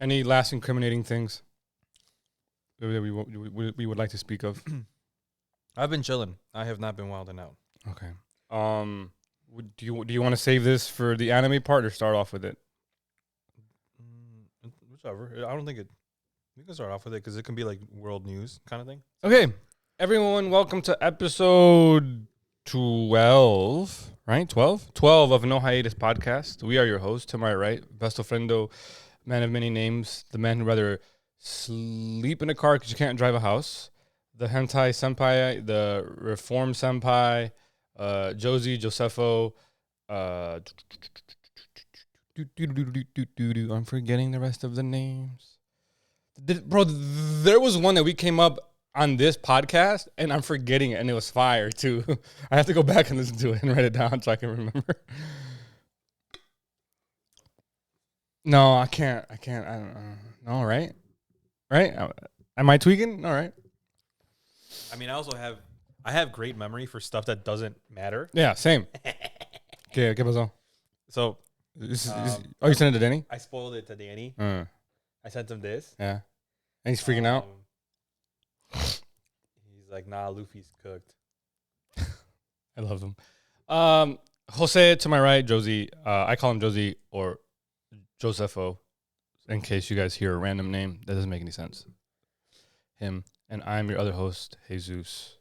Any last incriminating things that we would like to speak of? I've been chilling. I have not been wilding out. Okay. Do you want to save this for the anime part or start off with it? Whichever. I don't think it. We can start off with it because it can be like world news kind of thing. Okay. Everyone, welcome to episode 12, right? 12? 12 of No Hiatus podcast. We are your hosts. To my right, Besto Friendo, man of many names, the man who'd rather sleep in a car because you can't drive a house, the hentai senpai, the reform senpai, Josie, Josefo, I'm forgetting the rest of the names. Bro, there was one that we came up on this podcast, and I'm forgetting it, and it was fire, too. I have to go back and listen to it and write it down so I can remember. No, I can't. I don't know. No, right? Right? Am I tweaking? All right. I mean, I have great memory for stuff that doesn't matter. Yeah, same. Okay, ¿qué pasó? So, you sent it to Denny? I spoiled it to Danny. I sent him this. Yeah. And he's freaking out? He's like, nah, Luffy's cooked. I love him. Jose to my right, Josie. I call him Josie or Josefo, in case you guys hear a random name. That doesn't make any sense. Him. And I'm your other host, Jesus.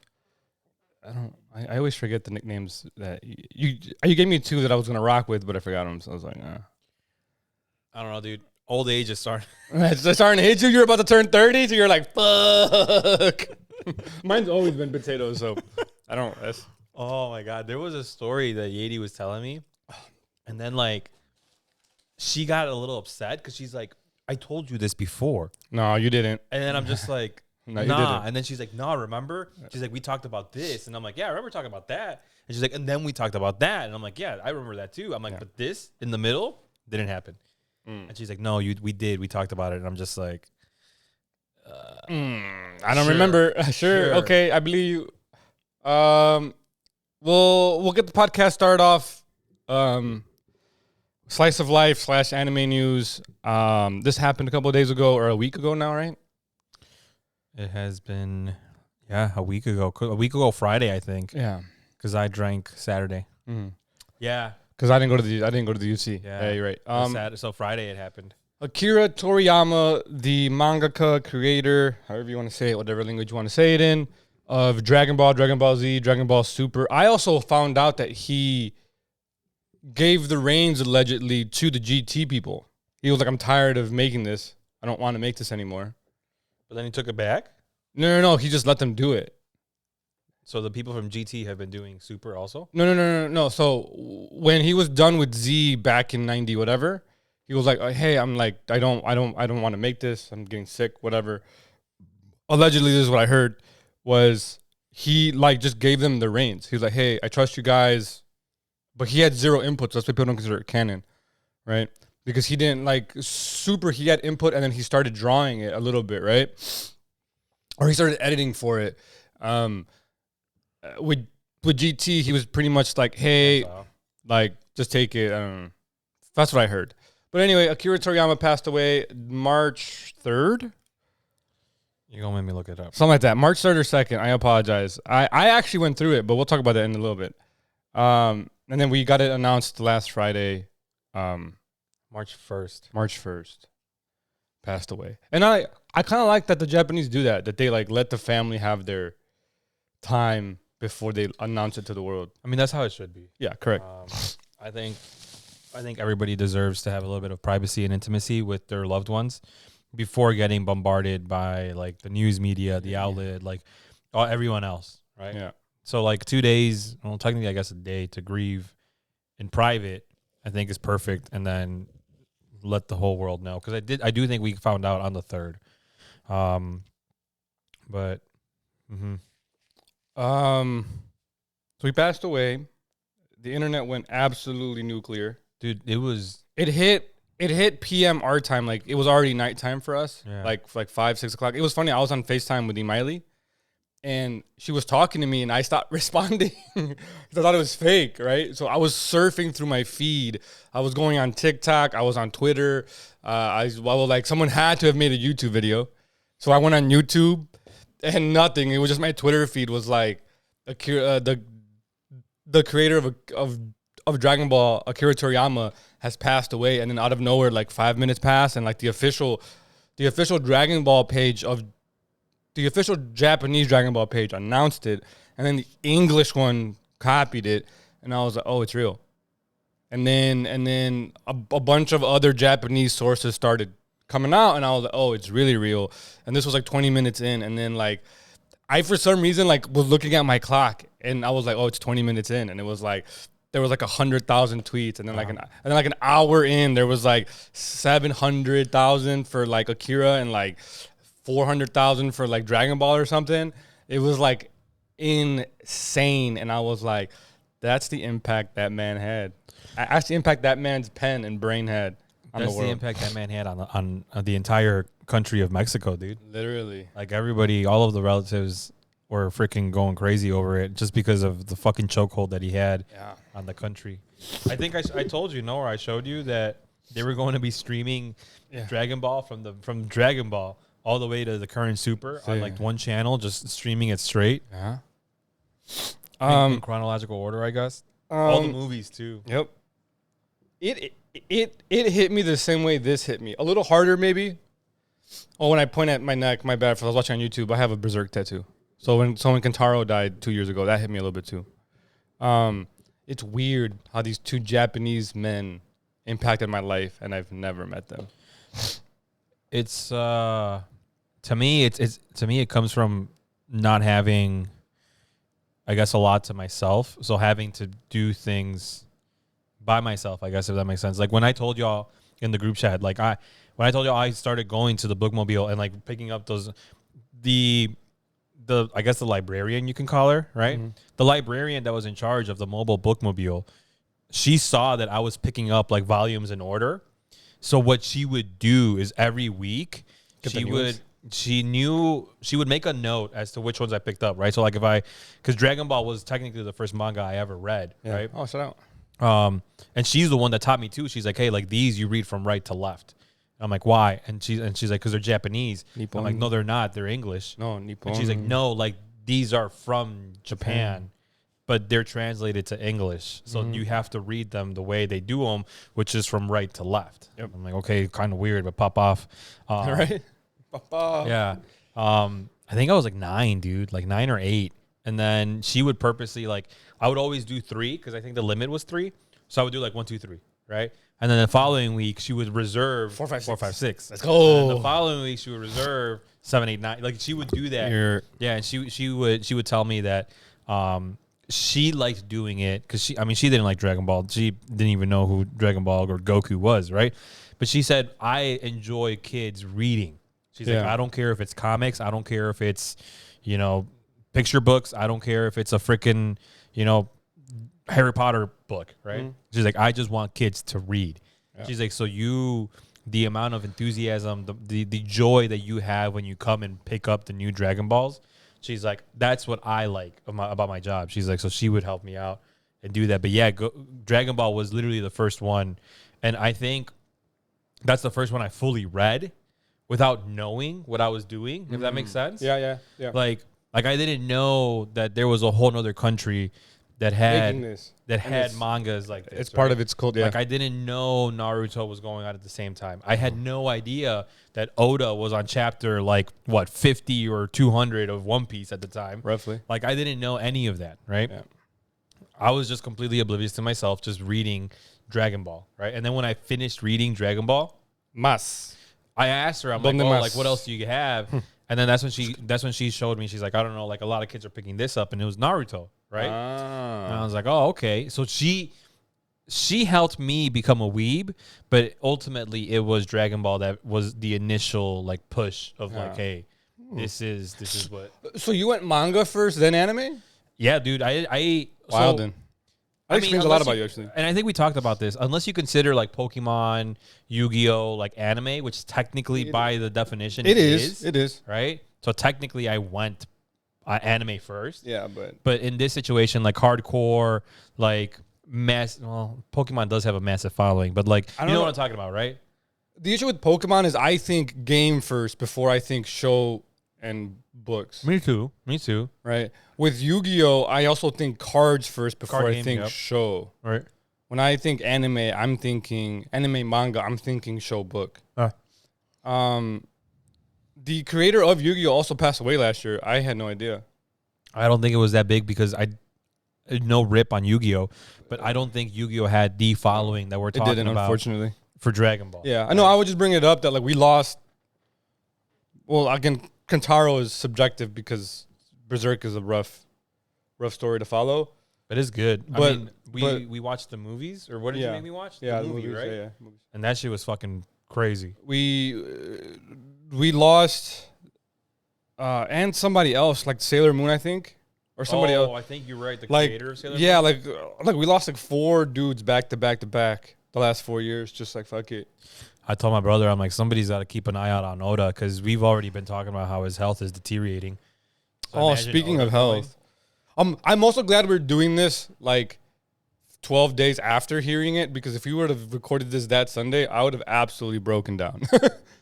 I always forget the nicknames that you gave me two that I was going to rock with, but I forgot them. So I was like, I don't know, dude. Old age is starting. It's starting to hit you. You're about to turn 30, so you're like, fuck. Mine's always been potatoes, so I don't. Oh, my God. There was a story that Yadi was telling me, and then, like, she got a little upset because she's like, I told you this before. No, you didn't. And then I'm just like, no, you nah. didn't. And then she's like, nah, remember? She's like, we talked about this. And I'm like, yeah, I remember talking about that. And she's like, and then we talked about that. And I'm like, yeah, I remember that too. I'm like, but this in the middle didn't happen. And she's like, no, we did. We talked about it. And I'm just like, I don't remember. Sure. Okay, I believe you. We'll get the podcast started off. Slice of life / anime news. This happened a couple of days ago or a week ago now, right? it has been, a week ago. A week ago Friday, I think. Yeah. Because I drank Saturday. Yeah. Because I didn't go to the UC. Yeah, you're right. So Friday it happened. Akira Toriyama, the mangaka, creator, however you want to say it, whatever language you want to say it in, of Dragon Ball, Dragon Ball Z, Dragon Ball Super. I also found out that he gave the reins allegedly to the GT people. He was like, I'm tired of making this. I don't want to make this anymore. But then he took it back? No. He just let them do it. So the people from GT have been doing Super also? No. So when he was done with Z back in 90 whatever, he was like, hey, I'm like, I don't want to make this. I'm getting sick, whatever. Allegedly, this is what I heard, was he like just gave them the reins. He was like, hey, I trust you guys. But he had zero inputs. That's why people don't consider it canon, right? Because he didn't like Super, he had input and then he started drawing it a little bit, right? Or he started editing for it. With GT, he was pretty much like, hey, like, just take it. I don't know. That's what I heard. But anyway, Akira Toriyama passed away March 3rd. You're going to make me look it up. Something like that. March 3rd or 2nd. I apologize. I actually went through it, but we'll talk about that in a little bit. And then we got it announced last Friday. March 1st. March 1st. Passed away. And I kind of like that the Japanese do that they like let the family have their time before they announce it to the world. I mean, that's how it should be. Yeah, correct. I think everybody deserves to have a little bit of privacy and intimacy with their loved ones before getting bombarded by like the news media, the outlet, like everyone else, right? Yeah. So like 2 days, well, technically I guess a day to grieve in private, I think is perfect, and then let the whole world know, because I do think we found out on the 3rd. But. So he passed away. The internet went absolutely nuclear. Dude, it hit PM our time. Like, it was already nighttime for us. Yeah. Like 5, 6 o'clock. It was funny. I was on FaceTime with Emiley, and she was talking to me, and I stopped responding because I thought it was fake, right? So I was surfing through my feed. I was going on TikTok. I was on Twitter. Well, like someone had to have made a YouTube video, so I went on YouTube, and nothing. It was just my Twitter feed was like Akira, the creator of Dragon Ball, Akira Toriyama, has passed away, and then out of nowhere, like 5 minutes passed, and like the official Dragon Ball page of the official Japanese Dragon Ball page announced it, and then the English one copied it, and I was like, oh, it's real. And then a bunch of other Japanese sources started coming out, and I was like, oh, it's really real. And this was like 20 minutes in, and then like I for some reason like was looking at my clock, and I was like, oh, it's 20 minutes in, and it was like there was like 100,000 tweets, and then like an hour in, there was like 700,000 for like Akira and like 400,000 for like Dragon Ball or something. It was like insane, and I was like, that's the impact that man had. That's the impact that man's pen and brain had on the world. That's the impact that man had on the entire country of Mexico, dude. Literally, like everybody, all of the relatives were freaking going crazy over it just because of the fucking chokehold that he had on the country. I think I told you, or I showed you that they were going to be streaming Dragon Ball from Dragon Ball all the way to the current Super on like one channel, just streaming it straight. Yeah. In chronological order, I guess. All the movies too. Yep. It hit me the same way this hit me. A little harder, maybe. Oh, when I point at my neck, my bad. For I was watching on YouTube, I have a Berserk tattoo. So when Kentaro died 2 years ago, that hit me a little bit too. It's weird how these two Japanese men impacted my life, and I've never met them. It's to me, it comes from not having, I guess, a lot to myself. So having to do things by myself, I guess, if that makes sense. Like when I told y'all in the group chat, like when I told y'all I started going to the bookmobile and like picking up those, the I guess the librarian, you can call her, right? Mm-hmm. The librarian that was in charge of the mobile bookmobile, she saw that I was picking up like volumes in order. So what she would do is every week she would make a note as to which ones I picked up, right? So like because Dragon Ball was technically the first manga I ever read, right? Oh, shout out. And she's the one that taught me too. She's like, hey, like these you read from right to left. I'm like, why? And she's like, because they're Japanese. Nippon. I'm like, no, they're not. They're English. No, Nippon. And she's like, no, like these are from Japan, but they're translated to English. So you have to read them the way they do them, which is from right to left. Yep. I'm like, okay, kind of weird, but pop off. Right? Pop off. Yeah. I think I was like 9, dude, like 9 or 8. And then she would purposely like, I would always do 3 because I think the limit was 3. So I would do like 1, 2, 3, right? And then the following week she would reserve 4, 5, 6. Let's go. And the following week she would reserve 7, 8, 9. Like she would do that. Yeah, and she would tell me that she liked doing it because she didn't like Dragon Ball. She didn't even know who Dragon Ball or Goku was, right? But she said, I enjoy kids reading. She's like, I don't care if it's comics. I don't care if it's, picture books. I don't care if it's a freaking, Harry Potter book, right? Mm-hmm. She's like, I just want kids to read. Yeah. She's like, so the amount of enthusiasm, the joy that you have when you come and pick up the new Dragon Balls, she's like, that's what I like about my job. She's like, so she would help me out and do that. But yeah, Dragon Ball was literally the first one. And I think that's the first one I fully read without knowing what I was doing, if that makes sense. Yeah. Like I didn't know that there was a whole nother country that had mangas like this. It's part of its cult, yeah. Like I didn't know Naruto was going on at the same time. I had no idea that Oda was on chapter 50 or 200 of One Piece at the time. Roughly. Like I didn't know any of that, right? Yeah. I was just completely oblivious to myself, just reading Dragon Ball, right? And then when I finished reading Dragon Ball, I asked her, I'm like, what else do you have? And then that's when she showed me. She's like, I don't know, like a lot of kids are picking this up, and it was Naruto, right? And I was like, oh, okay. So she helped me become a weeb, but ultimately it was Dragon Ball that was the initial push of hey, this is what. So you went manga first, then anime? Yeah, dude. Wild. Then that explains a lot about you, actually. And I think we talked about this. Unless you consider Pokemon, Yu-Gi-Oh, anime, which technically by the definition it is, right? So technically I went anime first. Yeah, But in this situation, like hardcore, like Pokemon does have a massive following, but like you know what I'm talking about, right? the issue with Pokemon is I think game first before I think show and books. Me too. Right. With Yu-Gi-Oh, I also think cards first before I think show. Right. When I think anime, I'm thinking anime manga. I'm thinking show book. The creator of Yu-Gi-Oh also passed away last year. I had no idea. I don't think it was that big because no rip on Yu-Gi-Oh, but I don't think Yu-Gi-Oh had the following that we're talking about. Unfortunately, for Dragon Ball. Yeah, I know. I would just bring it up that like we lost. Well, again, Kentaro is subjective because Berserk is a rough story to follow. It is good. But, I mean, we watched the movies, or what did you make me watch? Yeah, the movie, movies, right? Yeah. And that shit was fucking crazy. We lost, and somebody else like Sailor Moon, I think, or somebody else. Oh, I think you're right. The creator of Sailor Moon. Yeah, like we lost like 4 dudes back to back the last 4 years. Just like fuck it. I told my brother, I'm like, somebody's got to keep an eye out on Oda because we've already been talking about how his health is deteriorating. So speaking of health, I'm also glad we're doing this like 12 days after hearing it, because if we would have recorded this that Sunday, I would have absolutely broken down.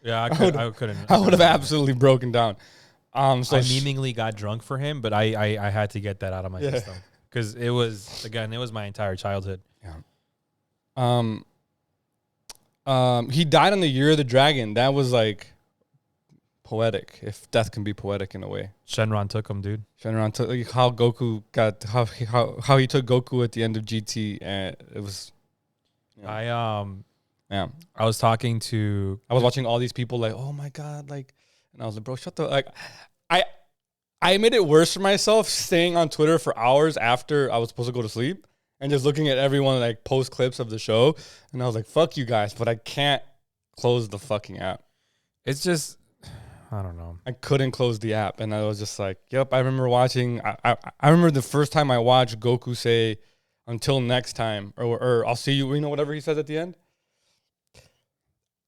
Yeah, I couldn't. I would have absolutely broken down. So I meaningly got drunk for him, but I had to get that out of my system because it was my entire childhood. Yeah. He died on the Year of the Dragon. That was like poetic, if death can be poetic in a way. Shenron took him, dude. Shenron took how Goku got how he took Goku at the end of GT, and it was. I was talking to. I was watching all these people like, oh my god, like, and I was like, bro, shut the like. I made it worse for myself staying on Twitter for hours after I was supposed to go to sleep and just looking at everyone like post clips of the show, and I was like, fuck you guys, but I can't close the fucking app. It's just. I don't know. I couldn't close the app, and I was just like, yep. I remember watching. I remember the first time I watched Goku say, "Until next time," or "I'll see you." You know, whatever he says at the end.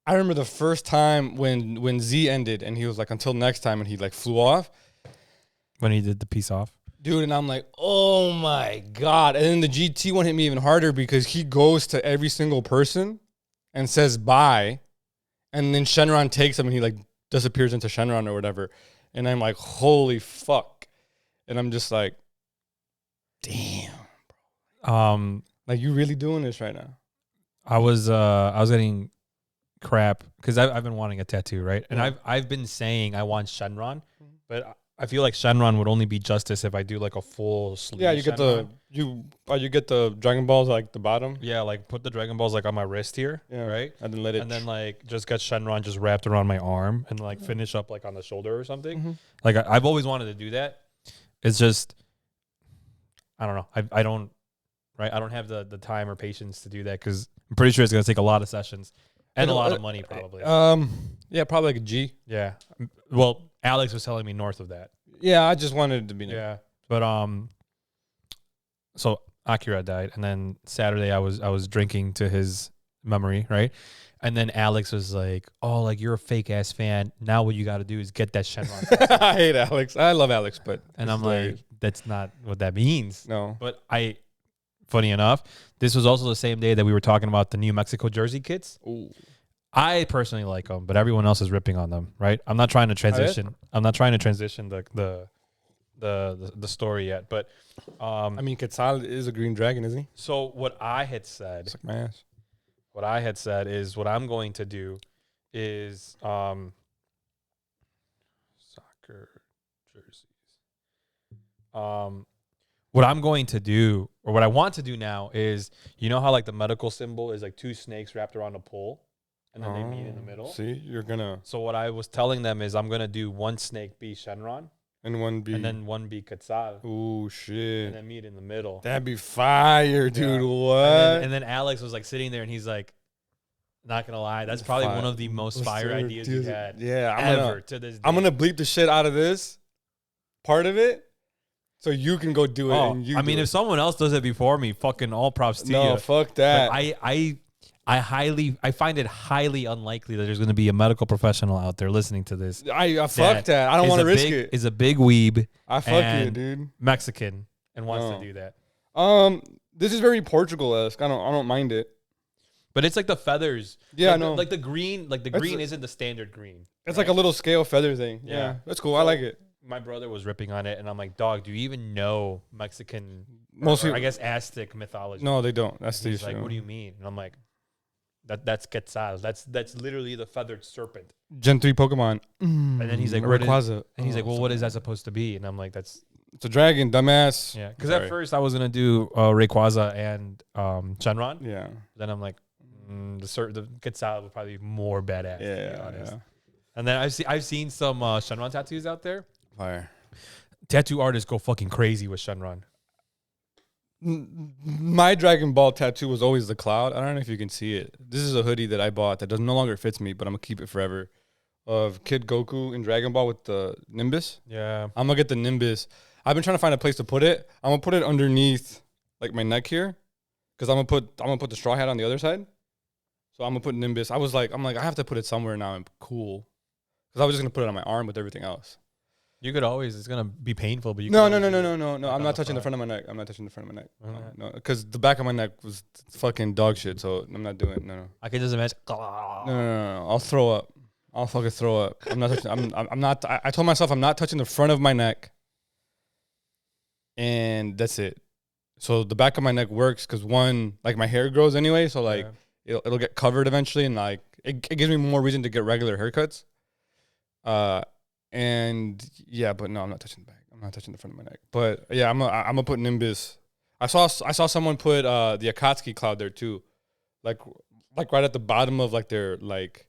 I remember the first time when Z ended, and he was like, "Until next time," and he like flew off. When he did the peace off, dude, and I'm like, oh my god! And then the GT one hit me even harder because he goes to every single person and says bye, and then Shenron takes him, and he like disappears into Shenron or whatever, and I'm like, holy fuck, and I'm just like, damn, bro. Like you really doing this right now? I was getting crap because I've been wanting a tattoo, right? And I've been saying I want Shenron, but I feel like Shenron would only be justice if I do like a full sleeve. Yeah, you get Shenron. you get the Dragon Balls like the bottom. Yeah, like put the Dragon Balls like on my wrist here. Yeah, right. And then let it. And then like just get Shenron just wrapped around my arm and like finish up like on the shoulder or something. Like I've always wanted to do that. It's just I don't know. I don't have the time or patience to do that because I'm pretty sure it's gonna take a lot of sessions and a lot of money probably. Yeah, probably like a G. Yeah. Well, Alex was telling me north of that. Yeah, I just wanted it to be north. Yeah. But so Akira died, and then Saturday I was drinking to his memory, right? And then Alex was like, "Oh, like you're a fake ass fan. Now what you got to do is get that Shenron." I hate Alex. I love Alex, but and I'm like, that's not what that means. No. But funny enough, this was also the same day that we were talking about the New Mexico jersey kits. Ooh. I personally like them, but everyone else is ripping on them, right? I'm not trying to transition. I'm not trying to transition the story yet, but I mean, Quetzal is a green dragon, isn't he? So what I had said, Suck my ass. What I had said is what I'm going to do is soccer jerseys. What I'm going to do, or what I want to do now, is you know how like the medical symbol is like 2 snakes wrapped around a pole, and then they meet in the middle. See, you're gonna. So what I was telling them is I'm gonna do one snake be Shenron. And one be Quetzal. Oh shit! And then meet in the middle. That'd be fire, dude. Yeah. What? And then Alex was like sitting there, and he's like, "Not gonna lie, that's probably one of the most fire ideas you had, ever to this day." I'm gonna bleep the shit out of this part of it, so you can go do it. Oh, I mean, if someone else does it before me, fucking all props to you. No, fuck that. But I find it highly unlikely that there's going to be a medical professional out there listening to this. I fuck that. I don't want to risk it. Is a big weeb. I fuck you, dude. Mexican and wants to do that. This is very Portugal-esque. I don't mind it. But it's like the feathers. Yeah, like I know. Like the green. Like the green isn't the standard green. It's like a little scale feather thing. Yeah, that's cool. I like it. My brother was ripping on it, and I'm like, dog, do you even know Mexican, mostly, I guess, Aztec mythology? No, they don't. That's the He's issue. like, what do you mean? And I'm like, that's Quetzal. That's literally the feathered serpent. Gen 3 Pokemon. And then he's like, Rayquaza. And he's like, well, what is that supposed to be? And I'm like, it's a dragon, dumbass. Yeah, because at first I was gonna do Rayquaza and Shenron. Yeah. Then I'm like, the Quetzal would probably be more badass. Yeah, to be honest. yeah. And then I've seen some Shenron tattoos out there. Fire. Tattoo artists go fucking crazy with Shenron. My Dragon Ball tattoo was always the cloud. I don't know if you can see it. This is a hoodie that I bought that no longer fits me, but I'm gonna keep it forever. Of Kid Goku in Dragon Ball with the Nimbus. Yeah. I'm gonna get the Nimbus. I've been trying to find a place to put it. I'm gonna put it underneath like my neck here, because I'm gonna put the straw hat on the other side. So I'm gonna put Nimbus. I'm like I have to put it somewhere now and cool, because I was just gonna put it on my arm with everything else. You could always. It's gonna be painful, but you. No. I'm not touching the front of my neck. I'm not touching the front of my neck. No, because the back of my neck was fucking dog shit. So I'm not doing it. No. I can just imagine. No. I'll throw up. I'll fucking throw up. I'm not touching. I'm not. I told myself I'm not touching the front of my neck. And that's it. So the back of my neck works because one, like my hair grows anyway. So like it'll get covered eventually, and like it gives me more reason to get regular haircuts. And yeah, but no, I'm not touching the back. I'm not touching the front of my neck. But yeah, I'm gonna put Nimbus. I saw someone put the Akatsuki cloud there too, like right at the bottom of like their like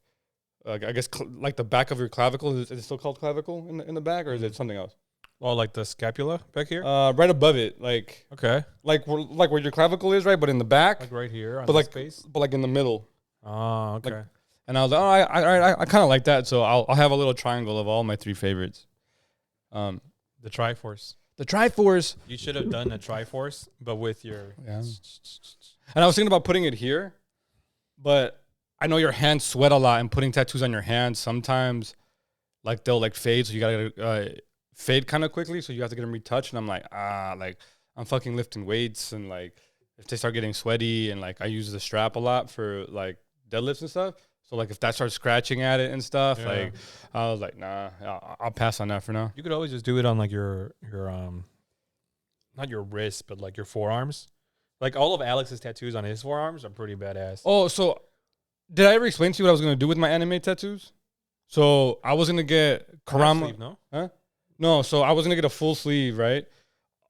I guess like the back of your clavicle. Is it still called clavicle in the back, or is it something else? Oh, like the scapula back here? Right above it, like okay, like where your clavicle is, right, but in the back, like right here, on but like space, but like in the middle. Oh, okay. Like, and I was like, I kind of like that, so I'll have a little triangle of all my three favorites. The Triforce. The Triforce. You should have done a Triforce, but with your. Yeah. And I was thinking about putting it here, but I know your hands sweat a lot, and putting tattoos on your hands sometimes, like they'll like fade, so you gotta fade kind of quickly, so you have to get them retouched. And I'm like, like I'm fucking lifting weights, and like if they start getting sweaty, and like I use the strap a lot for like deadlifts and stuff. So like if that starts scratching at it and stuff, like I was like, nah, I'll pass on that for now. You could always just do it on like your not your wrist, but like your forearms. Like all of Alex's tattoos on his forearms are pretty badass. Oh, so did I ever explain to you what I was gonna do with my anime tattoos? So I was gonna get Kurama. Sleeve, no? Huh? No, so I was gonna get a full sleeve, right?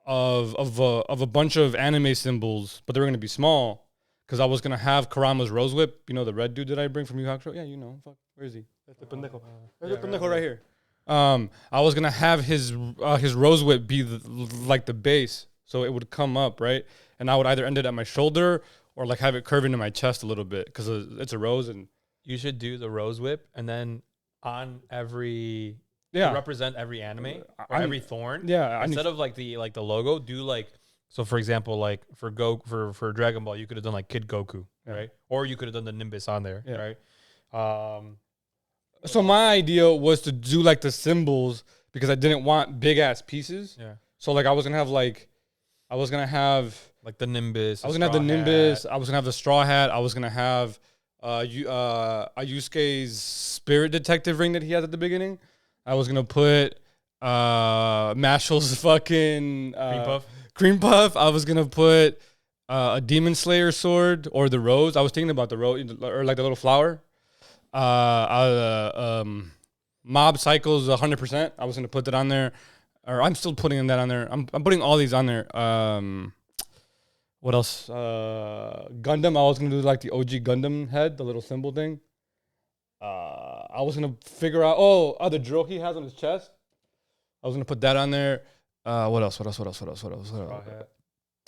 Of a bunch of anime symbols, but they were gonna be small. Because I was going to have Kurama's Rose Whip, you know, the red dude that I bring from Yu Yu Hakusho? Yeah, you know. Fuck, where is he? That's the pendejo. There's the pendejo right here. I was going to have his Rose Whip be like the base. So it would come up, right? And I would either end it at my shoulder or like have it curve into my chest a little bit because it's a rose. And you should do the Rose Whip and then on every... to represent every anime or every thorn. Yeah. Instead of like the logo, do like... So, for example, like for Dragon Ball, you could have done like Kid Goku, right? Or you could have done the Nimbus on there, right? So my idea was to do like the symbols because I didn't want big ass pieces. Yeah. So like I was gonna have like the Nimbus. I was gonna have the Nimbus. I was gonna have the straw hat. I was gonna have Yusuke's spirit detective ring that he has at the beginning. I was gonna put Mashle's fucking Cream Puff. I was gonna put a Demon Slayer sword or the rose. I was thinking about the rose or like the little flower. Mob Cycles 100%. I was gonna put that on there, or I'm still putting that on there. I'm putting all these on there. What else? Gundam. I was gonna do like the OG Gundam head, the little symbol thing. I was gonna figure out the drill he has on his chest. I was gonna put that on there. What else? The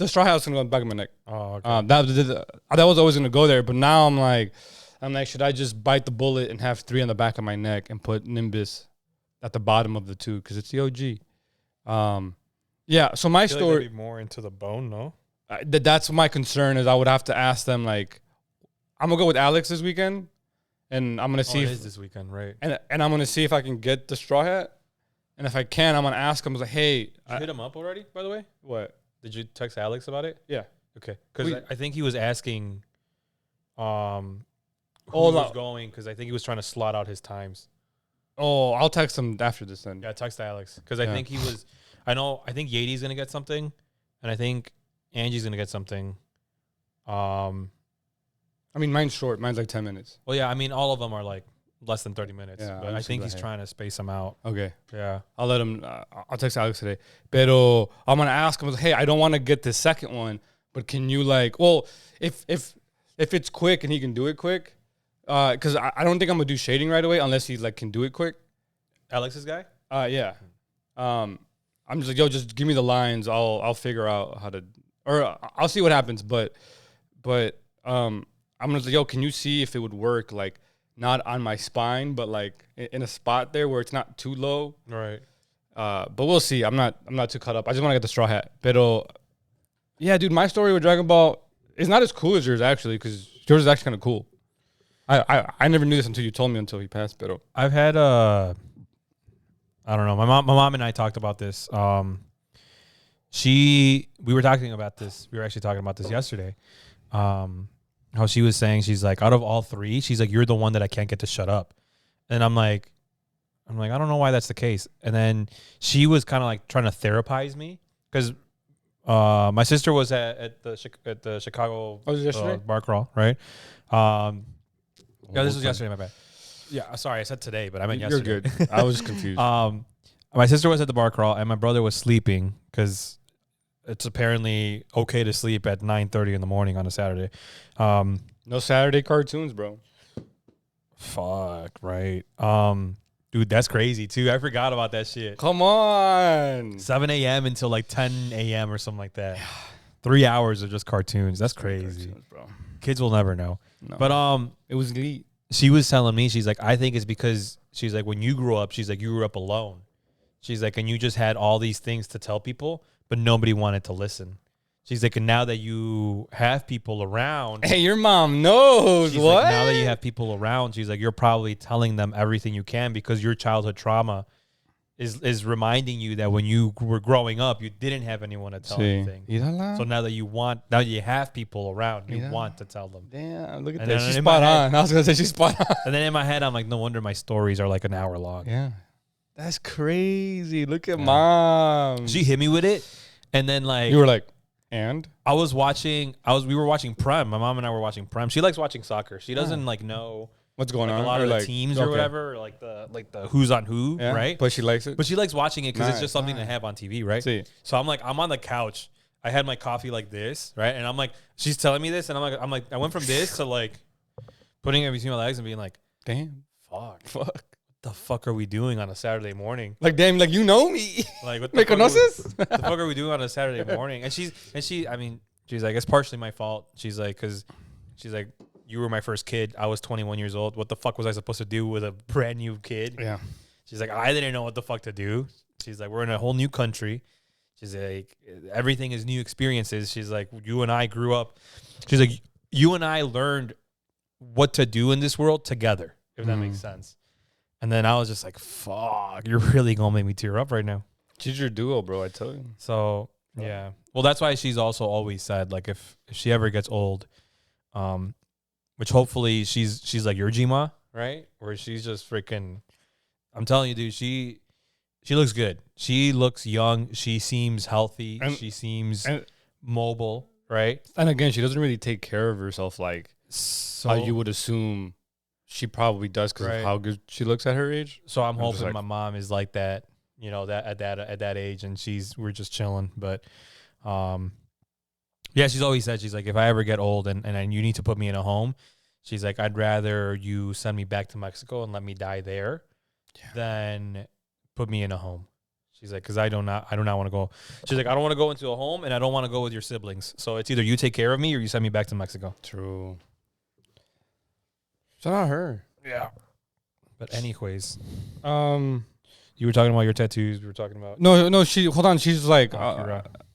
straw hat was gonna go on the back of my neck. Oh, okay. That was always gonna go there, but now I'm like, should I just bite the bullet and have 3 on the back of my neck and put Nimbus at the bottom of the 2 because it's the OG. Yeah. So my story like be more into the bone, no? That's my concern is I would have to ask them like, I'm gonna go with Alex this weekend, and I'm gonna see. It if, is this weekend, right? and I'm gonna see if I can get the straw hat, and if I can, I'm gonna ask him. I was like, hey, Did you hit him up already? By the way, what? did you text Alex about it? Yeah. Okay, because I think he was asking, who Oh, was going, because I think he was trying to slot out his times. Oh, I'll text him after this then. Yeah, text Alex, because I think he was. I think Yadi's gonna get something, and I think Angie's gonna get something. I mean, mine's short. Mine's like 10 minutes. Well, yeah, I mean, all of them are like less than 30 minutes. Yeah, but I think he's trying to space them out. Okay. Yeah. I'll let him. I'll text Alex today. Pero I'm gonna ask him. Hey, I don't want to get the second one, but can you like? Well, if it's quick and he can do it quick, because I don't think I'm gonna do shading right away unless he like can do it quick. Alex's guy. Yeah. I'm just like, yo, just give me the lines. I'll figure out how to, or I'll see what happens. But I'm gonna say, yo, can you see if it would work? Like, not on my spine, but like in a spot there where it's not too low. Right. But we'll see. I'm not too caught up. I just want to get the straw hat. Pero yeah, dude, my story with Dragon Ball is not as cool as yours actually, because yours is actually kind of cool. I never knew this until you told me until he passed. Pero I've had I don't know. My mom and I talked about this. We were talking about this. We were actually talking about this yesterday. How she was saying, she's like, out of all three, she's like, you're the one that I can't get to shut up. And I'm like, I don't know why that's the case. And then she was kind of like trying to therapize me, because my sister was at the Chicago bar crawl, right? Yeah, this was yesterday. My bad. Yeah, sorry, I said today, but I meant yesterday. You're good. I was confused. My sister was at the bar crawl, and my brother was sleeping, because it's apparently okay to sleep at 9:30 in the morning on a Saturday. No Saturday cartoons, bro. Fuck, right. Dude, that's crazy too. I forgot about that shit. Come on. 7 a.m. until like 10 a.m. or something like that. 3 hours of just cartoons. That's crazy. Cartoons, bro. Kids will never know. No. But it was elite. she was telling me, she's like, I think it's because, she's like, when you grew up, she's like, you grew up alone. She's like, and you just had all these things to tell people, but nobody wanted to listen. She's like, and now that you have people around. Hey, your mom knows. She's what? Like, now that you have people around, she's like, you're probably telling them everything you can, because your childhood trauma is reminding you that when you were growing up, you didn't have anyone to tell anything. So now that you have people around, you want to tell them. Damn, look at and that. She's spot on. I was going to say she's spot on. And then in my head, I'm like, no wonder my stories are like an hour long. Yeah. That's crazy. Look at mom. She hit me with it. And then like. You were like, and? We were watching Prem. My mom and I were watching Prem. She likes watching soccer. She doesn't like know what's going on. A lot of like, the teams or whatever, or like the who's on who, right? But she likes it. But she likes watching it because it's just something to have on TV, right? See. So I'm like, I'm on the couch. I had my coffee like this, right? And I'm like, she's telling me this, and I'm like, I went from this to like putting it between my legs and being like, damn, fuck. What the fuck are we doing on a Saturday morning? Like, damn, like, you know me. Like, what the fuck are we doing on a Saturday morning? And she's like, it's partially my fault. She's like, you were my first kid. I was 21 years old. What the fuck was I supposed to do with a brand new kid? Yeah. She's like, I didn't know what the fuck to do. She's like, we're in a whole new country. She's like, everything is new experiences. She's like, you and I grew up. She's like, you and I learned what to do in this world together, if that makes sense. And then I was just like, fuck, you're really going to make me tear up right now. She's your duo, bro, I tell you. So, yeah. Well, that's why she's also always said, like, if she ever gets old, which hopefully she's like your Jima, right? Where she's just freaking, I'm telling you, dude, she looks good. She looks young. She seems healthy. She seems mobile, right? And again, she doesn't really take care of herself like how you would assume she probably does because of how good she looks at her age. So I'm hoping like, my mom is like that, you know, that at that age, and we're just chilling. But yeah, she's always said, she's like, if I ever get old and you need to put me in a home, she's like, I'd rather you send me back to Mexico and let me die there than put me in a home. She's like, because I do not want to go. She's like, I don't want to go into a home, and I don't want to go with your siblings. So it's either you take care of me or you send me back to Mexico. True. Shout out her. Yeah. But anyways, you were talking about your tattoos. We were talking about no. Hold on. She's like,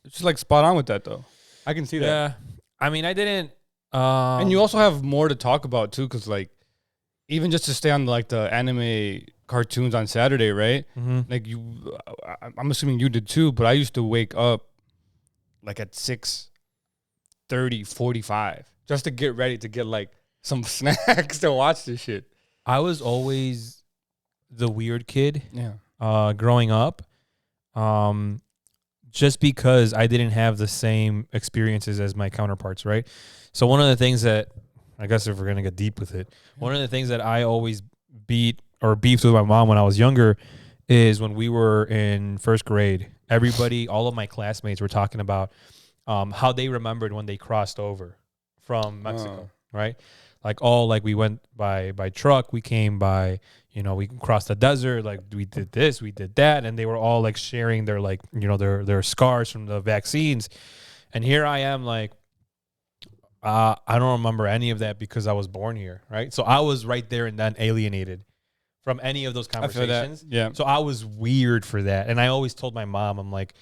she's like spot on with that though. I can see that. Yeah. I mean, I didn't. And you also have more to talk about too, because like even just to stay on like the anime cartoons on Saturday, right? Like I'm assuming you did too, but I used to wake up like at 6:30, 45 just to get ready to get like some snacks to watch this shit. I was always the weird kid. Yeah. Growing up, just because I didn't have the same experiences as my counterparts, right? So one of the things that, I guess if we're going to get deep with it, one of the things that I always beefed with my mom when I was younger is when we were in first grade, everybody, all of my classmates were talking about how they remembered when they crossed over from Mexico, right? Like we went by truck, we came by, we crossed the desert, like we did this, we did that, and they were all like sharing their like, their scars from the vaccines. And here I am like, I don't remember any of that because I was born here, right? So I was right there and then alienated from any of those conversations. Yeah. So I was weird for that. And I always told my mom, I'm like,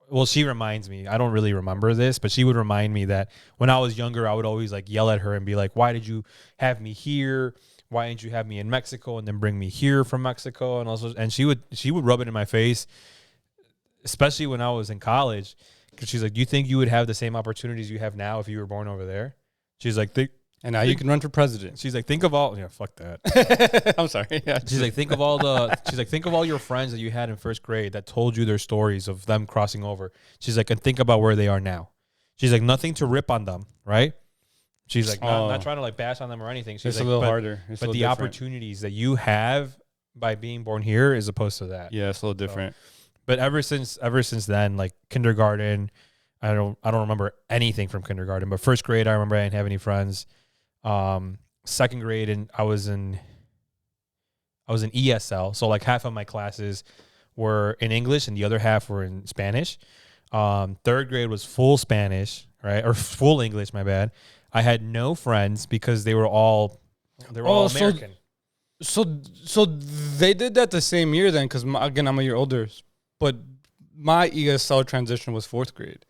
well, she reminds me, I don't really remember this, but she would remind me that when I was younger, I would always like yell at her and be like, why did you have me here? Why didn't you have me in Mexico and then bring me here from Mexico? And she would rub it in my face, especially when I was in college. Because she's like, do you think you would have the same opportunities you have now if you were born over there? She's like, and now you can run for president. She's like, think of all, fuck that. I'm sorry. Yeah. She's like, think of all your friends that you had in first grade that told you their stories of them crossing over. She's like, and think about where they are now. She's like, nothing to rip on them, right? She's like, not trying to like bash on them or anything. She's it's like, a little harder. But the different opportunities that you have by being born here is opposed to that. Yeah, it's a little different. But ever since then, like kindergarten, I don't remember anything from kindergarten. But first grade, I remember I didn't have any friends. Second grade, and I was in ESL, so like half of my classes were in English and the other half were in Spanish. Third grade was full Spanish, right, or full English. My bad. I had no friends because they were all American. So they did that the same year then, because again I'm a year older, but my ESL transition was fourth grade.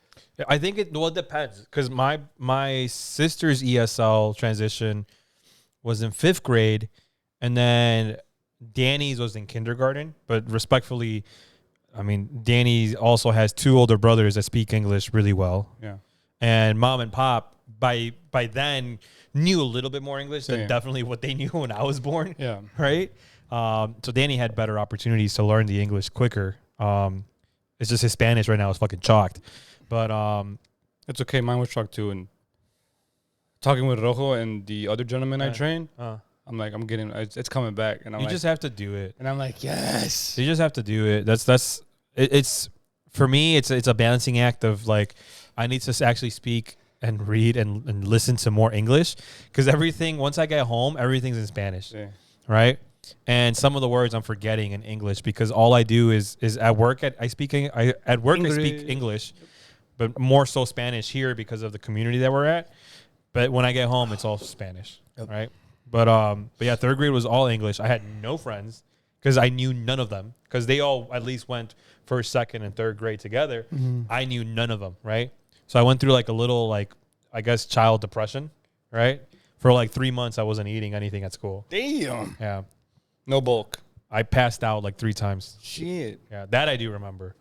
I think it depends, because my sister's ESL transition was in fifth grade, and then Danny's was in kindergarten. But respectfully, I mean, Danny also has two older brothers that speak English really well. Yeah, and mom and pop by then knew a little bit more English than definitely what they knew when I was born. Yeah, right. So Danny had better opportunities to learn the English quicker. It's just his Spanish right now is fucking chalked. But it's okay. Mine was chalked too. And talking with Rojo and the other gentleman I train, I'm like, it's coming back. And you just have to do it. And I'm like, yes. You just have to do it. It's for me. It's a balancing act of like, I need to actually speak and read and listen to more English, because once I get home, everything's in Spanish, right? And some of the words I'm forgetting in English because all I do is at work I speak English, but more so Spanish here because of the community that we're at. But when I get home, it's all Spanish, right? But yeah, third grade was all English. I had no friends because I knew none of them, because they all at least went first, second, and third grade together. I knew none of them, right? So I went through like a little, like, I guess, child depression, right? For like 3 months, I wasn't eating anything at school. Damn. Yeah. No bulk. I passed out like 3 times. Shit. Yeah, that I do remember.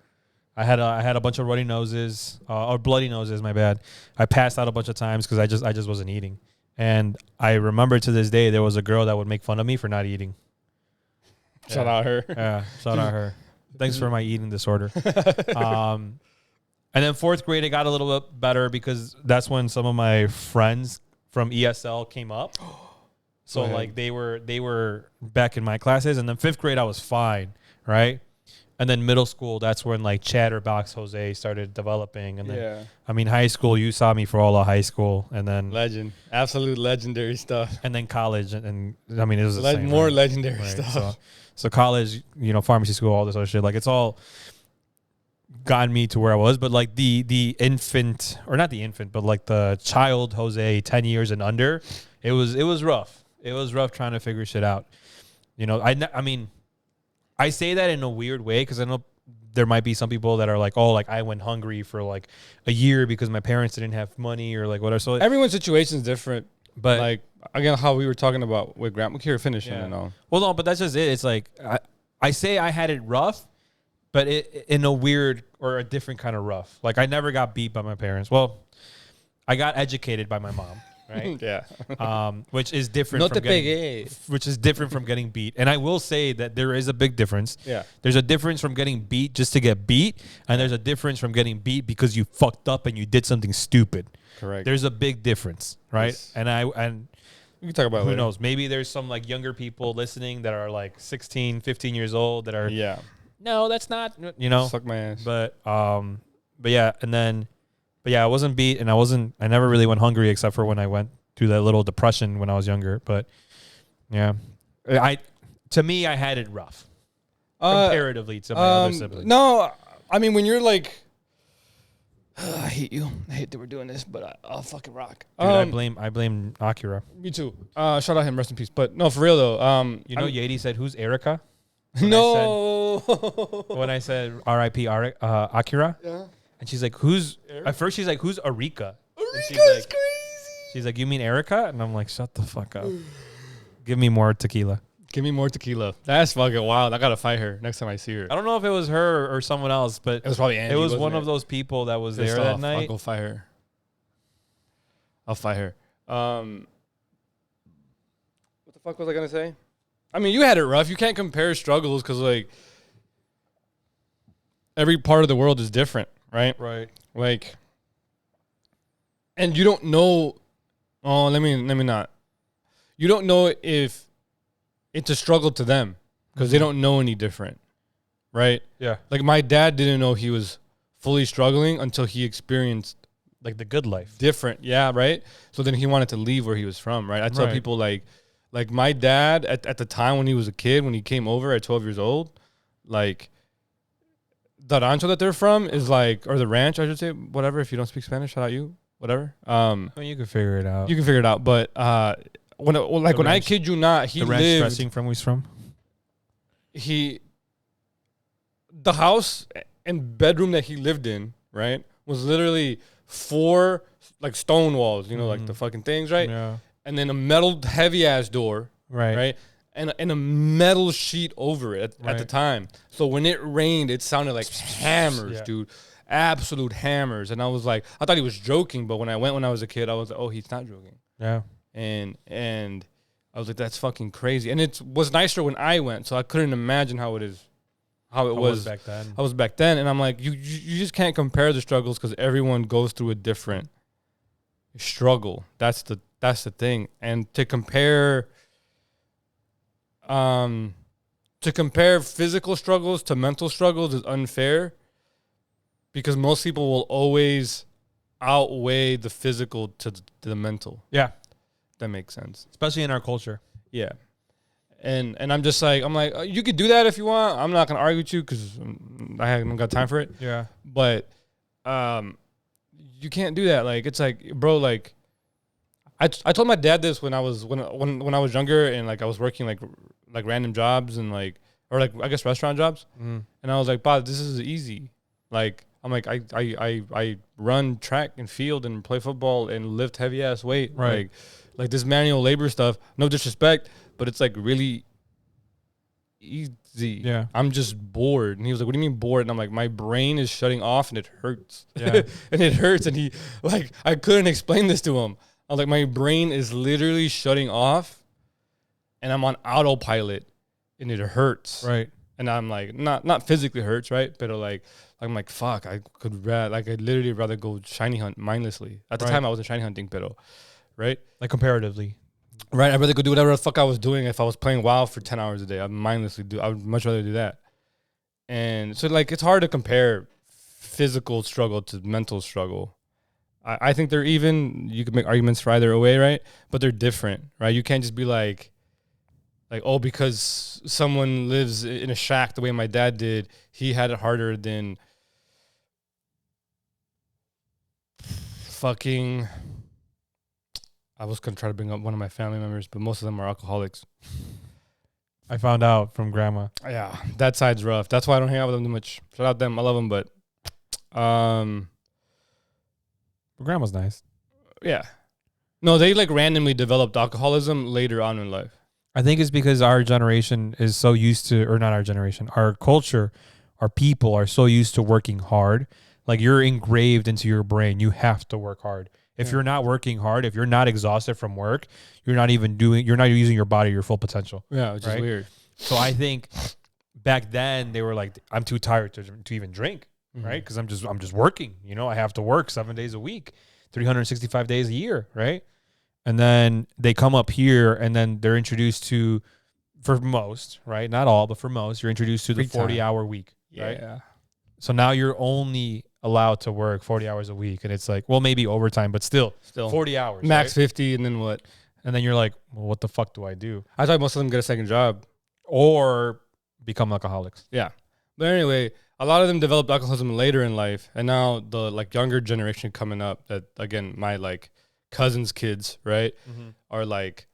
I had a bunch of runny noses, or bloody noses, my bad. I passed out a bunch of times because I just wasn't eating. And I remember to this day, there was a girl that would make fun of me for not eating. Shout out her. Yeah, shout out her. Thanks for my eating disorder. And then fourth grade, it got a little bit better because that's when some of my friends from ESL came up. So like they were back in my classes. And then fifth grade, I was fine, right? And then middle school, that's when like Chatterbox Jose started developing. And then, I mean, high school, you saw me for all of high school. And then legend, absolute legendary stuff. And then college, and I mean, it was the same, more right? legendary Right. stuff. So college, pharmacy school, all this other shit, like it's all gotten me to where I was. But like the infant, or not the infant, but like the child Jose, 10 years and under, it was rough. It was rough trying to figure shit out. I mean, I say that in a weird way because I know there might be some people that are like, oh, like I went hungry for like a year because my parents didn't have money or like whatever. So everyone's situation is different. but Like again, how we were talking about with grandma here finishing yeah. and all. Well, no, but that's just it. It's like I say I had it rough, but it in a weird or a different kind of rough. Like I never got beat by my parents. Well, I got educated by my mom, right? Yeah. Which is different No from te getting, pegué. which is different from getting beat. And I will say that there is a big difference. Yeah. There's a difference from getting beat just to get beat, and there's a difference from getting beat because you fucked up and you did something stupid. Correct. There's a big difference, right? Yes. And We can talk about it who later. knows? Maybe there's some like younger people listening that are like 16, 15 years old that are Yeah. no, that's not, you know. Suck my ass. But yeah, but yeah, I wasn't beat, and I never really went hungry except for when I went through that little depression when I was younger. But yeah, to me, I had it rough comparatively to my other siblings. No, I mean when you're like, I hate you. I hate that we're doing this, but I'll fucking rock. Dude, I blame Akira. Me too. Shout out him, rest in peace. But no, for real though. You know, Yeti said, "Who's Erica?" No. When I said R.I.P. Akira, Yeah. and she's like, "Who's?" At first, she's like, "Who's Arika?" Erika's crazy. She's like, "You mean Erica?" And I'm like, "Shut the fuck up. Give me more tequila." Give me more tequila. That's fucking wild. I gotta fight her next time I see her. I don't know if it was her or someone else, but It was probably Andy. it was wasn't one it? of those people that was Pissed there that off. night. I'll go fight her. I'll fight her. What the fuck was I gonna say? I mean, you had it rough. You can't compare struggles because like every part of the world is different, right? Right. Like, and you don't know. Oh, let me not. You don't know if it's a struggle to them because they don't know any different, right? Yeah. Like my dad didn't know he was fully struggling until he experienced Like the good life. different. Yeah, right. So then he wanted to leave where he was from, right? I tell Right. people like my dad at the time when he was a kid, when he came over at 12 years old, like the rancho that they're from is like, or the ranch, I should say, whatever. If you don't speak Spanish, shout out you, whatever. I mean, you can figure it out. You can figure it out. But when I ranch- kid you not, he the ranch lived. dressing from where's from? The house and bedroom that he lived in, right, was literally 4 like stone walls, you know, like the fucking things, right? Yeah. And then a metal heavy ass door, Right. right? And a metal sheet over it at the Right. time. So when it rained, it sounded like hammers, Yeah. dude. Absolute hammers. And I was like, I thought he was joking, but when I went when I was a kid, I was like, oh, he's not joking. Yeah. And I was like, that's fucking crazy. And it was nicer when I went, so I couldn't imagine how it was back then. I was back then. And I'm like, you just can't compare the struggles because everyone goes through a different struggle. That's the thing. And to compare physical struggles to mental struggles is unfair because most people will always outweigh the physical to the mental. Yeah. That makes sense. Especially in our culture. Yeah. And I'm just like, you could do that if you want. I'm not going to argue with you because I haven't got time for it. Yeah. But you can't do that. Like, it's like, bro, like, I told my dad this when I was younger and like I was working like random jobs and like, or like I guess restaurant jobs. And I was like, "Bob, this is easy." Like I'm like I run track and field and play football and lift heavy ass weight. Right. Like this manual labor stuff. No disrespect, but it's like really easy. Yeah. I'm just bored. And he was like, "What do you mean bored?" And I'm like, "My brain is shutting off and it hurts." Yeah. And it hurts. And he like I couldn't explain this to him. I was like, my brain is literally shutting off and I'm on autopilot and it hurts. Right. And I'm like, not physically hurts, right? But like, I'm like, fuck, I'd literally rather go shiny hunt mindlessly. At the Right. time I wasn't shiny hunting, pero, right? Like comparatively. Right. I'd rather go do whatever the fuck I was doing if I was playing WoW for 10 hours a day. I would much rather do that. And so like, it's hard to compare physical struggle to mental struggle. I think they're even. You could make arguments for either way, right? But they're different, right? You can't just be like, oh, because someone lives in a shack the way my dad did, he had it harder than fucking. I was gonna try to bring up one of my family members, but most of them are alcoholics. I found out from grandma. Yeah, that side's rough. That's why I don't hang out with them too much. Shout out them. I love them, but Grandma's nice. yeah. No, they like randomly developed alcoholism later on in life. I think it's because our generation is so used to, or not our generation, our culture, our people are so used to working hard. Like you're engraved into your brain. You have to work hard. If you're not working hard, if you're not exhausted from work, you're not using your body to your full potential. Yeah, which is weird. So I think back then they were like, I'm too tired to even drink, right? Because I'm just working. You know, I have to work 7 days a week, 365 days a year, right? And then they come up here and then they're introduced to, for most, right? Not all, but for most, you're introduced to the 40-hour week, right? Yeah. So now you're only allowed to work 40 hours a week. And it's like, well, maybe overtime, but still 40 hours. Max right? 50, and then what? And then you're like, well, what the fuck do I do? I thought most of them get a second job. Or become alcoholics. Yeah. But anyway, a lot of them developed alcoholism later in life. And now the like younger generation coming up that, again, my like cousins' kids, right, are like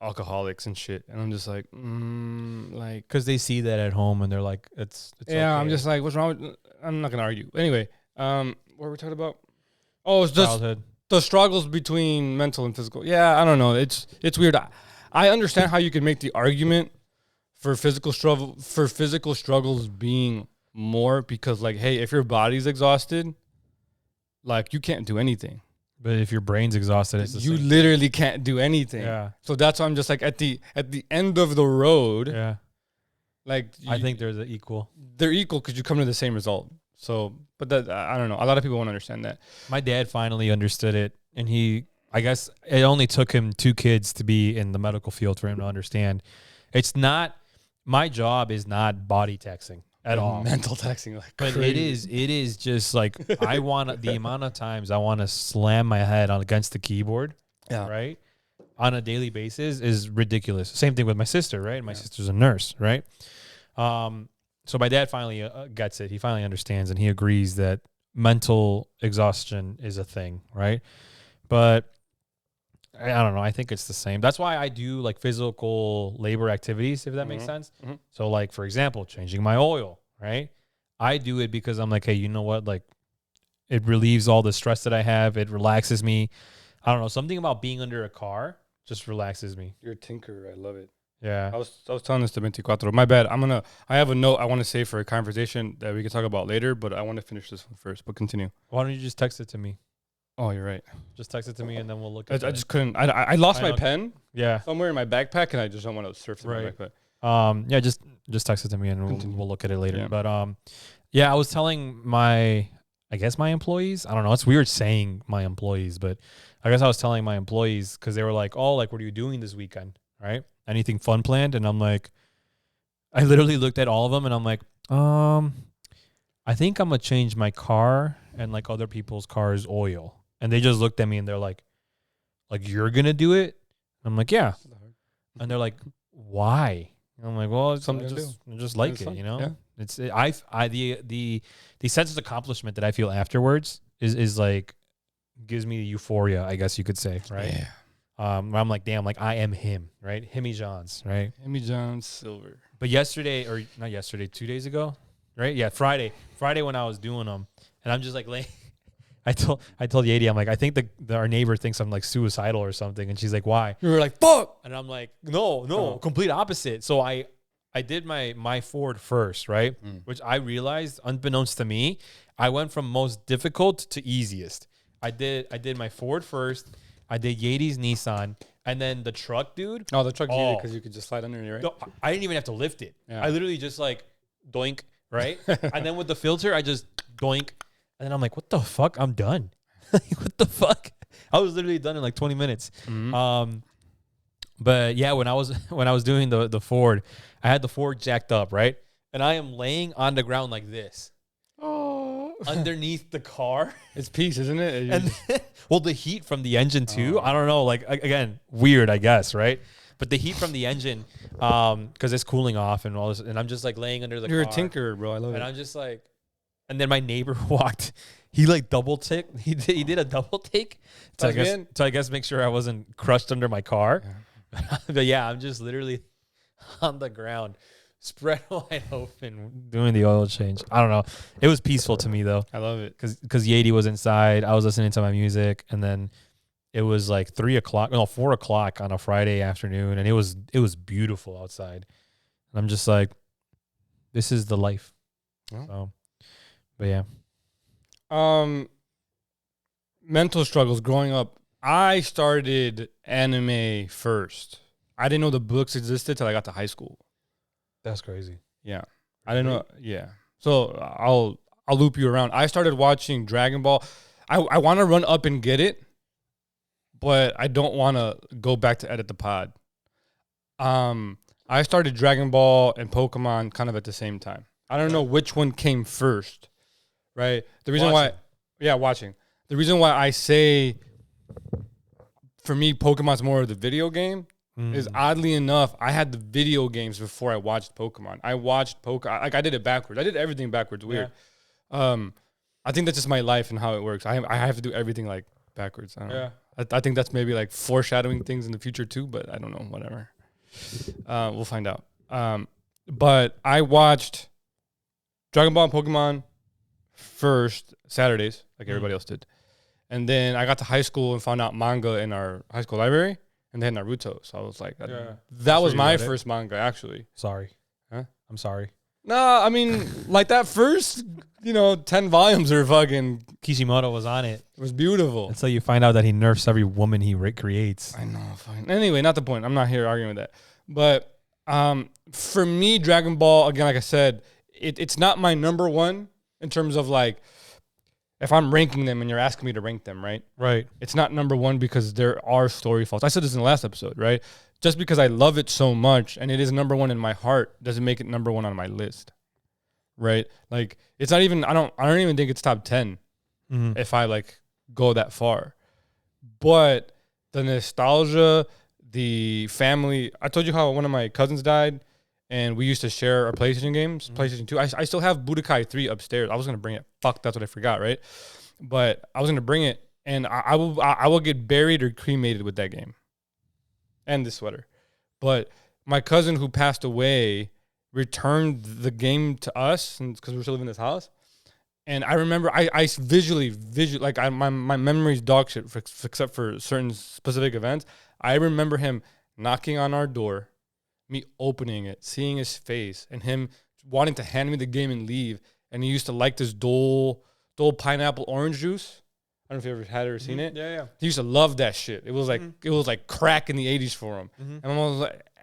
alcoholics and shit. And I'm just like, like. Because they see that at home and they're like, it's yeah, okay. I'm just like, what's wrong with, I'm not going to argue. Anyway, what were we talking about? Oh, it's just childhood. The struggles between mental and physical. Yeah, I don't know. It's weird. I understand how you can make the argument for physical struggles being more because, like, hey, if your body's exhausted, like, you can't do anything. But if your brain's exhausted, it's you literally can't do anything. Yeah. So that's why I'm just like at the end of the road. Yeah. Like, I think they're equal. They're equal because you come to the same result. So, but that I don't know. A lot of people won't understand that. My dad finally understood it, and I guess it only took him 2 kids to be in the medical field for him to understand. It's not, my job is not body taxing at all. Mental taxing, like, but crazy. it is just like I want the amount of times I want to slam my head against the keyboard, right, on a daily basis is ridiculous. Same thing with my sister, right? My sister's a nurse, right? So my dad finally gets it. He finally understands, and he agrees that mental exhaustion is a thing, right? But I don't know. I think it's the same. That's why I do like physical labor activities, if that makes sense. So like, for example, changing my oil, right? I do it because I'm like, hey, you know what? Like, it relieves all the stress that I have. It relaxes me. I don't know. Something about being under a car just relaxes me. You're a tinker. I love it. Yeah. I was telling this to 24. My bad. I have a note I want to say for a conversation that we can talk about later, but I want to finish this one first. But continue. Why don't you just text it to me? Oh, you're right. Just text it to me and then we'll look at it. I just couldn't. I lost my pen. Yeah. Somewhere in my backpack, and I just don't want to surf through my backpack. Yeah, just text it to me and we'll look at it later. Yeah. But yeah, I was telling my employees. I don't know. It's weird saying my employees, but I guess I was telling my employees because they were like, "Oh, like, what are you doing this weekend? Right? Anything fun planned?" And I'm like, I literally looked at all of them and I'm like, I think I'm gonna change my car and like other people's cars' oil. And they just looked at me and they're like you're gonna do it? I'm like, yeah. And they're like, why? And I'm like, well, it's something I just like it, you know. Yeah. It's the sense of accomplishment that I feel afterwards is like gives me euphoria, I guess you could say, right? Yeah. Where I'm like, damn, like I am him, right? Himmy Johns, right? Himmy Johns Silver. But yesterday, or not yesterday, 2 days ago, right? Yeah, Friday when I was doing them, and I'm just like laying. I told Yadi, I'm like, I think our neighbor thinks I'm like suicidal or something, and she's like, why? You were like, fuck, and I'm like, no, complete opposite. So I did my Ford first, right? Which I realized, unbeknownst to me, I went from most difficult to easiest. I did my Ford first. I did Yadi's Nissan, and then the truck, dude. Oh, the truck easy because you could just slide under it, right? No, I didn't even have to lift it. Yeah. I literally just like doink, right? And then with the filter, I just doink. And then I'm like, what the fuck? I'm done. What the fuck? I was literally done in like 20 minutes. But yeah, when I was doing the Ford, I had the Ford jacked up, right? And I am laying on the ground like this. Oh. Underneath the car. It's peace, isn't it? And then, well, the heat from the engine too. I don't know. Like, again, weird, I guess, right? But the heat from the engine, because it's cooling off and all this, and I'm just like laying under the car. You're a tinker, bro. I love it. And I'm just like, and then my neighbor walked. He like double ticked. He did a double take to I guess make sure I wasn't crushed under my car. Yeah. But yeah, I'm just literally on the ground, spread wide open, doing the oil change. I don't know. It was peaceful to me though, I love it. because Yeti was inside. I was listening to my music, and then it was like 4 o'clock on a Friday afternoon, and it was beautiful outside. And I'm just like, this is the life. Yeah. So, but yeah. Mental struggles growing up. I started anime first. I didn't know the books existed till I got to high school. That's crazy. Yeah, I didn't know. Yeah, so I'll loop you around. I started watching Dragon Ball. I want to run up and get it, but I don't want to go back to edit the pod. I started Dragon Ball and Pokemon kind of at the same time. I don't know which one came first, right? The reason watching. The reason why I say, for me, Pokemon's more of the video game is, oddly enough, I had the video games before I watched Pokemon. I watched Pokemon, like I did it backwards. I did everything backwards. Weird. Yeah. I think that's just my life and how it works. I have to do everything like backwards. I don't know. I think that's maybe like foreshadowing things in the future too, but I don't know. Whatever. We'll find out. But I watched Dragon Ball and Pokemon first Saturdays, like everybody else did. And then I got to high school and found out manga in our high school library, and they had Naruto. So I was like, that was my first manga, actually. Sorry. Huh? I'm sorry. No, I mean, like that first, 10 volumes are fucking... Kishimoto was on it. It was beautiful. Until you find out that he nerfs every woman he creates. I know, fine. Anyway, not the point. I'm not here arguing with that. But for me, Dragon Ball, again, like I said, it's not my number one in terms of like, if I'm ranking them and you're asking me to rank them, right? Right. It's not number one because there are story faults. I said this in the last episode, right? Just because I love it so much and it is number one in my heart doesn't make it number one on my list, right? Like, it's not even, I don't even think it's top 10 if I like go that far. But the nostalgia, the family, I told you how one of my cousins died and we used to share our PlayStation games, PlayStation 2. I still have Budokai 3 upstairs. I was going to bring it. Fuck, that's what I forgot, right? But I was going to bring it, and I will get buried or cremated with that game. And this sweater. But my cousin who passed away returned the game to us because we were still living in this house. And I remember I visually, like my memory's dog shit except for certain specific events. I remember him knocking on our door, me opening it, seeing his face, and him wanting to hand me the game and leave. And he used to like this Dole pineapple orange juice. I don't know if you ever had it or seen it. Yeah. He used to love that shit. It was like crack in the 80s for him.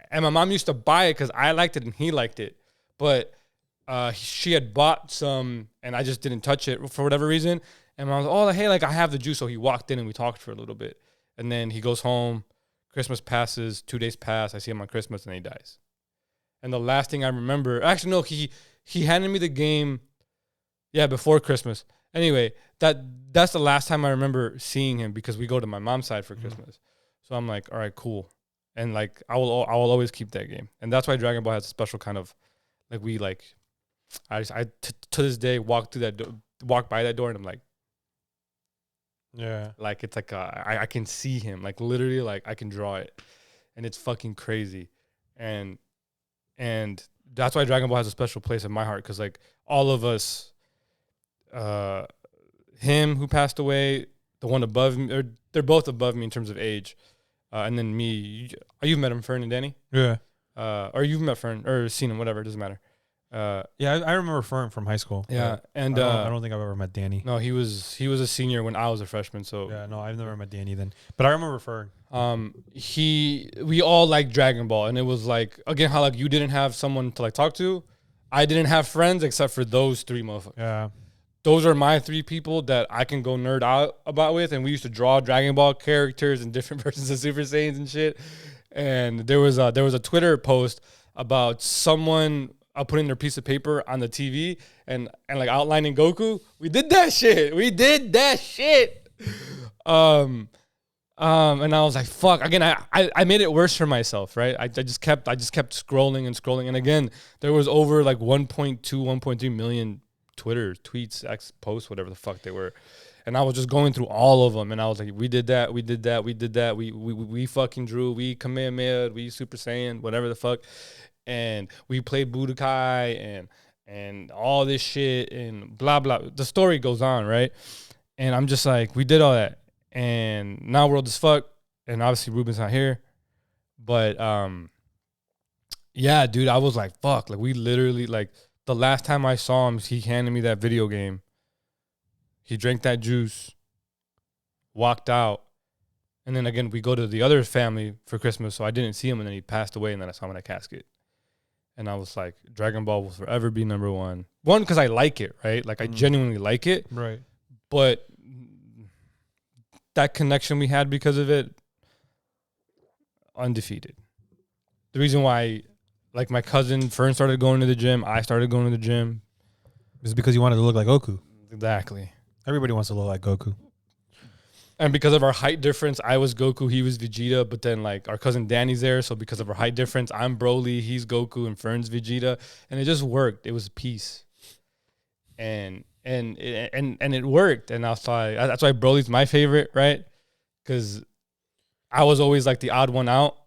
And my mom used to buy it because I liked it and he liked it. But she had bought some and I just didn't touch it for whatever reason. And I was like, oh, hey, like I have the juice. So he walked in and we talked for a little bit. And then he goes home. Christmas passes, 2 days pass. I see him on Christmas and he dies. And the last thing I remember, actually, no, he handed me the game, before Christmas. Anyway, that's the last time I remember seeing him because we go to my mom's side for Christmas. So I'm like, all right, cool. And like, I will always keep that game. And that's why Dragon Ball has a special kind of, like, to this day walk by that door and I'm like, yeah, like it's like I can see him, like literally, like I can draw it, and it's fucking crazy, and that's why Dragon Ball has a special place in my heart because like all of us, him who passed away, the one above me, they're both above me in terms of age, and then me. You've met him, Fern and Danny, or you've met Fern or seen him, whatever, it doesn't matter. I remember Fern from high school. Yeah, and I don't think I've ever met Danny. No, he was a senior when I was a freshman. So yeah, no, I've never met Danny then. But I remember Fern. We all liked Dragon Ball, and it was like again how like you didn't have someone to like talk to. I didn't have friends except for those three motherfuckers. Yeah, those are my three people that I can go nerd out about with, and we used to draw Dragon Ball characters and different versions of Super Saiyans and shit. And there was a Twitter post about someone putting their piece of paper on the TV and like outlining Goku. We did that shit. And I was like, fuck. Again, I made it worse for myself, right? I just kept scrolling. And again, there was over like 1.2, 1.3 million Twitter tweets, X posts, whatever the fuck they were. And I was just going through all of them, and I was like, we did that, we did that, we did that, we fucking drew, we Kamehameha, we Super Saiyan, whatever the fuck, and we played Budokai and all this shit and blah blah. The story goes on, right? And I'm just like, we did all that, and now we're old as fuck, and obviously Ruben's not here, but yeah, dude, I was like, fuck, like we literally like the last time I saw him, he handed me that video game. He drank that juice, walked out, and then again, we go to the other family for Christmas, so I didn't see him, and then he passed away, and then I saw him in a casket. And I was like, Dragon Ball will forever be number one. One, because I like it, right? Like, I genuinely like it. Right. But that connection we had because of it, undefeated. The reason why, like, my cousin Fern started going to the gym, I started going to the gym. Is because you wanted to look like Goku. Exactly. Everybody wants to look like Goku. And because of our height difference, I was Goku, he was Vegeta. But then, like, our cousin Danny's there, so because of our height difference, I'm Broly, he's Goku, and Fern's Vegeta, and it just worked. It was peace, and it worked. And I was like, that's why Broly's my favorite, right? Because I was always like the odd one out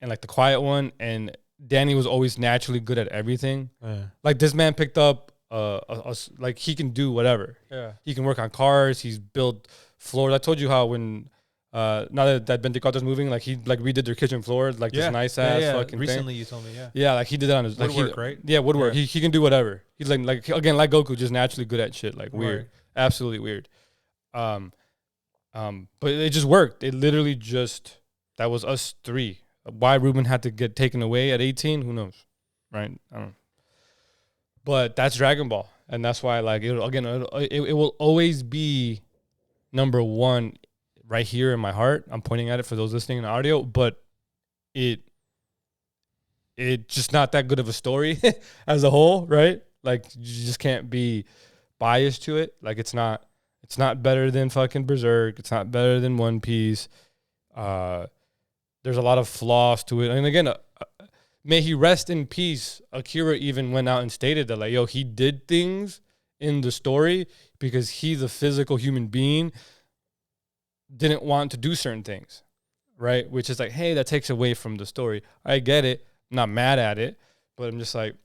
and like the quiet one, and Danny was always naturally good at everything. Yeah. Like, this man picked up like, he can do whatever. Yeah, he can work on cars. He's built floors. I told you how when now that Bentecota's moving, like, he like redid their kitchen floor, like this nice ass fucking recently thing. You told me, yeah, like he did that on his woodwork, right? Yeah, woodwork. He can do whatever. He's like again, like Goku, just naturally good at shit. Like, weird, absolutely weird. But it just worked. It literally just, that was us three. Why Ruben had to get taken away at 18, who knows, right? I don't know. But that's Dragon Ball, and that's why, like, it will always be number one right here in my heart. I'm pointing at it for those listening in the audio, but it just not that good of a story as a whole, right? Like, you just can't be biased to it. Like, it's not better than fucking Berserk. It's not better than One Piece. There's a lot of flaws to it. And again, may he rest in peace. Akira even went out and stated that, like, yo, he did things in the story because he's a physical human being, didn't want to do certain things, right? Which is like, hey, that takes away from the story. I get it. I'm not mad at it, but I'm just like,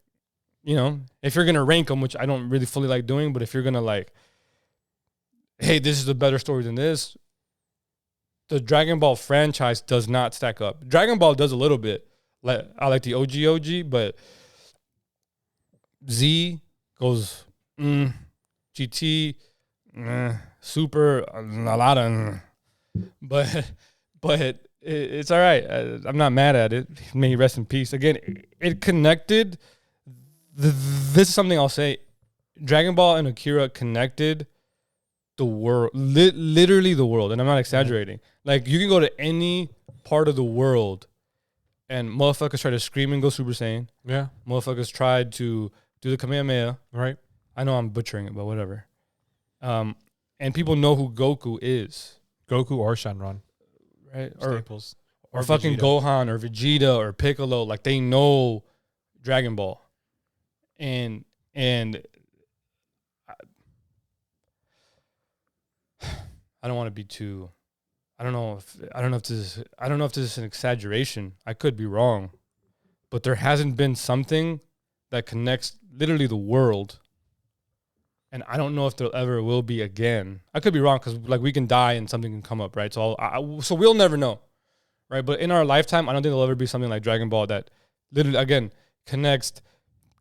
you know, if you're going to rank them, which I don't really fully like doing, but if you're going to, like, hey, this is a better story than this, the Dragon Ball franchise does not stack up. Dragon Ball does a little bit. Like, I like the OG, but Z goes GT, Super, a lot of, but it's all right. I'm not mad at it. May he rest in peace. Again, it connected. This is something I'll say. Dragon Ball and Akira connected the world, literally the world, and I'm not exaggerating. Like, you can go to any part of the world, and motherfuckers try to scream and go Super Saiyan. Yeah. Motherfuckers tried to do the Kamehameha. Right. I know I'm butchering it, but whatever. And people know who Goku is. Goku or Shenron. Right. Staples. Or fucking Vegeta. Gohan or Vegeta or Piccolo. Like, they know Dragon Ball. And I don't want to be too, I don't know if this is an exaggeration. I could be wrong, but there hasn't been something that connects literally the world, and I don't know if there ever will be again. I could be wrong, because, like, we can die and something can come up, right? So so we'll never know, right? But in our lifetime, I don't think there'll ever be something like Dragon Ball that literally, again, connects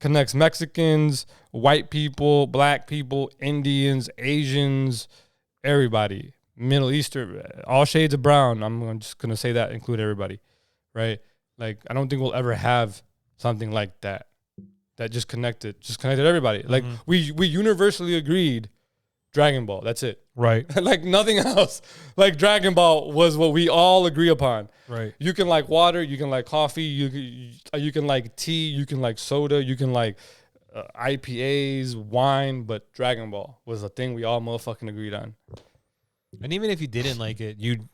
Mexicans, white people, black people, Indians, Asians, everybody, Middle Eastern, all shades of brown. I'm just going to say that, include everybody, right? Like, I don't think we'll ever have something like that just connected everybody. Like, we universally agreed Dragon Ball, that's it. Right. Like, nothing else. Like, Dragon Ball was what we all agree upon. Right. You can like water, you can like coffee, you can like tea, you can like soda, you can like IPAs, wine, but Dragon Ball was a thing we all motherfucking agreed on. And even if you didn't like it, you'd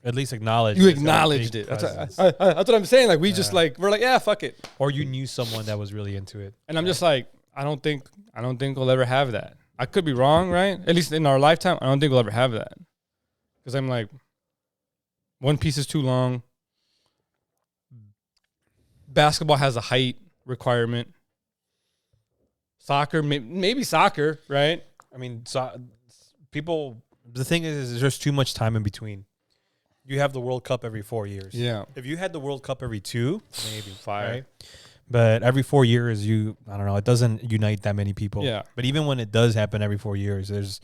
at least acknowledge you acknowledged it. That's what I'm saying. Like, we just like, we're like, yeah, fuck it. Or you knew someone that was really into it. And I'm just like, I don't think we'll ever have that. I could be wrong, right? At least in our lifetime, I don't think we'll ever have that. Because I'm like, One Piece is too long. Basketball has a height requirement. Soccer, maybe soccer, right? I mean, people. The thing is there's too much time in between. You have the World Cup every 4 years. Yeah. If you had the World Cup every 2, maybe Fire. right? But every 4 years, I don't know. It doesn't unite that many people. Yeah. But even when it does happen every 4 years, there's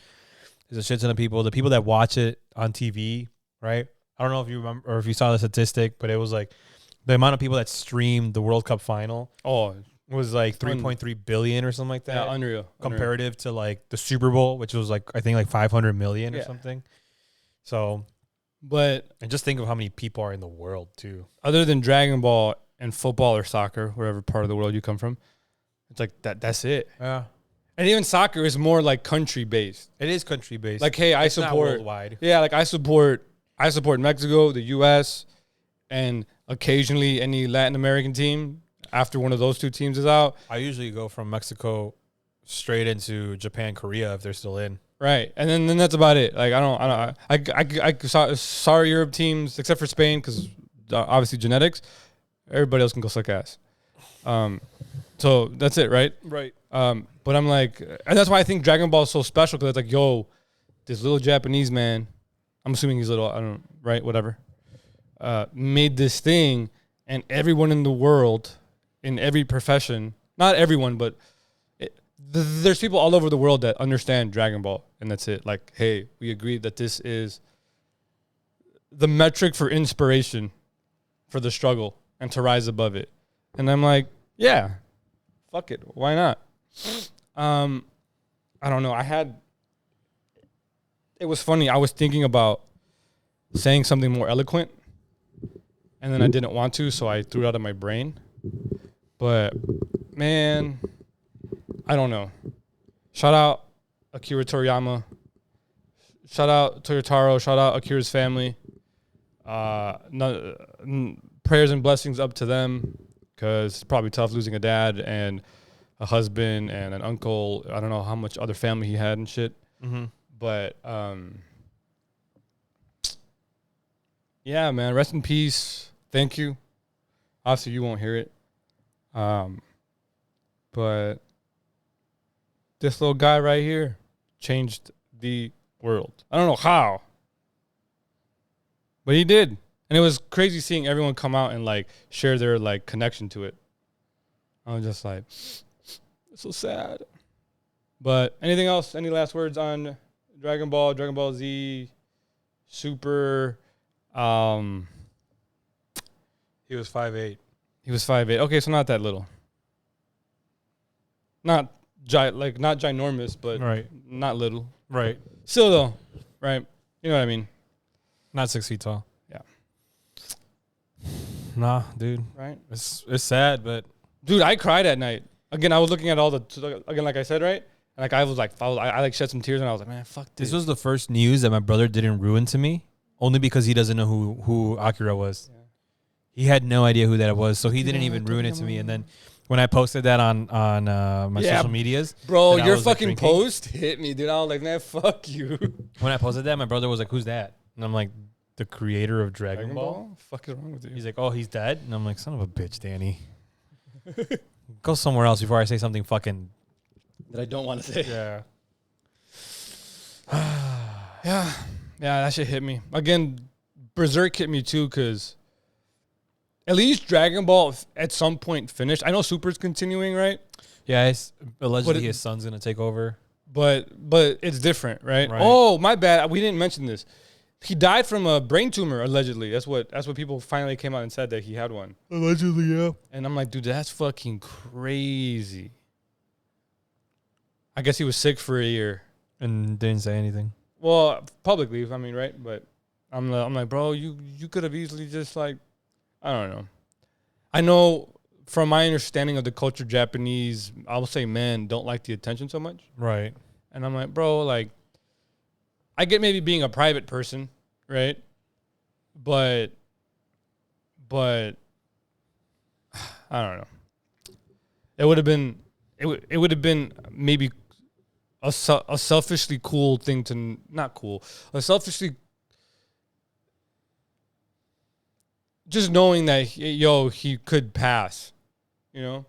a shit ton of people. The people that watch it on TV, right? I don't know if you remember or if you saw the statistic, but it was like the amount of people that streamed the World Cup final. Oh, Was like 3.3 billion or something like that. yeah, unreal. Comparative to like the Super Bowl, which was like I think like 500 million or something. So, But and just think of how many people are in the world too. other than Dragon Ball and football or soccer, wherever part of the world you come from, it's like that's it. Yeah, And even soccer is more like country based. it is country based. Like, hey, I It's not support worldwide. Yeah, like I support Mexico, the US, and occasionally any Latin American team after one of those two teams is out. I usually go from Mexico straight into Japan, Korea if they're still in. Right. And then that's about it. Like I saw sorry Europe teams except for Spain cuz obviously genetics. Everybody else can go suck ass. So that's it, right? Right. But I'm like, and that's why I think Dragon Ball is so special because it's like, yo, this little Japanese man, I'm assuming he's little, I don't know, right? Whatever. Made this thing, and everyone in the world, in every profession, not everyone, but there's people all over the world that understand Dragon Ball, and that's it. Like, hey, we agree that this is the metric for inspiration for the struggle and to rise above it. And I'm like, yeah, fuck it. Why not? I don't know. It was funny. I was thinking about saying something more eloquent, and then I didn't want to, so I threw it out of my brain. But, man, I don't know. Shout out Akira Toriyama. Shout out Toyotaro. Shout out Akira's family. Prayers and blessings up to them, because it's probably tough losing a dad and a husband and an uncle. I don't know how much other family he had and shit. Mm-hmm. But, yeah, man, rest in peace. Thank you. Obviously, you won't hear it. But this little guy right here changed the world. I don't know how, but he did. And it was crazy seeing everyone come out and like share their like connection to it. I was just like, it's so sad. But anything else? Any last words on Dragon Ball, Dragon Ball Z, Super? He was 5'8". He was 5'8". Okay, so not that little. Not ginormous, but Right. not little. Right. Still though, right? You know what I mean? Not 6 feet tall. Yeah. Nah, dude. Right? It's sad, but Dude, I cried at night. Again, I was looking at all the again, like I said, right? And like I was like, I like shed some tears, and I was like, man, fuck this. this was the first news that my brother didn't ruin to me, only because he doesn't know who Akira was. Yeah. He had no idea who that was, so he didn't even ruin it to me. And then when I posted that on my social medias, Bro, that I your was, like, fucking drinking. post hit me, dude. I was like, man, fuck you. When I posted that, my brother was like, "Who's that?" And I'm like, "The creator of Dragon Ball." Fuck is wrong with you? He's like, "Oh, he's dead." And I'm like, "Son of a bitch, Danny. Go somewhere else before I say something fucking." That I don't want to say. Yeah. Yeah, that shit hit me. Again, Berserk hit me too, because at least Dragon Ball at some point finished. I know Super's continuing, right? Yeah. Allegedly, But his son's gonna take over. But it's different, right? Right. Oh, my bad. We didn't mention this. He died from a brain tumor, allegedly. That's what people finally came out and said, that he had one. Allegedly, yeah. And I'm like, dude, that's fucking crazy. I guess he was sick for a year. And didn't say anything. Well, publicly, I mean, right? But I'm like, bro, you could have easily just like, I don't know. I know from my understanding of the culture, Japanese, I will say men don't like the attention so much. Right. And I'm like, bro, like, I get maybe being a private person, right? But I don't know. It would have been maybe a selfishly cool thing to not cool. A selfishly just knowing that he could pass, you know,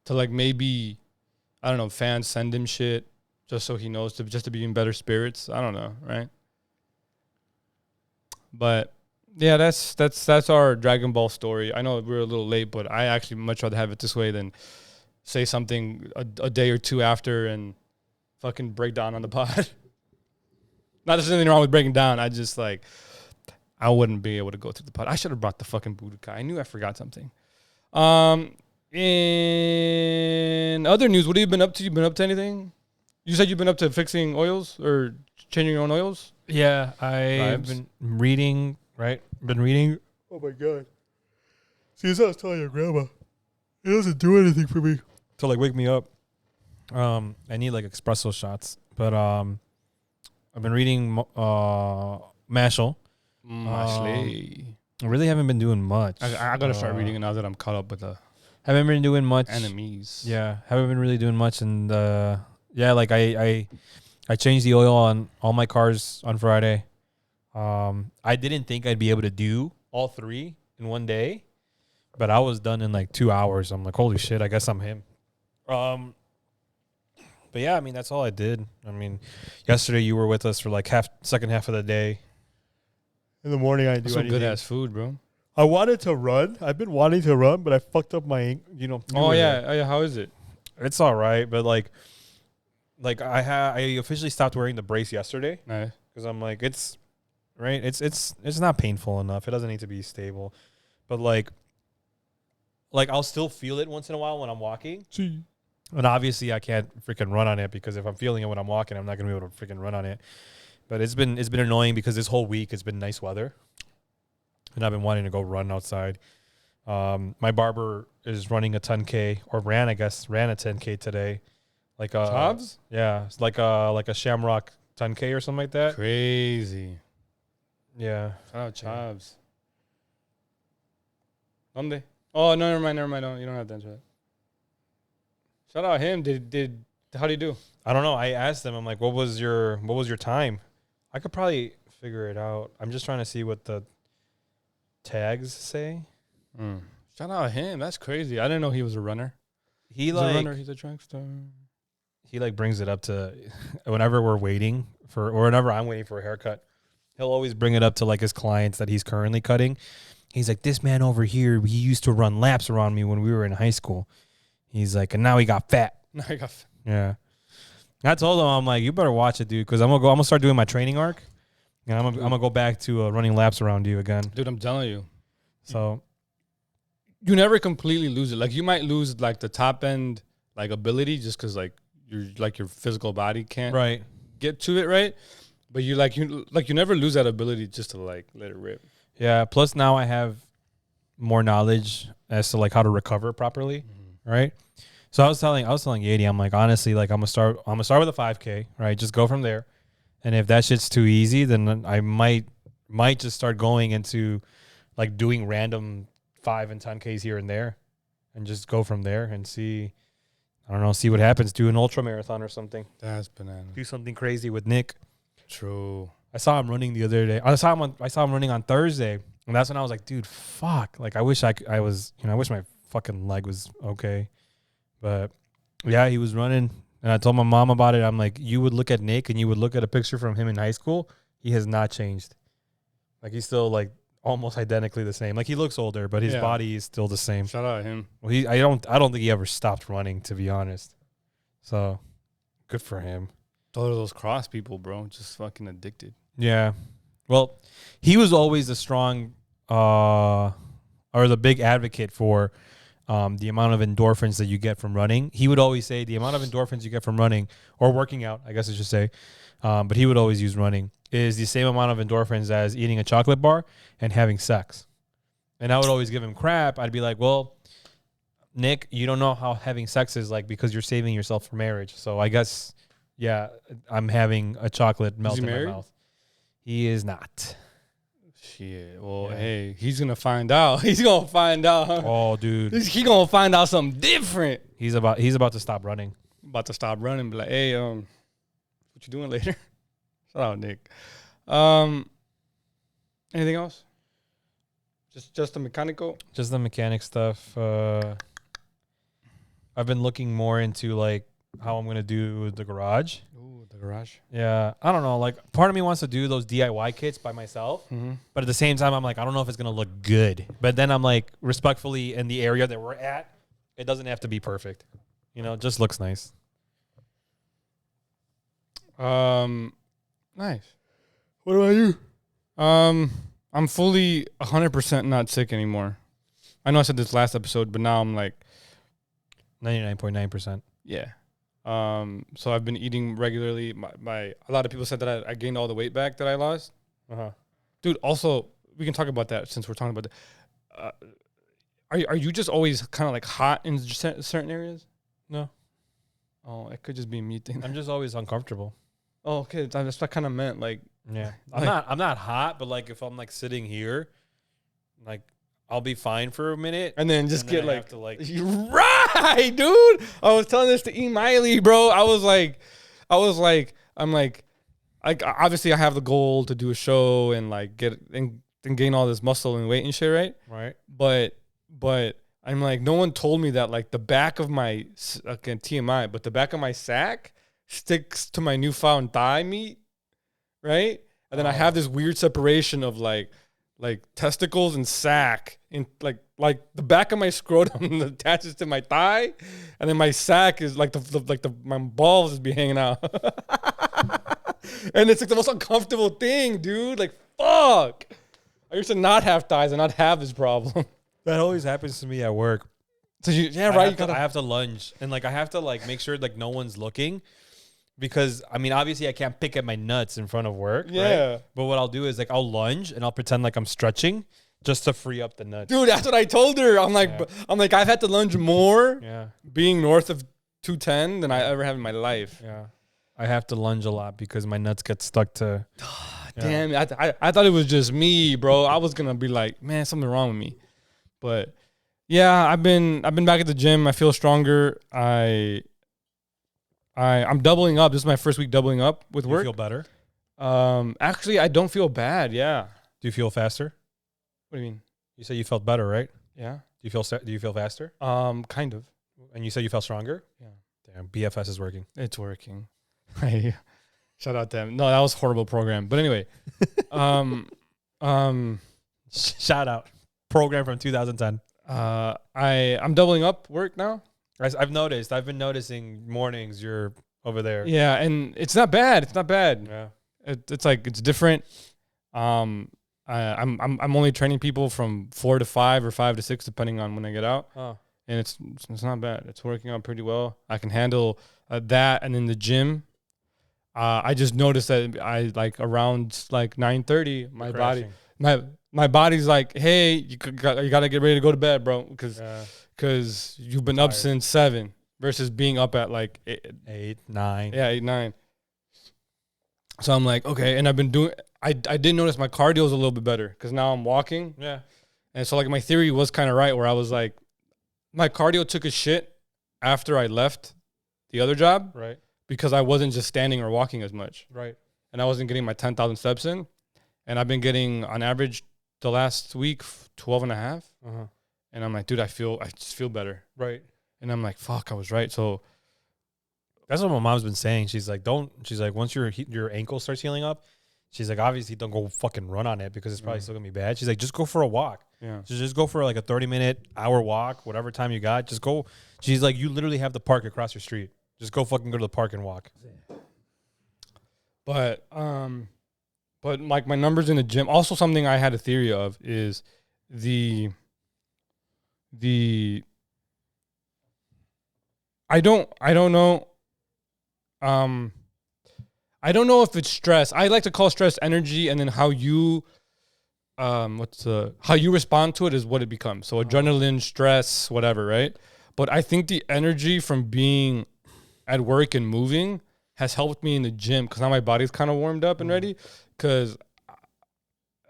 to like maybe I don't know, fans send him shit just so he knows just to be in better spirits. I don't know, right? But yeah, that's our Dragon Ball story. I know we're a little late, but I actually much rather have it this way than say something a day or two after and fucking break down on the pod. Not that there's anything wrong with breaking down. I just like I wouldn't be able to go through the pod. I should have brought the fucking Budokai. I knew I forgot something. In other news, what have you been up to? You been up to anything? You said you've been up to fixing oils or changing your own oils? Yeah, I've been reading, right? Been reading. Oh, my God. See, as I was telling your grandma, it doesn't do anything for me. To, like, wake me up. I need, like, espresso shots. But I've been reading Mashle. Mashle. I really haven't been doing much. I got to start reading it now that I'm caught up with the haven't been doing much. enemies. Yeah, haven't been really doing much. And, yeah, like, I changed the oil on all my cars on Friday. I didn't think I'd be able to do all 3 in one day, but I was done in like 2 hours. I'm like, holy shit, I guess I'm him. But yeah, I mean, that's all I did. I mean, yesterday you were with us for like second half of the day. In the morning, I do some good ass food, bro. I wanted to run. I've been wanting to run, but I fucked up my, Oh yeah. How is it? It's all right, but like I officially stopped wearing the brace yesterday. Nice. Because I'm like, it's right. It's not painful enough. It doesn't need to be stable, but like I'll still feel it once in a while when I'm walking. See. And obviously I can't freaking run on it because if I'm feeling it when I'm walking, I'm not gonna be able to freaking run on it. But it's been annoying because this whole week it's been nice weather, and I've been wanting to go run outside. My barber is running a 10K or ran a 10K today. Like Chobbs? Yeah, it's like a Shamrock 10K or something like that. Crazy. Yeah. Shout out Chobbs. Donde? Oh no, never mind. You don't have to answer that. Shout out him. How do you do? I don't know. I asked them. I'm like, what was your time? I could probably figure it out. I'm just trying to see what the tags say. Shout out him. That's crazy. I didn't know he was a runner. He's a runner. He's a track star. He like brings it up to whenever we're waiting or whenever I'm waiting for a haircut. He'll always bring it up to like his clients that he's currently cutting. He's like, this man over here, he used to run laps around me when we were in high school. He's like, and now he got fat. Yeah. I told him, I'm like, you better watch it, dude, because I'm gonna start doing my training arc, and I'm gonna go back to running laps around you again. Dude, I'm telling you. So you never completely lose it. Like you might lose like the top end like ability just because like your physical body can't get to it, right? But you never lose that ability just to like let it rip. Yeah. Plus now I have more knowledge as to like how to recover properly, right? So I was telling Yadi, I'm like, honestly, like I'm gonna start with a 5K, right? Just go from there, and if that shit's too easy, then I might just start going into like doing random 5 and 10Ks here and there, and just go from there and see. I don't know, see what happens. Do an ultra marathon or something. That's banana. Do something crazy with Nick. True. I saw him running the other day. I saw him running on Thursday, and that's when I was like, dude, fuck. Like I wish I wish my fucking leg was okay. But yeah, he was running, and I told my mom about it. I'm like, you would look at Nick and you would look at a picture from him in high school. He has not changed. Like he's still like almost identically the same. Like he looks older, but his body is still the same. Shout out him. Well, I don't think he ever stopped running, to be honest. So good for him. Those cross people, bro, just fucking addicted. Yeah. Well, he was always the strong or the big advocate for the amount of endorphins that you get from running. He would always say the amount of endorphins you get from running or working out, I guess I should say, but he would always use running, is the same amount of endorphins as eating a chocolate bar and having sex. And I would always give him crap. I'd be like, well, Nick, you don't know how having sex is like because you're saving yourself for marriage. So I guess, yeah, I'm having a chocolate melt in my mouth. He is not. Shit. Well, hey, he's gonna find out. He's gonna find out. Oh, dude, he's gonna find out something different. He's about to stop running. About to stop running. Be like, hey, what you doing later. Shout out, Nick. Anything else? Just the mechanical? Just the mechanic stuff. I've been looking more into like how I'm gonna do the garage. Ooh, the garage. Yeah, I don't know. Like, part of me wants to do those DIY kits by myself, but at the same time, I'm like, I don't know if it's gonna look good. But then I'm like, respectfully, in the area that we're at, it doesn't have to be perfect. You know, it just looks nice. Nice. What about you? I'm fully 100% not sick anymore. I know I said this last episode, but now I'm like 99.9%. yeah. So I've been eating regularly. A lot of people said that I gained all the weight back that I lost. Dude, also we can talk about that since we're talking about that. Are you just always kind of like hot in certain areas? No. Oh, it could just be a me thing. I'm just always uncomfortable. Oh, okay. That's what I kind of meant. Like, yeah, I'm not hot, but like if I'm like sitting here, like I'll be fine for a minute, and then just get like, you're right, dude. I was telling this to E. Miley, bro. I was like, obviously I have the goal to do a show and like get and gain all this muscle and weight and shit, right? Right. But I'm like, no one told me that like the back of my TMI, but the back of my sack sticks to my newfound thigh meat, right? And then I have this weird separation of like testicles and sack, in like the back of my scrotum attaches to my thigh, and then my sack is like my balls is be hanging out, and it's like the most uncomfortable thing, dude. Like fuck, I used to not have thighs and not have this problem. That always happens to me at work. So I have to lunge and like I have to like make sure like no one's looking. Because, I mean, obviously I can't pick at my nuts in front of work, yeah. Right? But what I'll do is, like, I'll lunge and I'll pretend like I'm stretching just to free up the nuts. Dude, that's what I told her. I'm like, I've had to lunge more being north of 210 than I ever have in my life. Yeah. I have to lunge a lot because my nuts get stuck to... Damn, I thought it was just me, bro. I was going to be like, man, something wrong with me. But, yeah, I've been back at the gym. I feel stronger. I'm doubling up. This is my first week doubling up with work. You feel better? Actually, I don't feel bad. Yeah. Do you feel faster? What do you mean? You said you felt better, right? Yeah. Do you feel faster? Kind of. And you said you felt stronger? Yeah. Damn, BFS is working. It's working. Shout out to them. No, that was a horrible program. But anyway, shout out. Program from 2010. I'm doubling up work now. I've been noticing mornings you're over there. Yeah, and it's not bad. It's not bad. Yeah. It's like it's different. I'm only training people from 4 to 5 or 5 to 6 depending on when I get out. Oh. And it's not bad. It's working out pretty well. I can handle that, and in the gym, I just noticed that I like around like 9:30, my body's like, hey, you gotta get ready to go to bed, bro, because you've been up since 7 versus being up at like 8, 9. Yeah, 8, 9. So I'm like, okay, and I've been doing. I did notice my cardio is a little bit better because now I'm walking. Yeah, and so like my theory was kind of right where I was like, my cardio took a shit after I left the other job, right? Because I wasn't just standing or walking as much, right? And I wasn't getting my 10,000 steps in, and I've been getting on average the last week 12 and a half. And I'm like, dude, I just feel better. Right. And I'm like, fuck, I was right. So that's what my mom's been saying. She's like, once your ankle starts healing up, she's like, obviously don't go fucking run on it because it's probably still gonna be bad. She's like, just go for a walk. Yeah. Just go for like a 30-minute hour walk, whatever time you got. Just go. She's like, you literally have the park across your street. Just go fucking go to the park and walk. But like my numbers in the gym, also something I had a theory of is the I don't know. I don't know if it's stress. I like to call stress energy, and then how you how you respond to it is what it becomes. So adrenaline, stress, whatever, right? But I think the energy from being at work and moving has helped me in the gym because now my body's kind of warmed up and ready. Because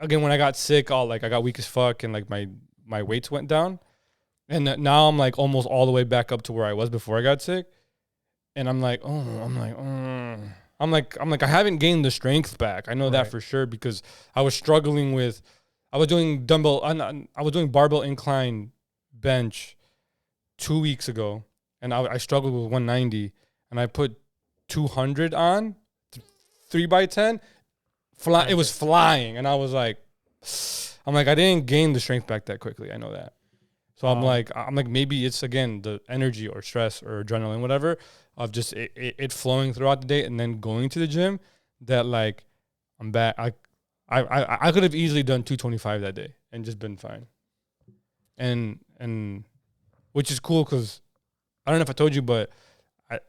again, when I got sick, I got weak as fuck, and like my weights went down, and now I'm like almost all the way back up to where I was before I got sick, and I'm like, I'm like, I haven't gained the strength back. I know that for sure because I was struggling with, I was doing I was doing barbell incline bench 2 weeks ago, and I struggled with 190, and I put 200 on 3x10. It was flying, and I was like, I didn't gain the strength back that quickly. I know that. So I'm like maybe it's again the energy or stress or adrenaline, whatever, of just it flowing throughout the day and then going to the gym that like I'm back. I could have easily done 225 that day and just been fine. And which is cool because I don't know if I told you, but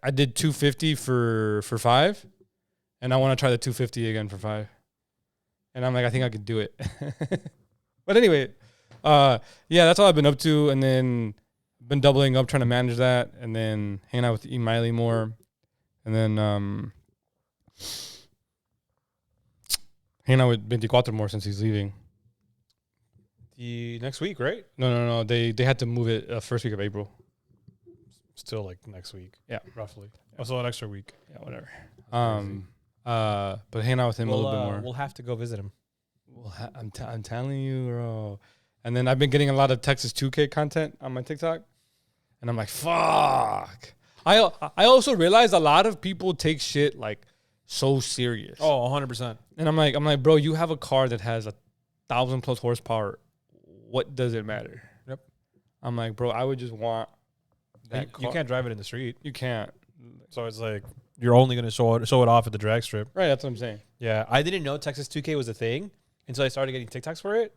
I did 250 for 5, and I want to try the 250 again for 5. And I'm like, I think I could do it. But anyway, yeah, that's all I've been up to, and then been doubling up, trying to manage that, and then hanging out with E. Miley more, and then hanging out with 24 more since he's leaving. The next week, right? No. They had to move it first week of April. Still like next week. Yeah, roughly. Also an extra week. Yeah, whatever. But hanging out with him a little bit more. We'll have to go visit him. Well, I'm telling you, bro. And then I've been getting a lot of Texas 2K content on my TikTok, and I'm like, fuck. I also realized a lot of people take shit like so serious. Oh, 100%. And I'm like, bro, you have a car that has 1,000+ horsepower. What does it matter? Yep. I'm like, bro, I would just want that car. You can't drive it in the street. You can't. So it's like you're only going to show it off at the drag strip. Right, that's what I'm saying. Yeah, I didn't know Texas 2K was a thing until I started getting TikToks for it.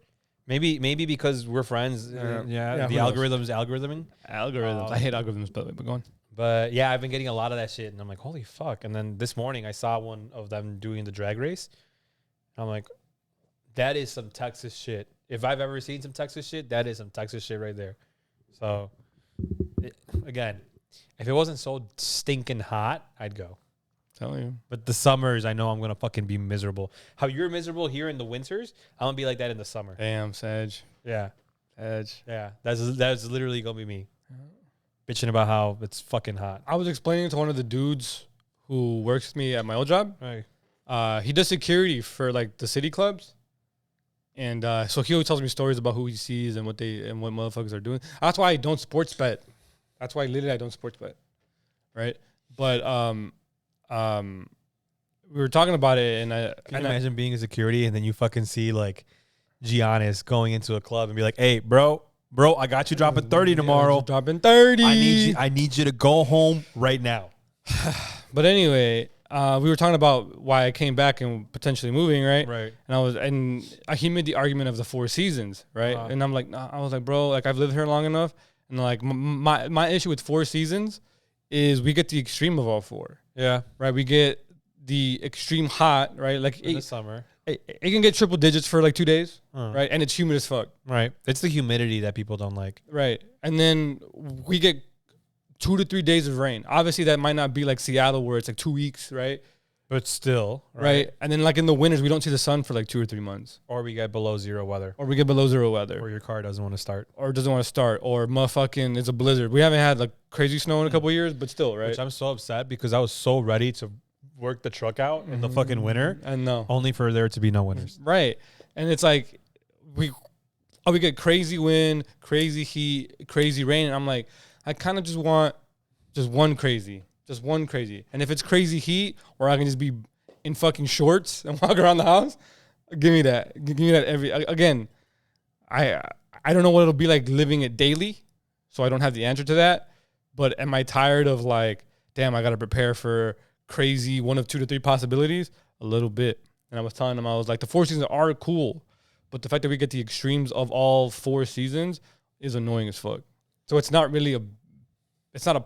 Maybe because we're friends. Yeah, the algorithming. Algorithms. I hate algorithms, but go on. But yeah, I've been getting a lot of that shit, and I'm like, holy fuck. And then this morning I saw one of them doing the drag race. I'm like, that is some Texas shit. If I've ever seen some Texas shit, that is some Texas shit right there. So, again, if it wasn't so stinking hot, I'd go. Telling you. But the summers, I know I'm going to fucking be miserable. How you're miserable here in the winters, I'm going to be like that in the summer. Damn, Sag. Yeah. Edge. Yeah. That's literally going to be me. Bitching about how it's fucking hot. I was explaining to one of the dudes who works with me at my old job. Right. He does security for like the city clubs. And so he always tells me stories about who he sees and what motherfuckers are doing. That's why I don't sports bet. That's why literally I don't sports bet. Right? But we were talking about it, and Can you imagine being a security and then you fucking see like Giannis going into a club and be like, "Hey, bro, I got you dropping 30 tomorrow. Dropping 30. I need you to go home right now." But anyway, we were talking about why I came back and potentially moving, right? Right. And he made the argument of the 4 seasons, right? And I'm like, nah, I was like, bro, like I've lived here long enough, and like my issue with 4 seasons is we get the extreme of all 4. Yeah. Right. We get the extreme hot, right? Like in the summer. It can get triple digits for like 2 days, right? And it's humid as fuck. Right. It's the humidity that people don't like. Right. And then we get 2 to 3 days of rain. Obviously, that might not be like Seattle where it's like 2 weeks, right? But still. Right. And then like in the winters, we don't see the sun for like 2 or 3 months. Or we get below zero weather. Or Or your car doesn't want to start. Or motherfucking it's a blizzard. We haven't had like crazy snow in a couple of years, but still, right? Which I'm so upset because I was so ready to work the truck out in the fucking winter. And no. Only for there to be no winters. Right. And it's like we get crazy wind, crazy heat, crazy rain. And I'm like, I kind of just want just one crazy. And if it's crazy heat or I can just be in fucking shorts and walk around the house, give me that. Give me that again, I don't know what it'll be like living it daily, so I don't have the answer to that. But am I tired of like, damn, I got to prepare for crazy 1 of 2 to 3 possibilities? A little bit. And I was telling them, I was like, the 4 seasons are cool, but the fact that we get the extremes of all 4 seasons is annoying as fuck. So it's not really it's not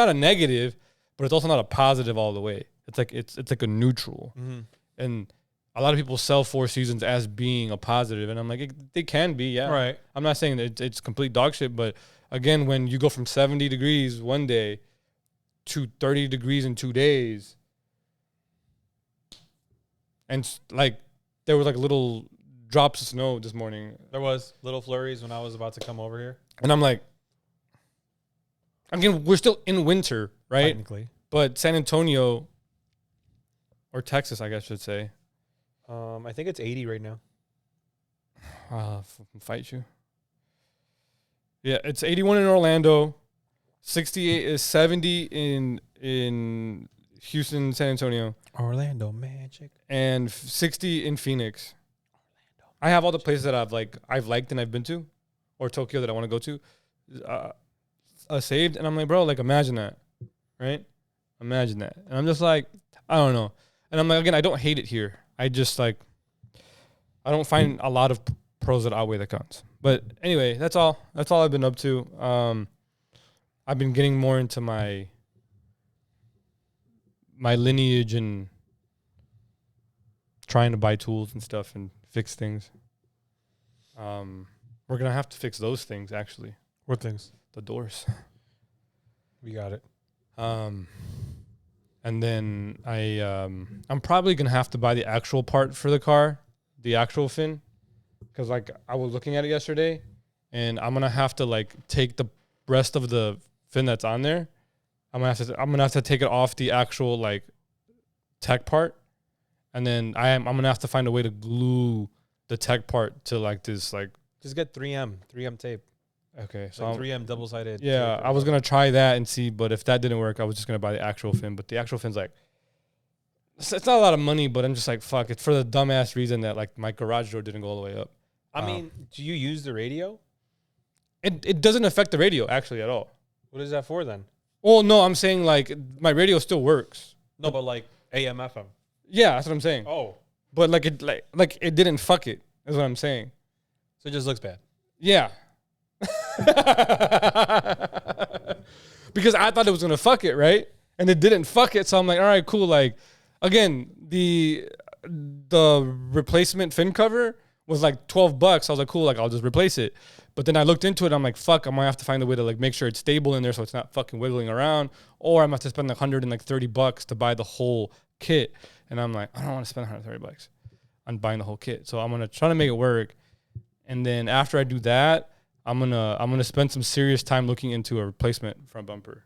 a negative, but it's also not a positive all the way. It's like a neutral. Mm-hmm. And a lot of people sell 4 seasons as being a positive, and I'm like, they can be, yeah. Right. I'm not saying that it's complete dog shit, but again, when you go from 70 degrees one day to 30 degrees in 2 days, and like there was like little drops of snow this morning. There was little flurries when I was about to come over here. And I'm like, again, we're still in winter, right? Technically. But San Antonio, or Texas, I guess I should say. I think it's 80 right now. Fight you. Yeah, it's 81 in Orlando. 68 is 70 in Houston, San Antonio. Orlando Magic. And 60 in Phoenix. I have all the places that I've liked and I've been to, or Tokyo that I want to go to, saved. And I'm like, bro, like imagine that, right? Imagine that. And I'm just like, I don't know. And I'm like, again, I don't hate it here. I just like, I don't find a lot of pros that outweigh the cons. But anyway, that's all I've been up to. I've been getting more into my lineage and trying to buy tools and stuff and fix things. We're gonna have to fix those things actually. What things? The doors. We got it. And then I'm probably gonna have to buy the actual part for the car, the actual fin, because like I was looking at it yesterday, and I'm gonna have to like take the rest of the fin that's on there. I'm gonna have to take it off the actual like tech part, and then I'm gonna have to find a way to glue the tech part to like this like. Just get 3M tape. Okay, so like 3M double-sided. Yeah, I was gonna try that and see, but if that didn't work, I was just gonna buy the actual fin. But the actual fin's like, it's not a lot of money, but I'm just like, fuck. It's for the dumbass reason that like my garage door didn't go all the way up. I mean, do you use the radio? It doesn't affect the radio actually at all. What is that for then? Well, no, I'm saying like my radio still works. No, but like AM, FM. Yeah, that's what I'm saying. Oh, But like it didn't fuck it. Is what I'm saying. so it just looks bad. Yeah. Because I thought it was gonna fuck it, right? And it didn't fuck it, so I'm like, all right, cool. Like, again, the replacement fin cover was like $12. I was like, cool, like I'll just replace it. But then I looked into it, I'm like, fuck, I might have to find a way to like make sure it's stable in there so it's not fucking wiggling around, or I'm gonna have to spend like $130 to buy the whole kit. And I'm like, I don't want to spend $130 on buying the whole kit. So I'm gonna try to make it work. And then after I do that, I'm gonna spend some serious time looking into a replacement front bumper.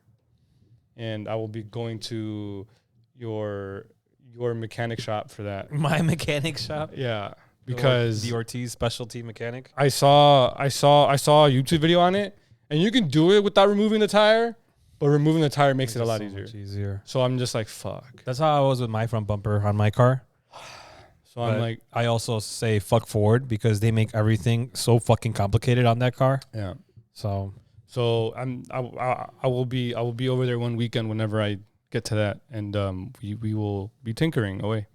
And I will be going to your mechanic shop for that. My mechanic shop? Yeah. Because the Ortiz specialty mechanic. I saw a YouTube video on it, and you can do it without removing the tire, but removing the tire makes it a lot easier. So I'm just like, fuck. That's how I was with my front bumper on my car. So I'm like, I also say fuck Ford because they make everything so fucking complicated on that car. yeah. So I will be over there one weekend whenever I get to that, and we will be tinkering away.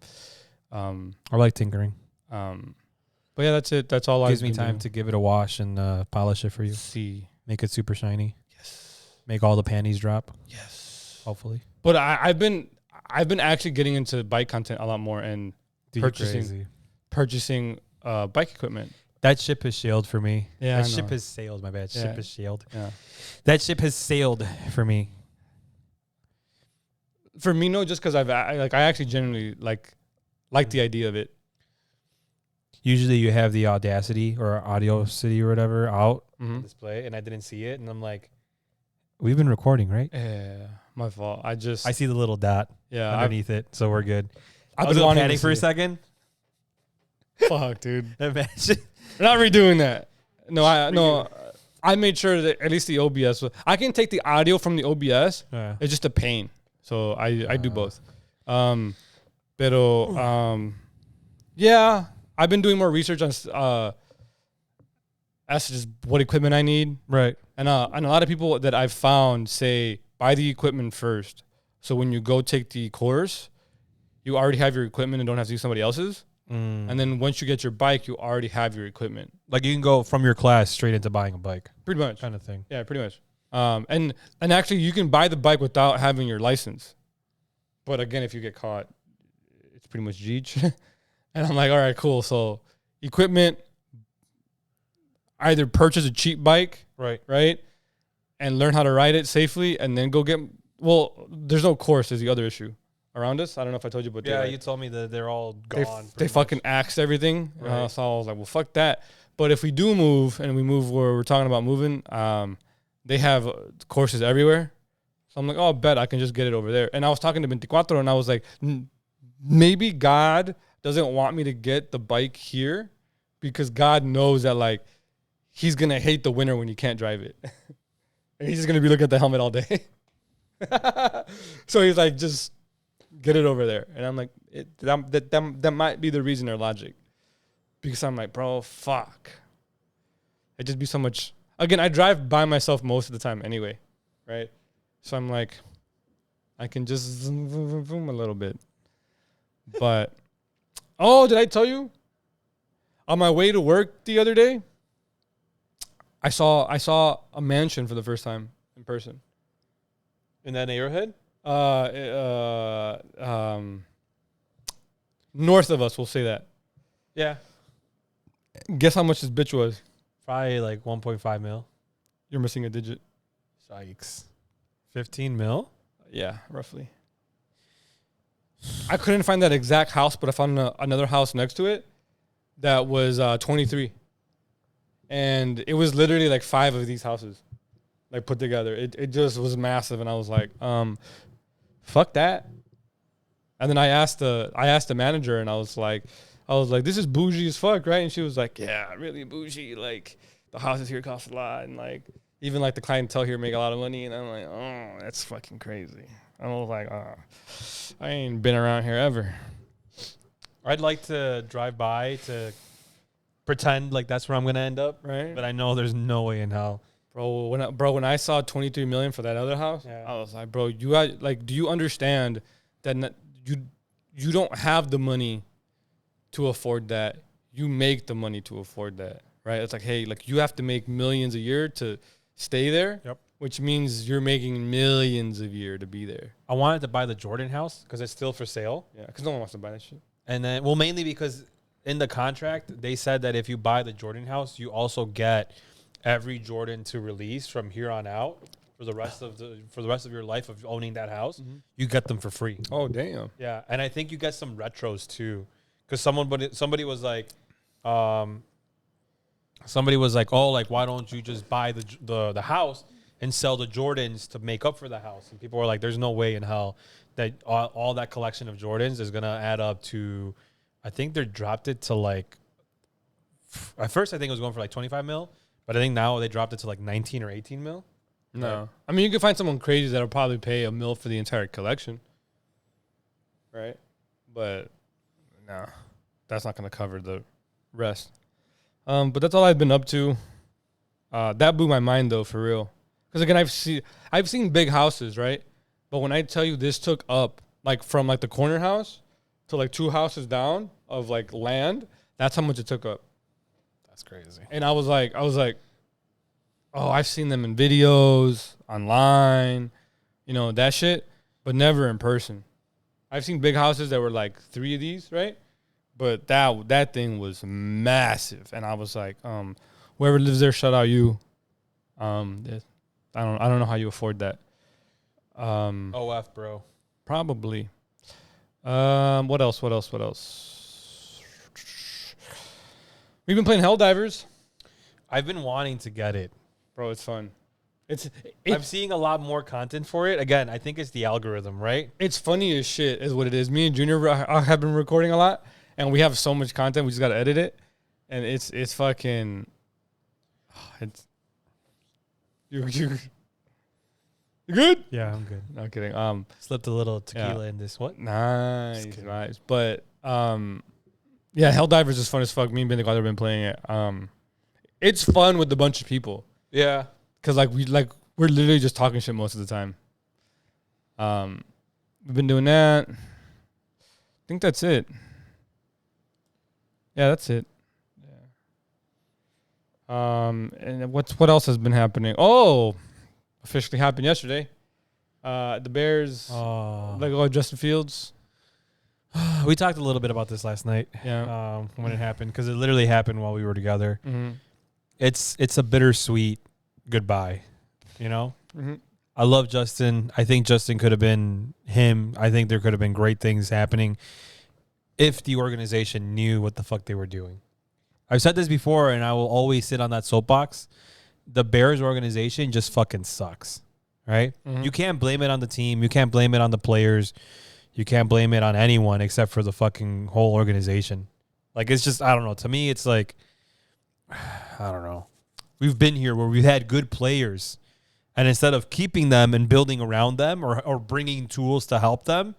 I like tinkering. But yeah, that's it. That's all. Gives me time to give it a wash and polish it for you. See, make it super shiny. Yes. Make all the panties drop. Yes. Hopefully. But I've been actually getting into bike content a lot more and purchasing bike equipment. That ship has sailed for me. Yeah, that ship has sailed. My bad. Yeah. Ship has sailed. Yeah. That ship has sailed for me. For me, no, just because I actually genuinely like the idea of it. Usually you have the Audacity or Audio City or whatever out Mm-hmm. display, and I didn't see it, and I'm like, we've been recording, right? Yeah, my fault. I see the little dot underneath it, so we're good. I was panic for a second. Fuck, dude. Imagine. We're not redoing that. No, I made sure that at least the OBS I can take the audio from the OBS. Yeah. It's just a pain. So I do both. Yeah, I've been doing more research on as to just what equipment I need. Right. And a lot of people that I've found say buy the equipment first. So when you go take the course, you already have your equipment and don't have to use somebody else's. And then once you get your bike, you already have your equipment. Like you can go from your class straight into buying a bike. Pretty much. Kind of thing. Yeah, pretty much. And actually you can buy the bike without having your license. But again, if you get caught, it's pretty much Jeech. And I'm like, all right, cool. So equipment, either purchase a cheap bike, right? And learn how to ride it safely and then go get, well, there's no course is the other issue around us. I don't know if I told you, but yeah, you told me that they're all gone. They fucking axed everything. Right. So I was like, well, fuck that. But if we do move and we move where we're talking about moving, they have courses everywhere. So I'm like, oh, I bet I can just get it over there. And I was talking to 24 and I was like, maybe God doesn't want me to get the bike here because God knows that like he's gonna hate the winter when you can't drive it. And he's just gonna be looking at the helmet all day. So he's like, just get it over there. And I'm like, that might be the reason or logic. Because I'm like, bro, fuck. It'd just be so much. Again, I drive by myself most of the time anyway, right? So I'm like, I can just zoom, zoom, zoom, zoom a little bit. But, oh, did I tell you? On my way to work the other day, I saw a mansion for the first time in person. In that neighborhood? North of us, we'll say that. Yeah. Guess how much this bitch was? Probably like 1.5 mil. You're missing a digit. Yikes. 15 mil? Yeah, roughly. I couldn't find that exact house, but I found another house next to it that was 23. And it was literally like 5 of these houses, like put together. It just was massive, and I was like, fuck that. And then I asked the manager, and I was like, this is bougie as fuck, right? And she was like, yeah, really bougie. Like the houses here cost a lot, and like even like the clientele here make a lot of money. And I'm like, oh, that's fucking crazy. I was like, oh, I ain't been around here ever. I'd like to drive by to pretend like that's where I'm gonna end up, Right? but I know there's no way in hell. When I saw 23 million for that other house, Yeah. I was like, bro, you got like, do you understand that you don't have the money to afford that? You make the money to afford that, right? It's like, hey, like you have to make millions a year to stay there. Yep. Which means you're making millions a year to be there. I wanted to buy the Jordan house because it's still for sale. Yeah, because no one wants to buy that shit. And then, well, mainly because in the contract, they said that if you buy the Jordan house, you also get every Jordan to release from here on out for the rest of your life of owning that house. Mm-hmm. You get them for free. Oh, damn. Yeah, and I think you get some retros too, because somebody was like, oh, like why don't you just buy the house and sell the Jordans to make up for the house? And people were like, there's no way in hell that all that collection of Jordans is going to add up to, I think they dropped it to like, at first I think it was going for like 25 mil, but I think now they dropped it to like 19 or 18 mil. No. Right. I mean, you can find someone crazy that'll probably pay $1 million for the entire collection. Right? But no, that's not going to cover the rest. But that's all I've been up to. That blew my mind though, for real. Because again, I've seen big houses, right? But when I tell you this took up like from like the corner house to like 2 houses down of like land, that's how much it took up. That's crazy. And I was like, oh, I've seen them in videos, online, that shit, but never in person. I've seen big houses that were like 3 of these, right? But that thing was massive, and I was like, whoever lives there, shout out you. I don't know how you afford that. OF, bro. Probably. What else? We've been playing Helldivers. I've been wanting to get it. Bro, it's fun. I'm seeing a lot more content for it. Again, I think it's the algorithm, right? It's funny as shit is what it is. Me and Junior have been recording a lot, and we have so much content. We just got to edit it. And it's fucking... It's... You good? Yeah, I'm good. No kidding. Slipped a little tequila in this. What? Nice. But yeah, Helldivers is fun as fuck. Me and Bendigo have been playing it. It's fun with a bunch of people. Yeah. Cause we're literally just talking shit most of the time. We've been doing that. I think that's it. Yeah, that's it. Yeah. And what else has been happening? Oh, officially happened yesterday. The Bears let go of Justin Fields. We talked a little bit about this last night. Yeah. When it happened, because it literally happened while we were together. Mm-hmm. It's a bittersweet goodbye, Mm-hmm. I love Justin. I think Justin could have been him. I think there could have been great things happening if the organization knew what the fuck they were doing. I've said this before, and I will always sit on that soapbox. The Bears organization just fucking sucks, right? Mm-hmm. You can't blame it on the team. You can't blame it on the players. you can't blame it on anyone except for the fucking whole organization. Like, it's just, I don't know. To me, it's like, I don't know. We've been here where we've had good players, and instead of keeping them and building around them or bringing tools to help them,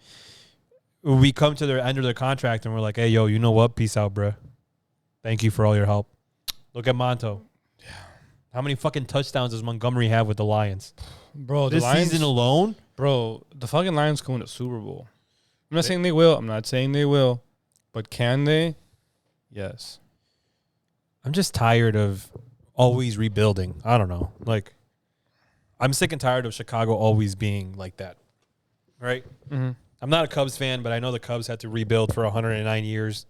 we come to the end of their contract and we're like, hey, yo, you know what? Peace out, bro. Thank you for all your help. Look at Monto. Yeah. How many fucking touchdowns does Montgomery have with the Lions? Bro, this season alone? Bro, the fucking Lions going to Super Bowl. I'm not saying they will. I'm not saying they will. But can they? Yes. I'm just tired of always rebuilding. I don't know. Like, I'm sick and tired of Chicago always being like that. Right? Mm-hmm. I'm not a Cubs fan, but I know the Cubs had to rebuild for 109 years.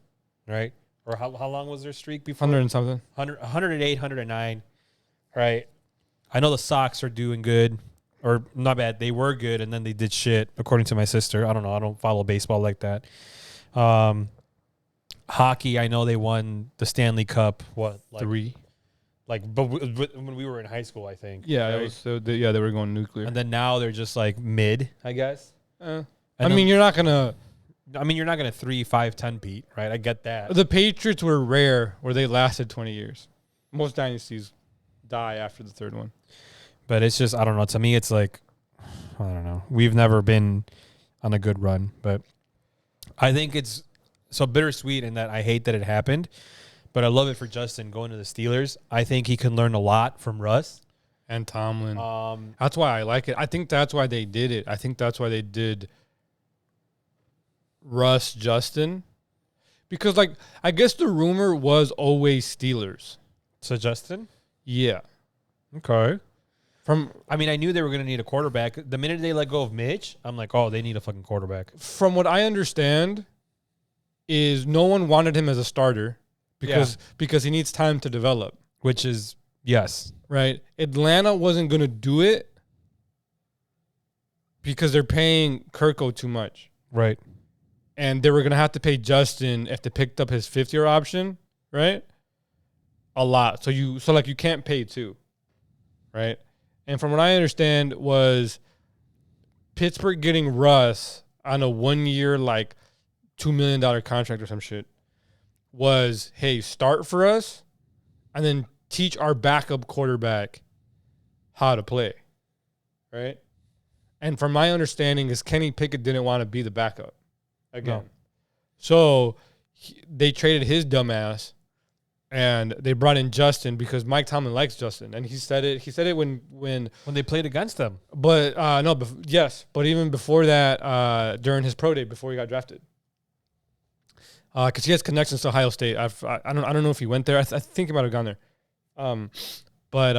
Right? Or how long was their streak before? 100 and something. 108, 109. Right? I know the Sox are doing good. Or not bad. They were good, and then they did shit, according to my sister. I don't know. I don't follow baseball like that. Hockey, I know they won the Stanley Cup. What? Like, 3? Like, but when we were in high school, I think. Yeah, right? it was, so they were going nuclear. And then now they're just like mid, I guess. I mean, you're not gonna 3, 5, 10 Pete, right? I get that. The Patriots were rare where they lasted 20 years. Most dynasties die after the third one. But it's just, I don't know. To me, it's like, I don't know. We've never been on a good run, but I think it's so bittersweet in that I hate that it happened, but I love it for Justin going to the Steelers. I think he can learn a lot from Russ and Tomlin. That's why I like it. I think that's why they did it. I think that's why they did Russ, Justin, because like I guess the rumor was always Steelers. So Justin? Yeah. Okay. I mean, I knew they were going to need a quarterback. The minute they let go of Mitch, I'm like, oh, they need a fucking quarterback. From what I understand, is no one wanted him as a starter because he needs time to develop. Which is, yes. Right? Atlanta wasn't going to do it because they're paying Kirko too much. Right. And they were going to have to pay Justin if they picked up his fifth-year option, right? A lot. So you can't pay two, right? And from what I understand was Pittsburgh getting Russ on a 1-year, like, $2 million contract or some shit was, hey, start for us and then teach our backup quarterback how to play, right? And from my understanding is Kenny Pickett didn't want to be the backup again. No. So they traded his dumbass. And they brought in Justin because Mike Tomlin likes Justin, and he said it. He said it when they played against them. But but even before that, during his pro day before he got drafted, because he has connections to Ohio State. I don't know if he went there. I think he might have gone there. But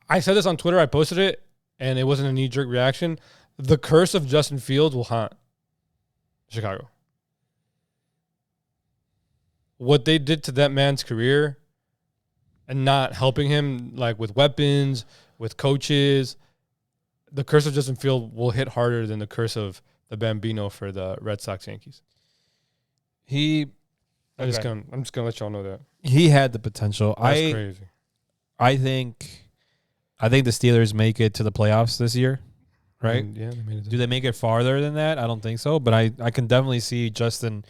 I said this on Twitter. I posted it, and it wasn't a knee jerk reaction. The curse of Justin Fields will haunt Chicago. What they did to that man's career and not helping him like with weapons, with coaches, the curse of Justin Fields will hit harder than the curse of the Bambino for the Red Sox Yankees. I'm just gonna let y'all know that. He had the potential. That's crazy. I think the Steelers make it to the playoffs this year, right? Yeah, they made it. Do they make it farther than that? I don't think so, but I can definitely see Justin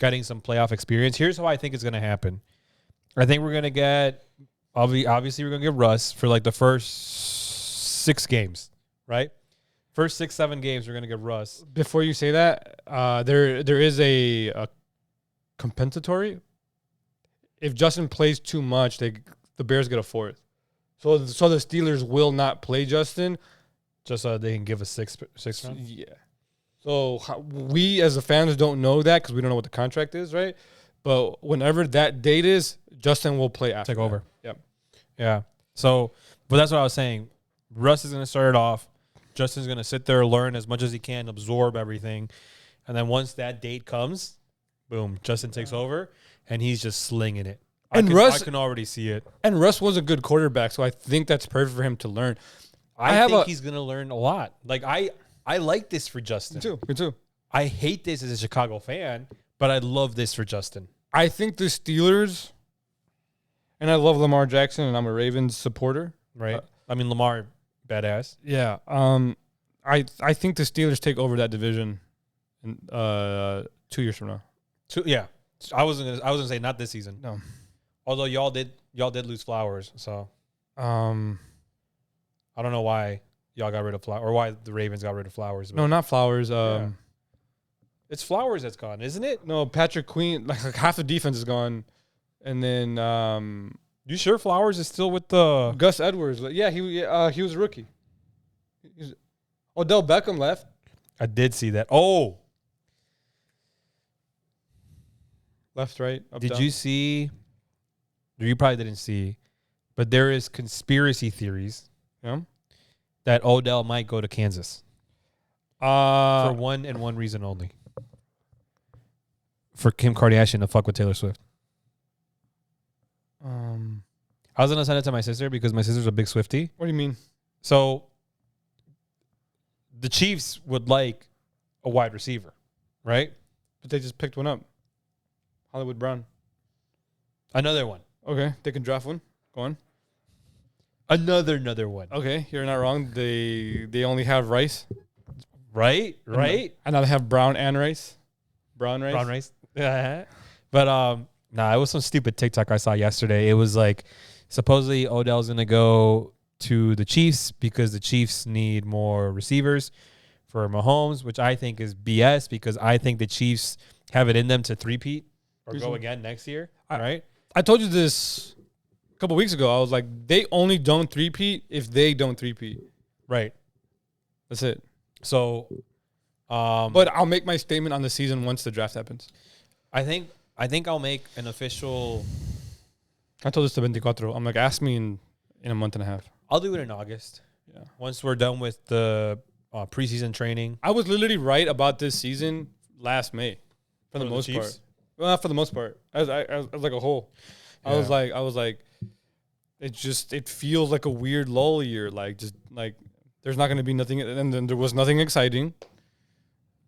getting some playoff experience. Here's how I think it's going to happen. I think we're going to get, obviously we're going to get Russ for like the first 6 games, right? First 6, 7 games, we're going to get Russ. Before you say that, there is a compensatory. If Justin plays too much, the Bears get a 4th. So the Steelers will not play Justin. Just so they can give a 6 round? Yeah. So we as the fans don't know that because we don't know what the contract is, right? But whenever that date is, Justin will play after. Take over. Yep. Yeah. So, but that's what I was saying. Russ is going to start it off. Justin's going to sit there, learn as much as he can, absorb everything. And then once that date comes, boom, Justin takes over, and he's just slinging it. I can already see it. And Russ was a good quarterback, so I think that's perfect for him to learn. I think he's going to learn a lot. Like, I like this for Justin. Me too. I hate this as a Chicago fan, but I love this for Justin. I think the Steelers, and I love Lamar Jackson, and I'm a Ravens supporter. Right. I mean, Lamar, badass. Yeah. I think the Steelers take over that division in 2 years from now. Yeah. I was gonna say not this season. No. Although y'all did lose Flowers, so I don't know why y'all got rid of Flowers or why the Ravens got rid of Flowers. No, not Flowers. It's Flowers that's gone, isn't it? No, Patrick Queen. Like half the defense is gone, and then You sure Flowers is still with the Gus Edwards? Yeah, he was a rookie. Odell Beckham left. I did see that. Oh, Left, right, up, did down. you see? You probably didn't see, but there is conspiracy theories Yeah. that Odell might go to Kansas for one and one reason only. For Kim Kardashian to fuck with Taylor Swift. I was gonna send it to my sister because my sister's a big Swiftie. What do you mean? So the Chiefs would like a wide receiver, right? But they just picked one up. Hollywood Brown. Another one. Okay, they can draft one. Go on. Another one. Okay, you're not wrong. They only have Rice. Right? Right? And now they have Brown and Rice. Brown Rice. Brown rice. But it was some stupid TikTok I saw yesterday. It was like supposedly Odell's gonna go to the Chiefs because the Chiefs need more receivers for Mahomes, which I think is BS because I think the Chiefs have it in them to three-peat or go again next year. Right? I told you this a couple weeks ago. I was like, they only don't three-peat if they don't three-peat. Right. That's it. So, but I'll make my statement on the season once the draft happens. I think I'll make an official. I told this to 24. I'm like, ask me in a month and a half. I'll do it in August. Yeah. Once we're done with the preseason training. I was literally right about this season last May, for the most part. Well, not for the most part. I was like a whole. Yeah. I was like, it feels like a weird lull year. Like just like there's not going to be nothing, and then there was nothing exciting.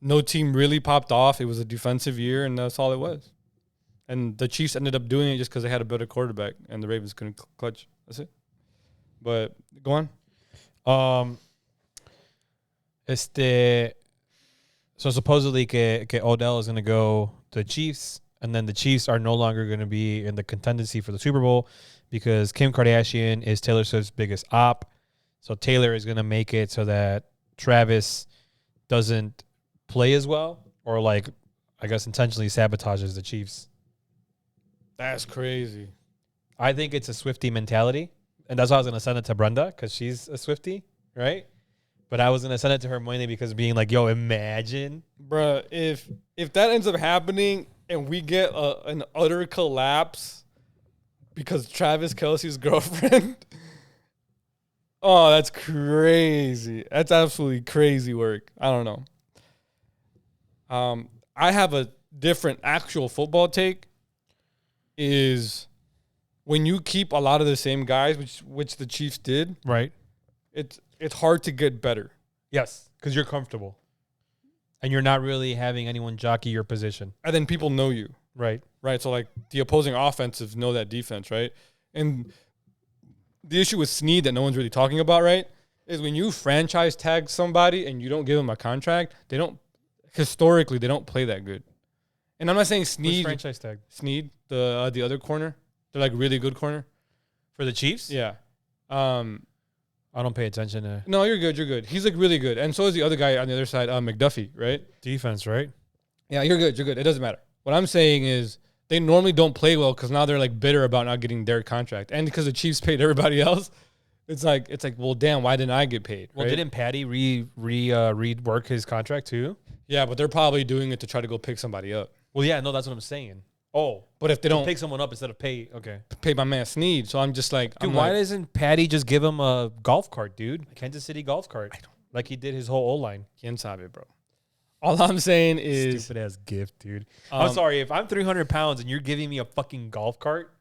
No team really popped off. It was a defensive year, and that's all it was. And the Chiefs ended up doing it just because they had a better quarterback, and the Ravens couldn't clutch. That's it. But go on. So supposedly que Odell is going to go to the Chiefs, and then the Chiefs are no longer going to be in the contendency for the Super Bowl because Kim Kardashian is Taylor Swift's biggest op. So Taylor is going to make it so that Travis doesn't play as well or, like, I guess intentionally sabotages the Chiefs. That's crazy. I think it's a Swiftie mentality, and that's why I was going to send it to Brenda because she's a Swiftie, right? But I was going to send it to her mainly because being like, yo, imagine. Bruh, if that ends up happening and we get an utter collapse because Travis Kelce's girlfriend, oh, that's crazy. That's absolutely crazy work. I don't know. I have a different actual football take is when you keep a lot of the same guys, which the Chiefs did, right? It's hard to get better. Yes, because you're comfortable. And you're not really having anyone jockey your position. And then people know you. Right. Right. So, like, the opposing offensives know that defense, right? And the issue with Snead that no one's really talking about, right, is when you franchise tag somebody and you don't give them a contract, they don't play that good. And I'm not saying Snead. Franchise tag? Snead, the other corner. They're, like, really good corner. For the Chiefs? Yeah. I don't pay attention to No, you're good. He's like really good. And so is the other guy on the other side, McDuffie, right? defense, right? Yeah, you're good. It doesn't matter. What I'm saying is they normally don't play well because now they're like bitter about not getting their contract. And because the Chiefs paid everybody else, it's like, well, damn, why didn't I get paid? Well, right? didn't Patty rework his contract too? Yeah, but they're probably doing it to try to go pick somebody up. Well, yeah, no, that's what I'm saying. Oh, but if they don't pick someone up instead of pay my man Snead, so I'm just like, dude, why doesn't Patty just give him a golf cart, dude? A Kansas City golf cart. I don't like he did his whole O-line. Quién sabe, bro. All I'm saying is stupid ass gift, dude. I'm sorry if I'm 300 pounds and you're giving me a fucking golf cart.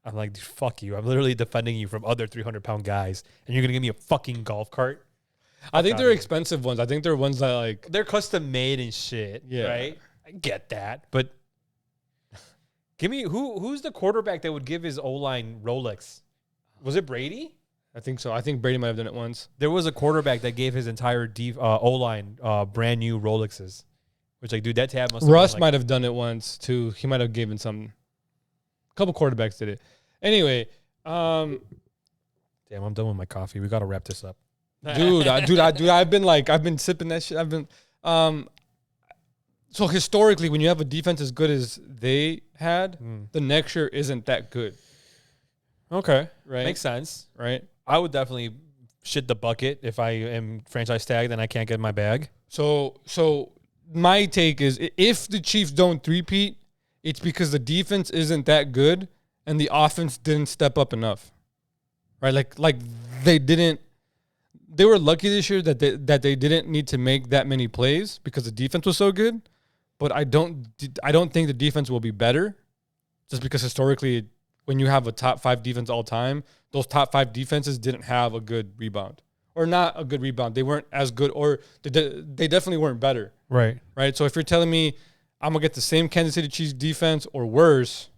I'm like, dude, fuck you. I'm literally defending you from other 300-pound guys, and you're gonna give me a fucking golf cart. I think they're expensive ones. I think they're ones that like they're custom made and shit. Yeah, right. I get that, but. Give me who's the quarterback that would give his O-line Rolex? Was it Brady? I think so. I think Brady might have done it once. There was a quarterback that gave his entire O-line brand new Rolexes. Which, like, dude, that tab must have Russ been, like, might have done it once, too. He might have given some. A couple quarterbacks did it. Anyway, damn, I'm done with my coffee. We got to wrap this up. I've been sipping that shit. So historically, when you have a defense as good as they had, the next year isn't that good. Okay. Right. Makes sense. Right. I would definitely shit the bucket if I am franchise tagged and I can't get my bag. So my take is if the Chiefs don't three-peat, it's because the defense isn't that good and the offense didn't step up enough. Right? Like they didn't. They were lucky this year that they didn't need to make that many plays because the defense was so good. But I don't think the defense will be better, just because historically, when you have a top 5 defense all time, those top 5 defenses didn't have a good rebound, or not a good rebound. They weren't as good, or they definitely weren't better. Right. Right. So if you're telling me I'm gonna get the same Kansas City Chiefs defense or worse,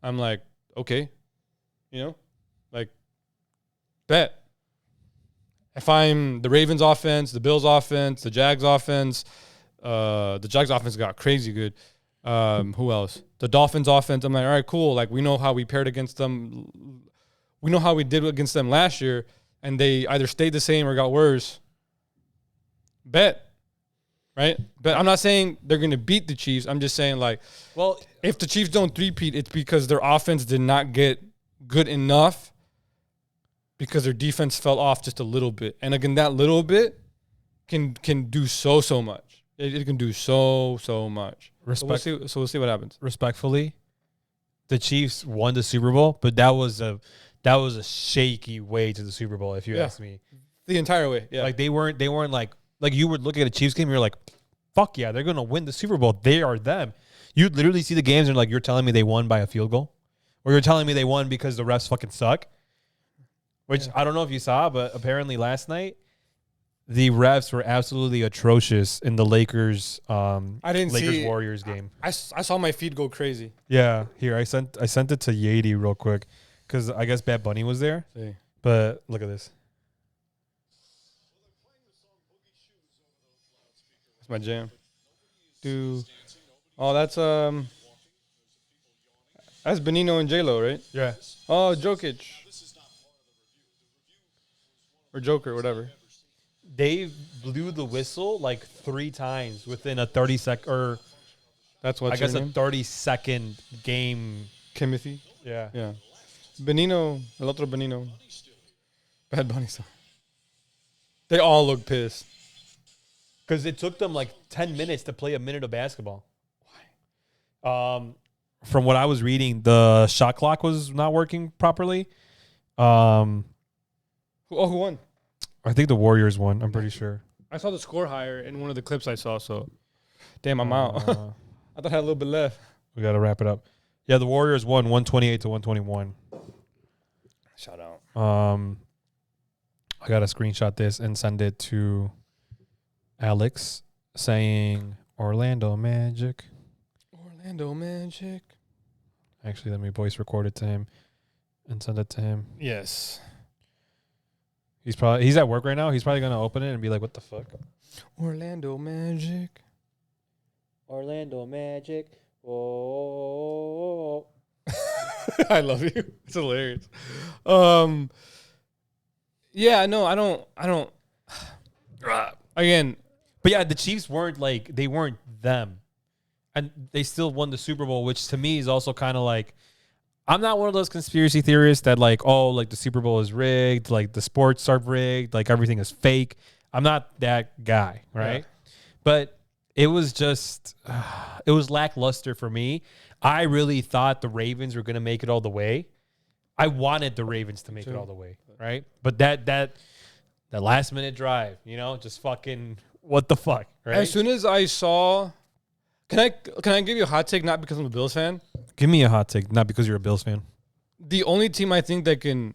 I'm like, okay, like, bet. If I'm the Ravens offense, the Bills offense, the Jags offense, the Jags offense got crazy good. Who else? The Dolphins offense. I'm like, all right, cool. Like, we know how we paired against them. We know how we did against them last year, and they either stayed the same or got worse. Bet. Right? But I'm not saying they're going to beat the Chiefs. I'm just saying, like, well, if the Chiefs don't three-peat, it's because their offense did not get good enough, because their defense fell off just a little bit. And again, that little bit can do so much. It can do so much. So we'll see what happens. Respectfully, the Chiefs won the Super Bowl, but that was a shaky way to the Super Bowl, if you ask me. The entire way. Yeah. Like, they weren't like you would look at a Chiefs game, you're like, fuck yeah, they're gonna win the Super Bowl. They are them. You'd literally see the games and like, you're telling me they won by a field goal? Or you're telling me they won because the refs fucking suck? Which I don't know if you saw, but apparently last night the refs were absolutely atrocious in the Lakers Warriors game. I saw my feed go crazy. Yeah, here I sent it to Yadi real quick because I guess Bad Bunny was there. See. But look at this. That's my jam. That's Benino and J-Lo, right? Yeah. Oh, Jokic. Or Joker, whatever. They blew the whistle like 3 times within a 30-second, or that's what I guess a 30-second game. Timothy. Yeah. Yeah. Benino, el otro Benino. Bad Bunny song. They all look pissed. Because it took them like 10 minutes to play a minute of basketball. Why? From what I was reading, the shot clock was not working properly. Who won? I think the Warriors won. I'm pretty sure. I saw the score higher in one of the clips I saw, so damn, I'm out. I thought I had a little bit left. We got to wrap it up. Yeah, the Warriors won 128 to 121. Shout out. I got to screenshot this and send it to Alex saying Orlando Magic. Orlando Magic. Actually, let me voice record it to him and send it to him. Yes. He's at work right now. He's probably going to open it and be like, what the fuck? Orlando Magic. Orlando Magic. Oh. I love you. It's hilarious. Yeah, no, I don't. Again. But yeah, the Chiefs weren't them. And they still won the Super Bowl, which to me is also kind of like, I'm not one of those conspiracy theorists that like, oh, like the Super Bowl is rigged, like the sports are rigged, like everything is fake. I'm not that guy, right? Yeah. But it was just, it was lackluster for me. I really thought the Ravens were going to make it all the way. I wanted the Ravens to make it all the way, right? But that last minute drive, just fucking what the fuck, right? As soon as I saw, can I give you a hot take? Not because I'm a Bills fan. Give me a hot take, not because you're a Bills fan. The only team I think that can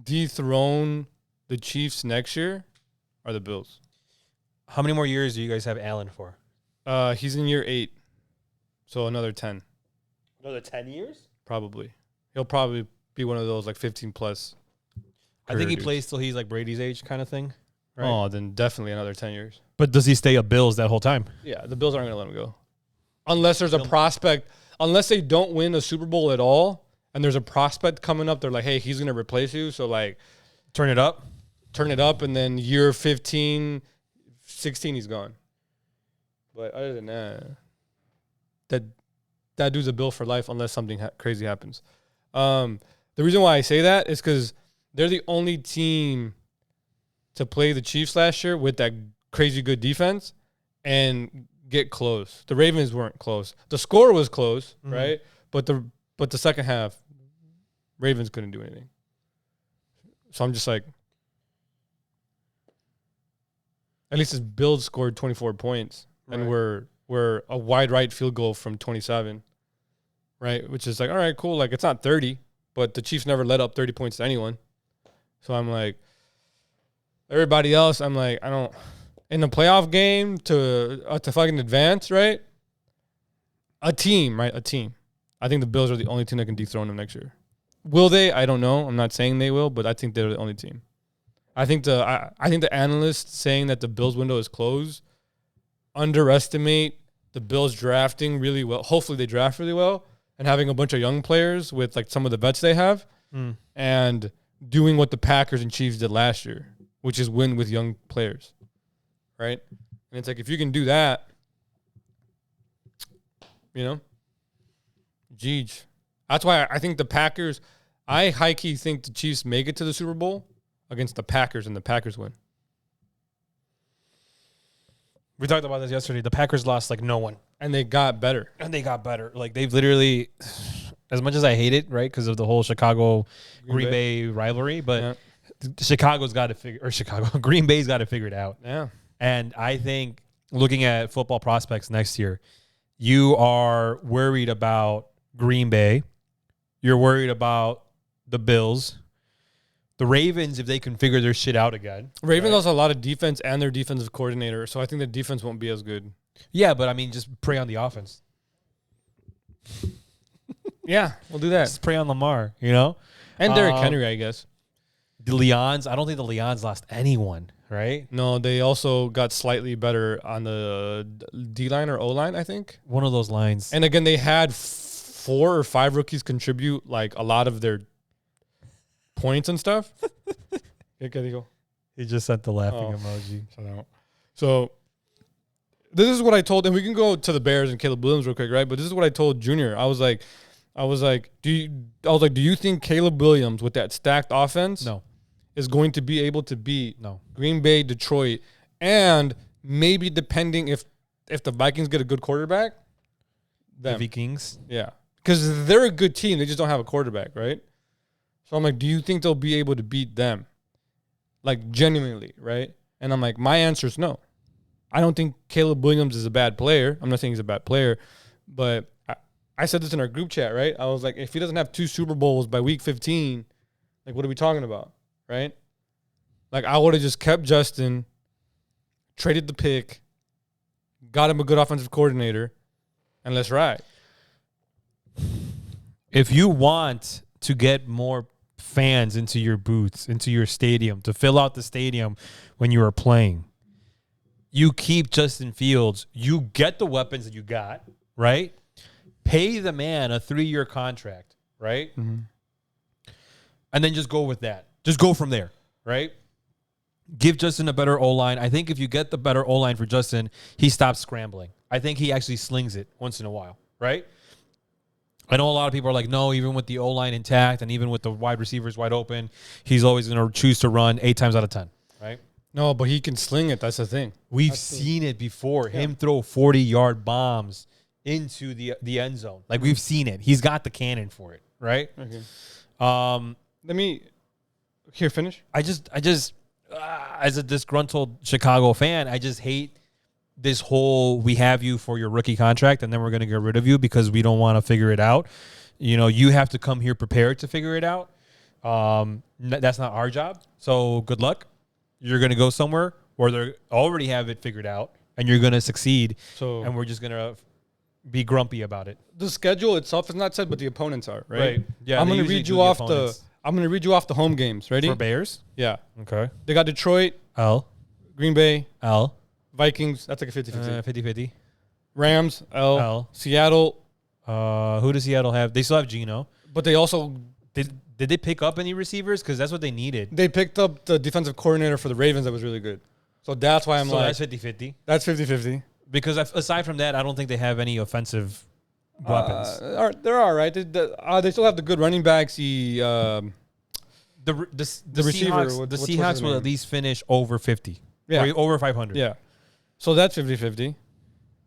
dethrone the Chiefs next year are the Bills. How many more years do you guys have Allen for? He's in year 8, so another 10. Another 10 years? Probably. He'll probably be one of those like 15 plus I think he plays till he's like Brady's age kind of thing. Right? Oh, then definitely another 10 years. But does he stay a Bills that whole time? Yeah, the Bills aren't going to let him go. Unless there's a prospect, unless they don't win a Super Bowl at all, and there's a prospect coming up, they're like, hey, he's going to replace you. So, like, turn it up, and then year 15, 16, he's gone. But other than that dude's a Bill for life unless something crazy happens. The reason why I say that is because they're the only team to play the Chiefs last year with that crazy good defense and get close. The Ravens weren't close. The score was close, right? But the second half, Ravens couldn't do anything. So I'm just like, at least his Bills scored 24 points, and we're a wide right field goal from 27, right? Which is like, all right, cool. Like, it's not 30, but the Chiefs never let up 30 points to anyone. So I'm like, everybody else, I'm like, I don't. In the playoff game to fucking advance, right? A team. I think the Bills are the only team that can dethrone them next year. Will they? I don't know. I'm not saying they will, but I think they're the only team. I think the analysts saying that the Bills window is closed underestimate the Bills drafting really well. Hopefully they draft really well and having a bunch of young players with like some of the vets they have and doing what the Packers and Chiefs did last year, which is win with young players. Right? And it's like, if you can do that, Jeej. That's why I think the Packers, I high-key think the Chiefs make it to the Super Bowl against the Packers, and the Packers win. We talked about this yesterday. The Packers lost like no one. And they got better. Like, they've literally, as much as I hate it, right, because of the whole Chicago-Green Bay rivalry, but Green Bay's got to figure it out. Yeah. And I think looking at football prospects next year, you are worried about Green Bay. You're worried about the Bills. The Ravens, if they can figure their shit out again. Ravens also a lot of defense and their defensive coordinator, so I think the defense won't be as good. Yeah, but I mean, just prey on the offense. Yeah, we'll do that. Just prey on Lamar, And Derrick Henry, I guess. The Leons, I don't think the Leons lost anyone. Right? No, they also got slightly better on the D-line or O-line, I think. One of those lines. And again, they had 4 or 5 rookies contribute like a lot of their points and stuff. He just sent the laughing emoji. So this is what I told, and we can go to the Bears and Caleb Williams real quick, right? But this is what I told Junior. I was like, do you think Caleb Williams with that stacked offense? No. Is going to be able to beat Green Bay, Detroit, and maybe depending if the Vikings get a good quarterback, the Vikings? Yeah. Because they're a good team. They just don't have a quarterback, right? So I'm like, do you think they'll be able to beat them? Like, genuinely, right? And I'm like, my answer is no. I don't think Caleb Williams is a bad player. I'm not saying he's a bad player, but I said this in our group chat, right? I was like, if he doesn't have 2 Super Bowls by week 15, like, what are we talking about? Right? Like, I would have just kept Justin, traded the pick, got him a good offensive coordinator, and let's ride. If you want to get more fans into your booths, into your stadium, to fill out the stadium when you are playing, you keep Justin Fields. You get the weapons that you got, right? Pay the man a 3-year contract, right? Mm-hmm. And then just go with that. Just go from there, right? Give Justin a better O-line. I think if you get the better O-line for Justin, he stops scrambling. I think he actually slings it once in a while, right? I know a lot of people are like, no, even with the O-line intact and even with the wide receivers wide open, he's always going to choose to run 8 times out of 10, right? No, but he can sling it. That's the thing. We've seen it before. Yeah. Him throw 40-yard bombs into the end zone. Like, we've seen it. He's got the cannon for it, right? Okay. Let me... Here, finish. I just as a disgruntled Chicago fan, I just hate this whole we have you for your rookie contract and then we're going to get rid of you because we don't want to figure it out. You have to come here prepared to figure it out. That's not our job. So good luck. You're going to go somewhere where they already have it figured out and you're going to succeed. And we're just going to be grumpy about it. The schedule itself is not set, but the opponents are, right? Yeah. I'm going to read you off I'm going to read you off the home games. Ready? For Bears? Yeah. Okay. They got Detroit, L. Green Bay, L. Vikings. That's like a 50-50. 50-50. Rams, L. L. Seattle. Who does Seattle have? They still have Geno. But they also... Did they pick up any receivers? Because that's what they needed. They picked up the defensive coordinator for the Ravens that was really good. So that's why I'm like... that's 50-50. That's 50-50. Because aside from that, I don't think they have any offensive weapons. They're all right. They still have the good running backs. The receiver, Seahawks, what's the his Seahawks will name? at least finish over 50. Yeah. Or over 500. Yeah. So that's 50-50.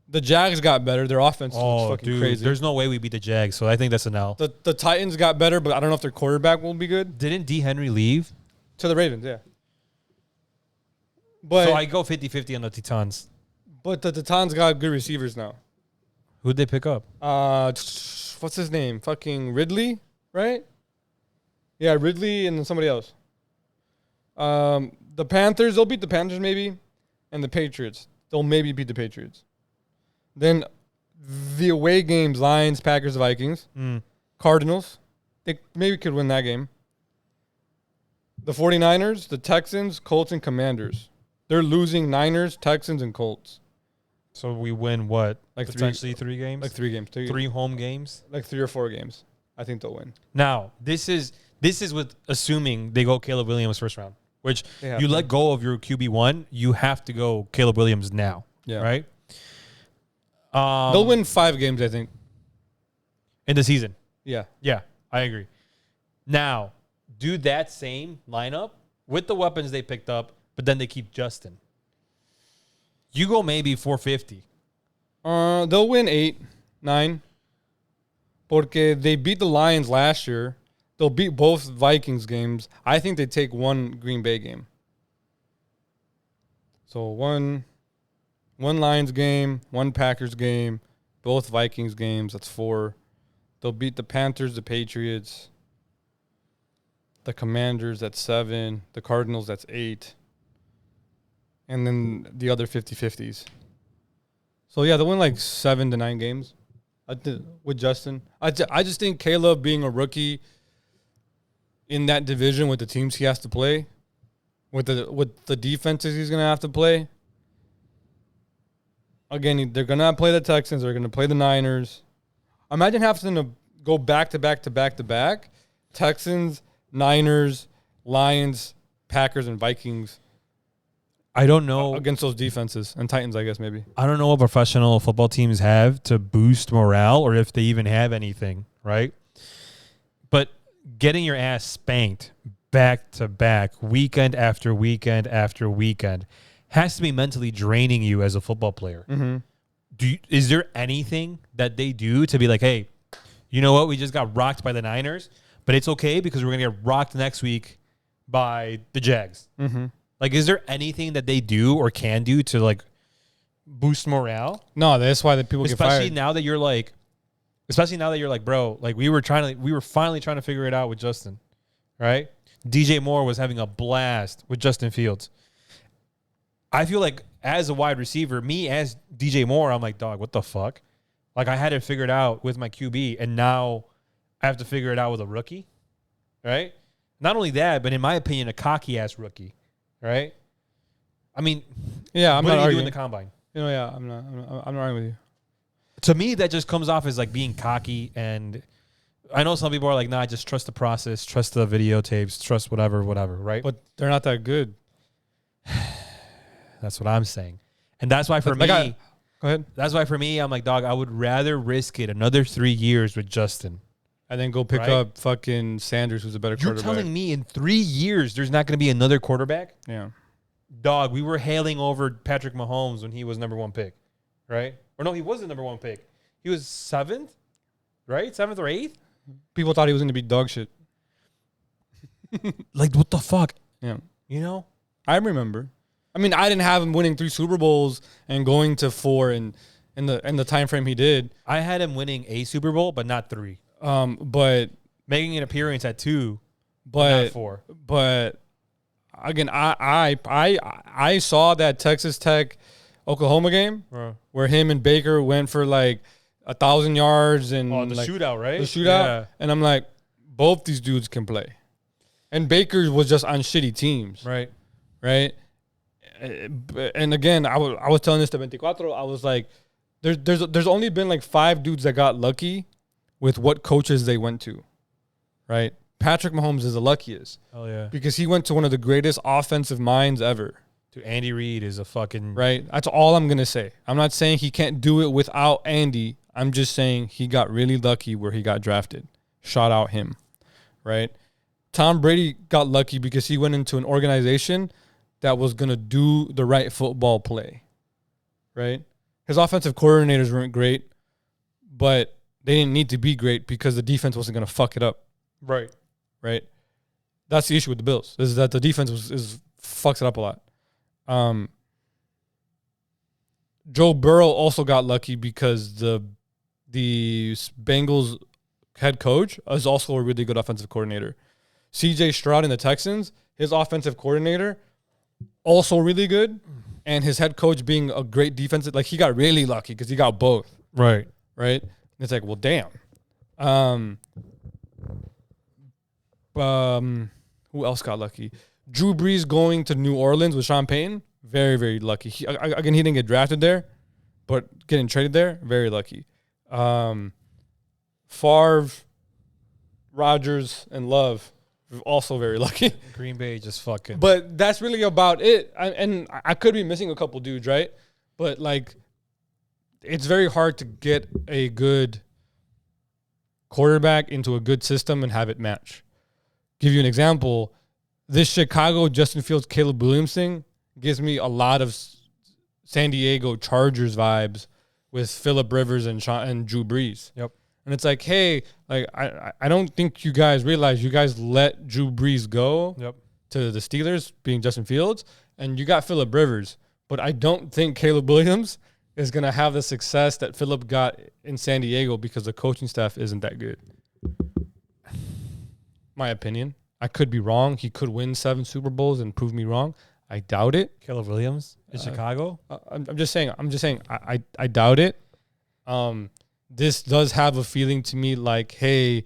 The Jags got better. Their offense looks fucking crazy. There's no way we beat the Jags, so I think that's an L. The Titans got better, but I don't know if their quarterback will be good. Didn't D. Henry leave? To the Ravens, yeah. But So I go 50-50 on the Titans. But the Titans got good receivers now. Who'd they pick up? What's his name? Fucking Ridley, right? Yeah, Ridley and then somebody else. The Panthers, they'll beat the Panthers maybe, and the Patriots, they'll maybe beat the Patriots. Then the away games, Lions, Packers, Vikings, Cardinals, they maybe could win that game. The 49ers, the Texans, Colts, and Commanders. They're losing Niners, Texans, and Colts. So we win what? Like potentially 3 games? Like 3 games. 3 home games? Like 3 or 4 games. I think they'll win. Now, this is with assuming they go Caleb Williams first round, which you let go of your QB1, you have to go Caleb Williams now. Yeah. Right? They'll win 5 games, I think. In the season. Yeah. Yeah, I agree. Now, do that same lineup with the weapons they picked up, but then they keep Justin. You go maybe 450. They'll win 8, 9. Porque they beat the Lions last year. They'll beat both Vikings games. I think they take 1 Green Bay game. So one Lions game, 1 Packers game, both Vikings games. That's 4. They'll beat the Panthers, the Patriots, the Commanders. That's 7. The Cardinals. That's 8. And then the other 50-50s. So, yeah, they'll win like 7 to 9 games with Justin. I just think Caleb being a rookie in that division with the teams he has to play, with the defenses he's going to have to play. Again, they're going to play the Texans. They're going to play the Niners. Imagine having to go back to back to back to back. Texans, Niners, Lions, Packers, and Vikings. I don't know. Against those defenses. And Titans, I guess, maybe. I don't know what professional football teams have to boost morale or if they even have anything, right? But getting your ass spanked back to back, weekend after weekend after weekend, has to be mentally draining you as a football player. Mm-hmm. Is there anything that they do to be like, hey, you know what? We just got rocked by the Niners, but it's okay because we're going to get rocked next week by the Jags. Mm-hmm. Like, is there anything that they do or can do to, like, boost morale? No, that's why the people get fired. Especially now that you're like, bro, like, we were finally trying to figure it out with Justin, right? DJ Moore was having a blast with Justin Fields. I feel like as a wide receiver, me as DJ Moore, I'm like, dog, what the fuck? Like, I had it figured out with my QB, and now I have to figure it out with a rookie, right? Not only that, but in my opinion, a cocky-ass rookie, right? I mean, yeah, I'm what not did he do arguing in the combine? You know, yeah, I'm not arguing with you. To me, that just comes off as like being cocky, and I know some people are like, nah, just trust the process, trust the videotapes, trust whatever, right? But they're not that good. That's what I'm saying. And that's why for me, go ahead. That's why for me, I'm like, dog, I would rather risk it another 3 years with Justin. And then go pick up fucking Sanders, who's a better quarterback. You're telling me in 3 years there's not going to be another quarterback? Yeah. Dog, we were hailing over Patrick Mahomes when he was number 1 pick, right? Or no, he was the number 1 pick. He was 7th, right? 7th or 8th? People thought he was going to be dog shit. Like, what the fuck? Yeah. You know? I remember. I mean, I didn't have him winning 3 Super Bowls and going to 4 in the time frame he did. I had him winning a Super Bowl, but not 3. But making an appearance at 2, but not 4. But again, I saw that Texas Tech Oklahoma game where him and Baker went for like 1,000 yards and the shootout, right? The shootout, yeah. and I'm like, both these dudes can play. And Baker was just on shitty teams. Right. Right. And again, I was telling this to 24. I was like, there's only been like 5 dudes that got lucky with what coaches they went to. Right. Patrick Mahomes is the luckiest. Oh yeah. Because he went to one of the greatest offensive minds ever. Dude, Andy Reid is a fucking right. That's all I'm gonna say. I'm not saying he can't do it without Andy. I'm just saying he got really lucky where he got drafted. Shout out him. Right. Tom Brady got lucky because he went into an organization that was gonna do the right football play. Right. His offensive coordinators weren't great, but they didn't need to be great because the defense wasn't gonna fuck it up. right. Right. That's the issue with the Bills, is that the defense fucks it up a lot. Joe Burrow also got lucky because the Bengals head coach is also a really good offensive coordinator. CJ Stroud in the Texans, his offensive coordinator, also really good, and his head coach being a great defensive, like he got really lucky because he got both. Right. Right. And it's like, well, damn. Who else got lucky? Drew Brees going to New Orleans with Sean Payton, very, very lucky. Again, he didn't get drafted there, but getting traded there, very lucky. Favre, Rodgers, and Love, also very lucky. Green Bay just fucking. But that's really about it. I could be missing a couple dudes, right? But, like, it's very hard to get a good quarterback into a good system and have it match. Give you an example. This Chicago Justin Fields Caleb Williams thing gives me a lot of San Diego Chargers vibes with Phillip Rivers and Drew Brees. Yep. And it's like, hey, like I don't think you guys realize you guys let Drew Brees go to the Steelers, being Justin Fields, and you got Phillip Rivers. But I don't think Caleb Williams is going to have the success that Phillip got in San Diego because the coaching staff isn't that good. My opinion. I could be wrong. He could win 7 Super Bowls and prove me wrong. I doubt it. Caleb Williams in Chicago. I'm just saying. I doubt it. This does have a feeling to me like, hey,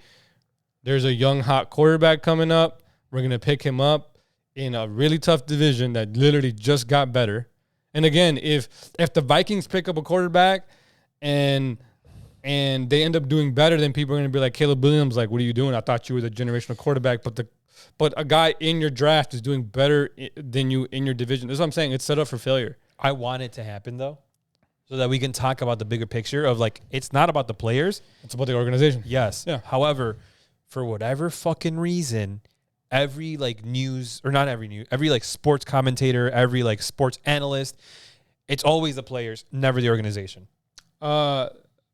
there's a young hot quarterback coming up. We're gonna pick him up in a really tough division that literally just got better. And again, if the Vikings pick up a quarterback and they end up doing better, then people are going to be like, Caleb Williams, like, what are you doing? I thought you were the generational quarterback, but a guy in your draft is doing better than you in your division. That's what I'm saying. It's set up for failure. I want it to happen, though, so that we can talk about the bigger picture of, like, it's not about the players. It's about the organization. Yes. Yeah. However, for whatever fucking reason, every, like, news, or not every news, every, like, sports commentator, every, like, sports analyst, it's always the players, never the organization.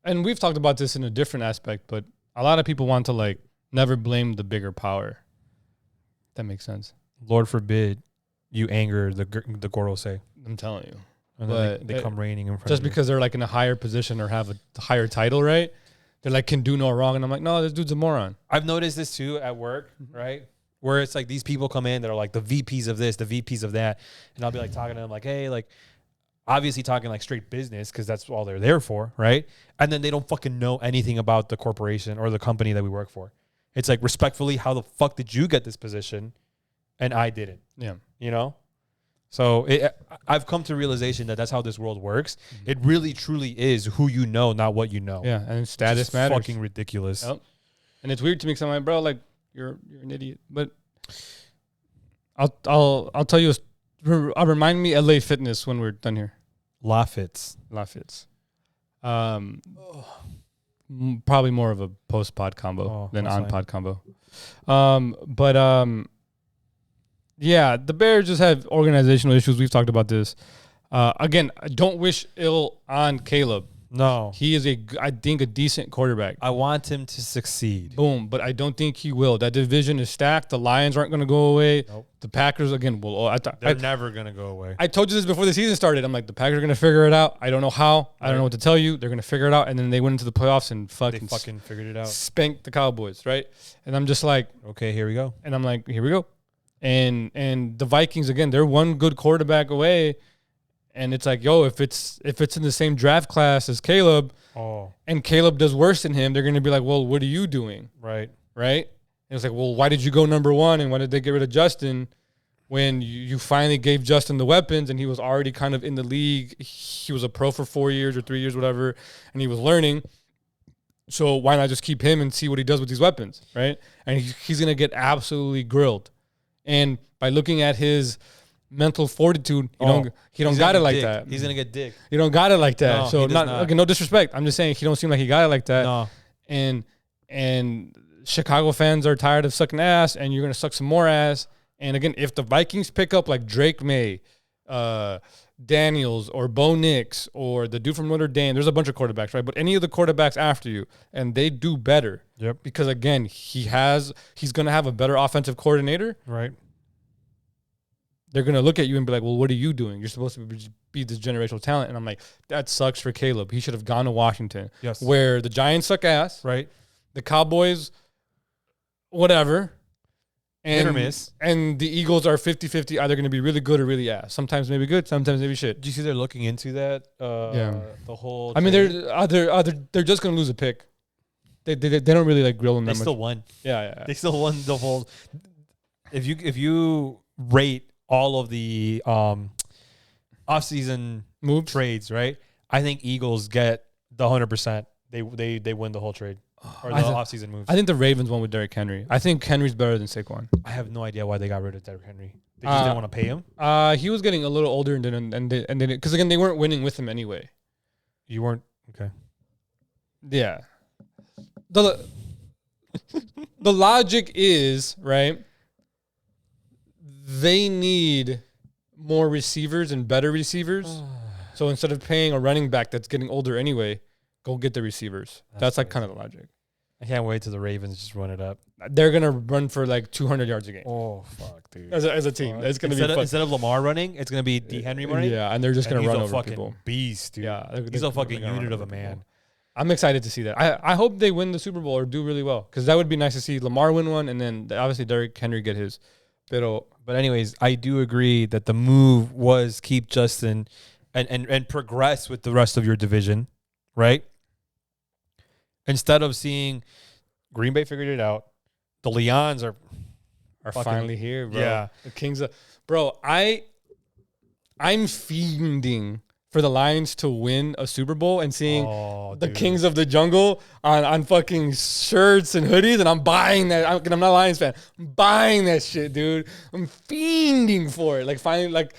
And we've talked about this in a different aspect, but a lot of people want to, like, never blame the bigger power. That makes sense. Lord forbid you anger the Gorosei. I'm telling you. And then they come raining in front just of you. because they're, like, in a higher position or have a higher title, right? They're like, can do no wrong. And I'm like, no, this dude's a moron. I've noticed this, too, at work, right? Where it's like these people come in that are like the VPs of this, the VPs of that. And I'll be like talking to them like, hey, like, obviously talking like straight business because that's all they're there for, right? And then they don't fucking know anything about the corporation or the company that we work for. It's like, respectfully, how the fuck did you get this position and I didn't? Yeah. You know? So I've come to realization that that's how this world works. Mm-hmm. It really, truly is who you know, not what you know. Yeah, and status matters. Fucking ridiculous. Yep. And it's weird to me because I'm like, bro, like, you're an idiot. But I'll tell you, I'll remind me LA Fitness when we're done here. Lafitz. Probably more of a post-pod combo than on-pod combo. Yeah, the Bears just have organizational issues. We've talked about this. Again, I don't wish ill on Caleb. No. He is, I think, a decent quarterback. I want him to succeed. Boom. But I don't think he will. That division is stacked. The Lions aren't going to go away. Nope. The Packers, again, will. They're never going to go away. I told you this before the season started. I'm like, the Packers are going to figure it out. I don't know how. I don't know what to tell you. They're going to figure it out. And then they went into the playoffs and fucking figured it out. Spanked the Cowboys, right? And I'm just like, okay, here we go. And I'm like, here we go. And the Vikings, again, they're one good quarterback away. And it's like, yo, if it's in the same draft class as Caleb, and Caleb does worse than him, they're going to be like, well, what are you doing? Right. Right? And it was like, well, why did you go number one? And why did they get rid of Justin when you finally gave Justin the weapons and he was already kind of in the league? He was a pro for 4 years or 3 years, whatever, and he was learning. So why not just keep him and see what he does with these weapons, right? And he's going to get absolutely grilled. And by looking at his mental fortitude, he don't got it like that. He's going to get dick. He don't got it like that. No, so not. Okay, no disrespect. I'm just saying he don't seem like he got it like that. No. And Chicago fans are tired of sucking ass, and you're going to suck some more ass. And again, if the Vikings pick up like Drake May, Daniels or Bo Nix or the dude from Notre Dame, there's a bunch of quarterbacks, right? But any of the quarterbacks after you, and they do better. Yep. Because again, he's going to have a better offensive coordinator. Right. They're going to look at you and be like, well, what are you doing? You're supposed to be this generational talent. And I'm like, that sucks for Caleb. He should have gone to Washington. Yes. Where the Giants suck ass. Right. The Cowboys, whatever. And, hit or miss. And the Eagles are 50-50, either going to be really good or really ass. Sometimes maybe good, sometimes maybe shit. Do you see they're looking into that? Yeah. The whole I mean, they're just going to lose a pick. They don't really like grill them that much. They still won. Yeah. They still won the whole. If you rate all of the offseason move trades, right? I think Eagles get the 100%. They win the whole trade or the offseason moves. I think the Ravens won with Derrick Henry. I think Henry's better than Saquon. I have no idea why they got rid of Derrick Henry. They just didn't want to pay him. He was getting a little older and because again they weren't winning with him anyway. You weren't okay. Yeah. The logic is, right, they need more receivers and better receivers. So instead of paying a running back that's getting older anyway, go get the receivers. That's like kind of the logic. I can't wait till the Ravens just run it up. They're going to run for like 200 yards a game. Oh, fuck, dude. As a team. It's going to be fun. Instead of Lamar running, it's going to be D. Henry running? Yeah, and they're just going to run over people. Beast, dude. Yeah, he's a fucking unit of a man. I'm excited to see that. I hope they win the Super Bowl or do really well because that would be nice to see Lamar win one and then obviously Derrick Henry get his. But anyways, I do agree that the move was keep Justin and progress with the rest of your division, right? Instead of seeing Green Bay figured it out, the Lions are finally here, bro. Yeah, the Kings. Bro, I'm fiending for the Lions to win a Super Bowl and seeing the Kings of the Jungle on fucking shirts and hoodies, and I'm buying that. I'm not a Lions fan. I'm buying that shit, dude. I'm fiending for it. Like finally, like,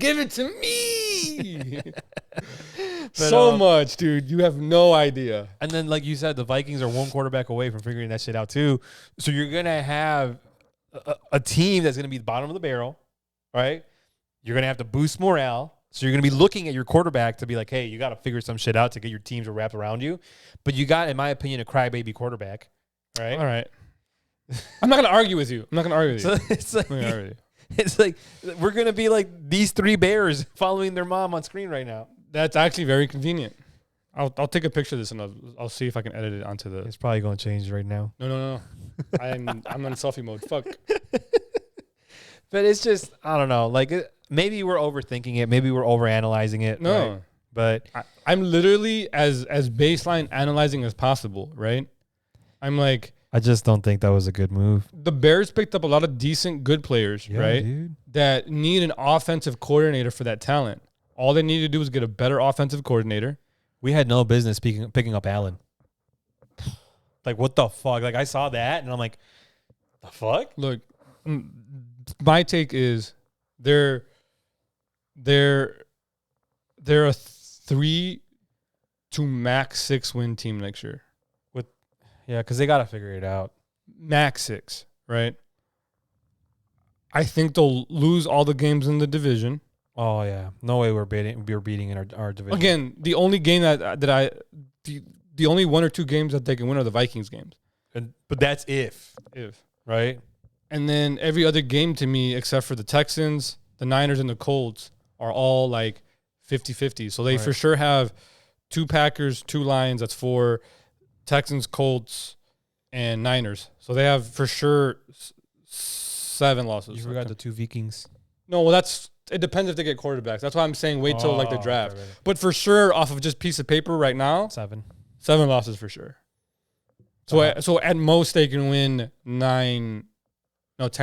give it to me. So much, dude. You have no idea. And then, like you said, the Vikings are one quarterback away from figuring that shit out too. So you're gonna have a team that's gonna be the bottom of the barrel, right? You're gonna have to boost morale. So you're going to be looking at your quarterback to be like, hey, you got to figure some shit out to get your teams to wrap around you. But you got, in my opinion, a crybaby quarterback, right? All right. I'm not going to argue with you. So it's like we're going to be like these three bears following their mom on screen right now. That's actually very convenient. I'll take a picture of this and I'll see if I can edit it onto the. It's probably going to change right now. No. I'm on selfie mode. Fuck. But it's just, I don't know. Like, maybe we're overthinking it. Maybe we're overanalyzing it. No. Right? But I'm literally as baseline analyzing as possible, right? I'm like. I just don't think that was a good move. The Bears picked up a lot of decent, good players, right? Dude. That need an offensive coordinator for that talent. All they need to do is get a better offensive coordinator. We had no business picking up Allen. Like, what the fuck? Like, I saw that, and I'm like, the fuck? Look, my take is they're a 3 to max 6 win team next year. Yeah, because they got to figure it out. Max 6, right? I think they'll lose all the games in the division. Oh yeah, no way we're beating in our division. Again, the only game the only 1 or 2 games that they can win are the Vikings games. But that's if right. And then every other game to me, except for the Texans, the Niners, and the Colts, are all like 50-50. So they for sure have 2 Packers, 2 Lions. That's 4 Texans, Colts, and Niners. So they have for sure 7 losses. You forgot the 2 Vikings. No, well, it depends if they get quarterbacks. That's why I'm saying wait till like the draft. Right. But for sure, off of just piece of paper right now, 7 losses for sure. So at most they can win 10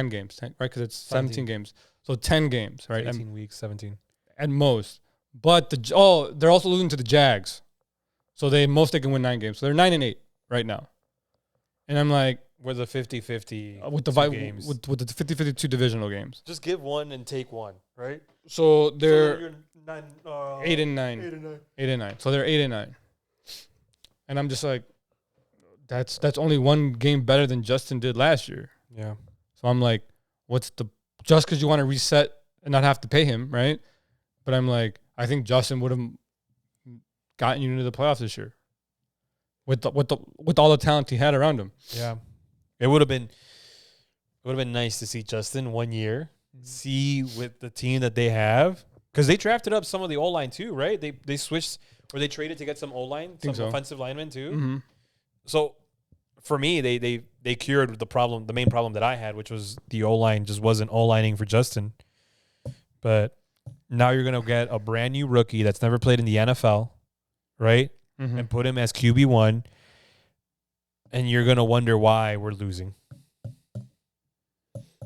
games, right? Because it's 17 games. So 10 games, right? 18 weeks, 17 at most. But they're also losing to the Jags. So they can win 9 games. So they're 9-8 right now. And I'm like, with the 50-50 with the games. With the 50-50 two divisional games. Just give one and take one, right? So they're 8-9. 8-9. So they're 8-9. And I'm just like, that's only one game better than Justin did last year. Yeah. So I'm like, just because you want to reset and not have to pay him, right? But I'm like, I think Justin would have gotten you into the playoffs this year with all the talent he had around him. Yeah. It would have been nice to see Justin 1 year, see with the team that they have, because they drafted up some of the O-line too, right? They switched, or they traded to get some O-line, some offensive linemen too. Mm-hmm. So for me, they cured the main problem that I had, which was the O-line just wasn't O-lining for Justin. But now you're gonna get a brand new rookie that's never played in the NFL, right? Mm-hmm. And put him as QB1. And you're going to wonder why we're losing.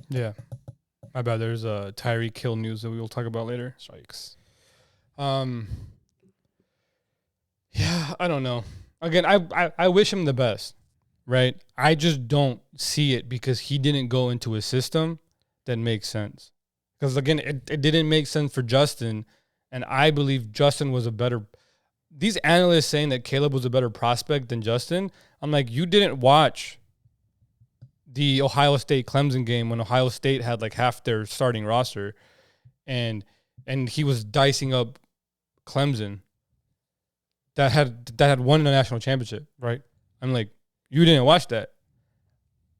Yeah. My bad. There's a Tyreek Hill news that we will talk about later. Strikes. Yeah, I don't know. Again, I wish him the best, right? I just don't see it because he didn't go into a system that makes sense. Because, again, it didn't make sense for Justin, and I believe Justin was a better – these analysts saying that Caleb was a better prospect than Justin – I'm like, you didn't watch the Ohio State Clemson game when Ohio State had like half their starting roster, and he was dicing up Clemson that had won the national championship, right? I'm like, you didn't watch that.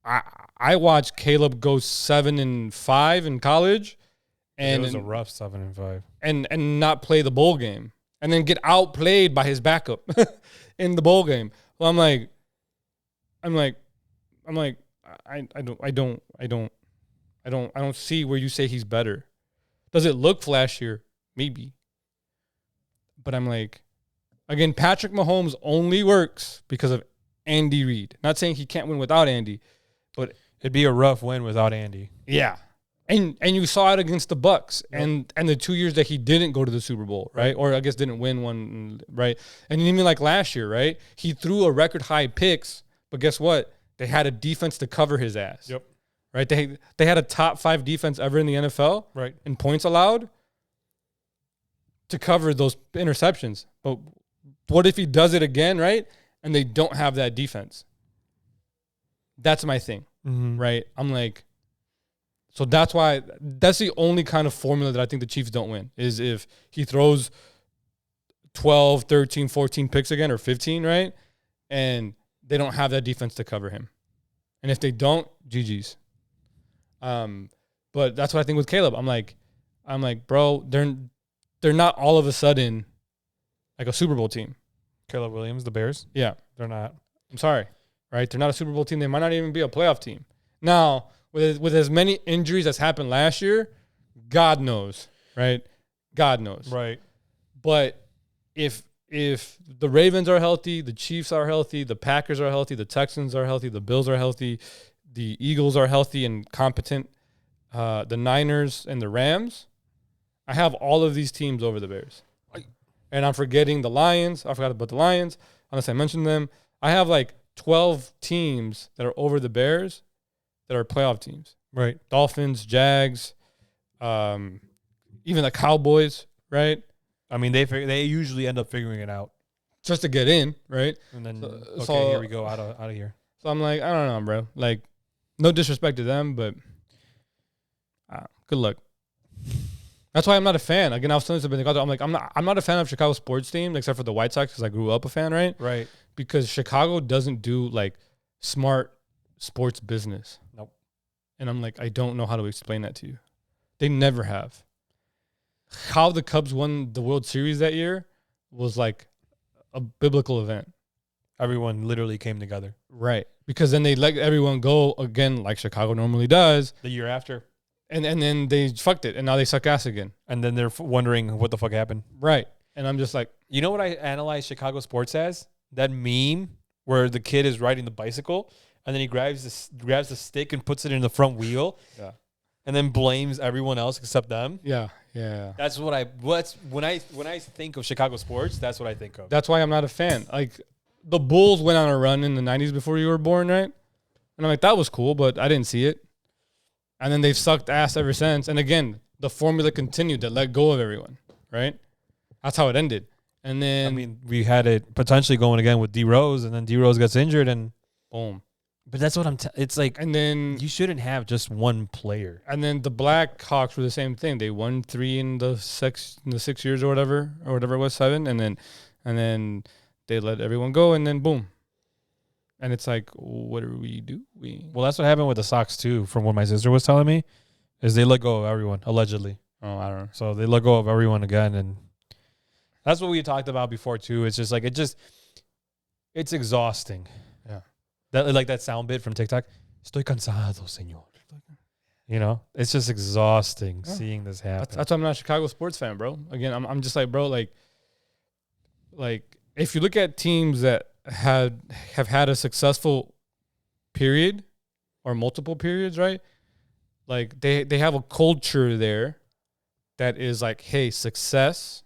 I watched Caleb go 7-5 in college, and it was a rough 7-5, and not play the bowl game, and then get outplayed by his backup in the bowl game. Well, I'm like, I don't see where you say he's better. Does it look flashier? Maybe. But I'm like, again, Patrick Mahomes only works because of Andy Reid. Not saying he can't win without Andy, but it'd be a rough win without Andy. Yeah. And you saw it against the Bucks, yep. and the 2 years that he didn't go to the Super Bowl, right? Or I guess didn't win one, right? And even like last year, right? He threw a record high picks, but guess what? They had a defense to cover his ass. Yep. Right? They had a top 5 defense ever in the NFL, right? In points allowed to cover those interceptions. But what if he does it again, right? And they don't have that defense? That's my thing, right? I'm like. So that's the only kind of formula that I think the Chiefs don't win is if he throws 12, 13, 14 picks again or 15, right? And they don't have that defense to cover him. And if they don't, GG's. But that's what I think with Caleb. I'm like, bro, they're not all of a sudden like a Super Bowl team. Caleb Williams, the Bears? Yeah. They're not. I'm sorry, right? They're not a Super Bowl team. They might not even be a playoff team. Now, with as many injuries as happened last year, God knows, right? God knows. Right. But if the Ravens are healthy, the Chiefs are healthy, the Packers are healthy, the Texans are healthy, the Bills are healthy, the Eagles are healthy and competent, the Niners and the Rams, I have all of these teams over the Bears. And I'm forgetting the Lions. I forgot about the Lions, unless I mentioned them. I have like 12 teams that are over the Bears that are playoff teams. Right. Dolphins, Jags, even the Cowboys, right? I mean, they usually end up figuring it out. Just to get in, right? And then, so here we go, out of here. So I'm like, I don't know, bro. Like, no disrespect to them, but good luck. That's why I'm not a fan. Again, I was telling somebody, I'm like, I'm not a fan of Chicago sports teams except for the White Sox because I grew up a fan, right? Right. Because Chicago doesn't do like smart sports business. Nope. And I'm like, I don't know how to explain that to you. They never have. How the Cubs won the World Series that year was like a biblical event. Everyone literally came together. Right. Because then they let everyone go again like Chicago normally does. The year after. And then they fucked it, and now they suck ass again. And then they're wondering what the fuck happened. Right. And I'm just like... You know what I analyze Chicago sports as? That meme where the kid is riding the bicycle and then he grabs the stick and puts it in the front wheel. Yeah. And then blames everyone else except them. Yeah. Yeah. That's when I think of Chicago sports, that's what I think of. That's why I'm not a fan. Like, the Bulls went on a run in the 90s before you were born, right? And I'm like, that was cool, but I didn't see it. And then they've sucked ass ever since. And again, the formula continued to let go of everyone, right? That's how it ended. And then, I mean, we had it potentially going again with D Rose, and then D Rose gets injured, and boom. But that's what it's like. And then you shouldn't have just one player. And then the Blackhawks were the same thing. They won 3 in the 6 years or whatever it was, 7, and then they let everyone go, and then boom. And it's like, what are we doing? Well, that's what happened with the Sox too. From what my sister was telling me, is they let go of everyone allegedly. Oh, I don't know. So they let go of everyone again, and that's what we talked about before too. It's just like it's exhausting. Yeah. That like that sound bit from TikTok. Estoy cansado, señor. You know, it's just exhausting seeing this happen. That's why I'm not a Chicago sports fan, bro. Again, I'm just like, bro, like if you look at teams that have had a successful period or multiple periods, right? Like they have a culture there that is like, hey, success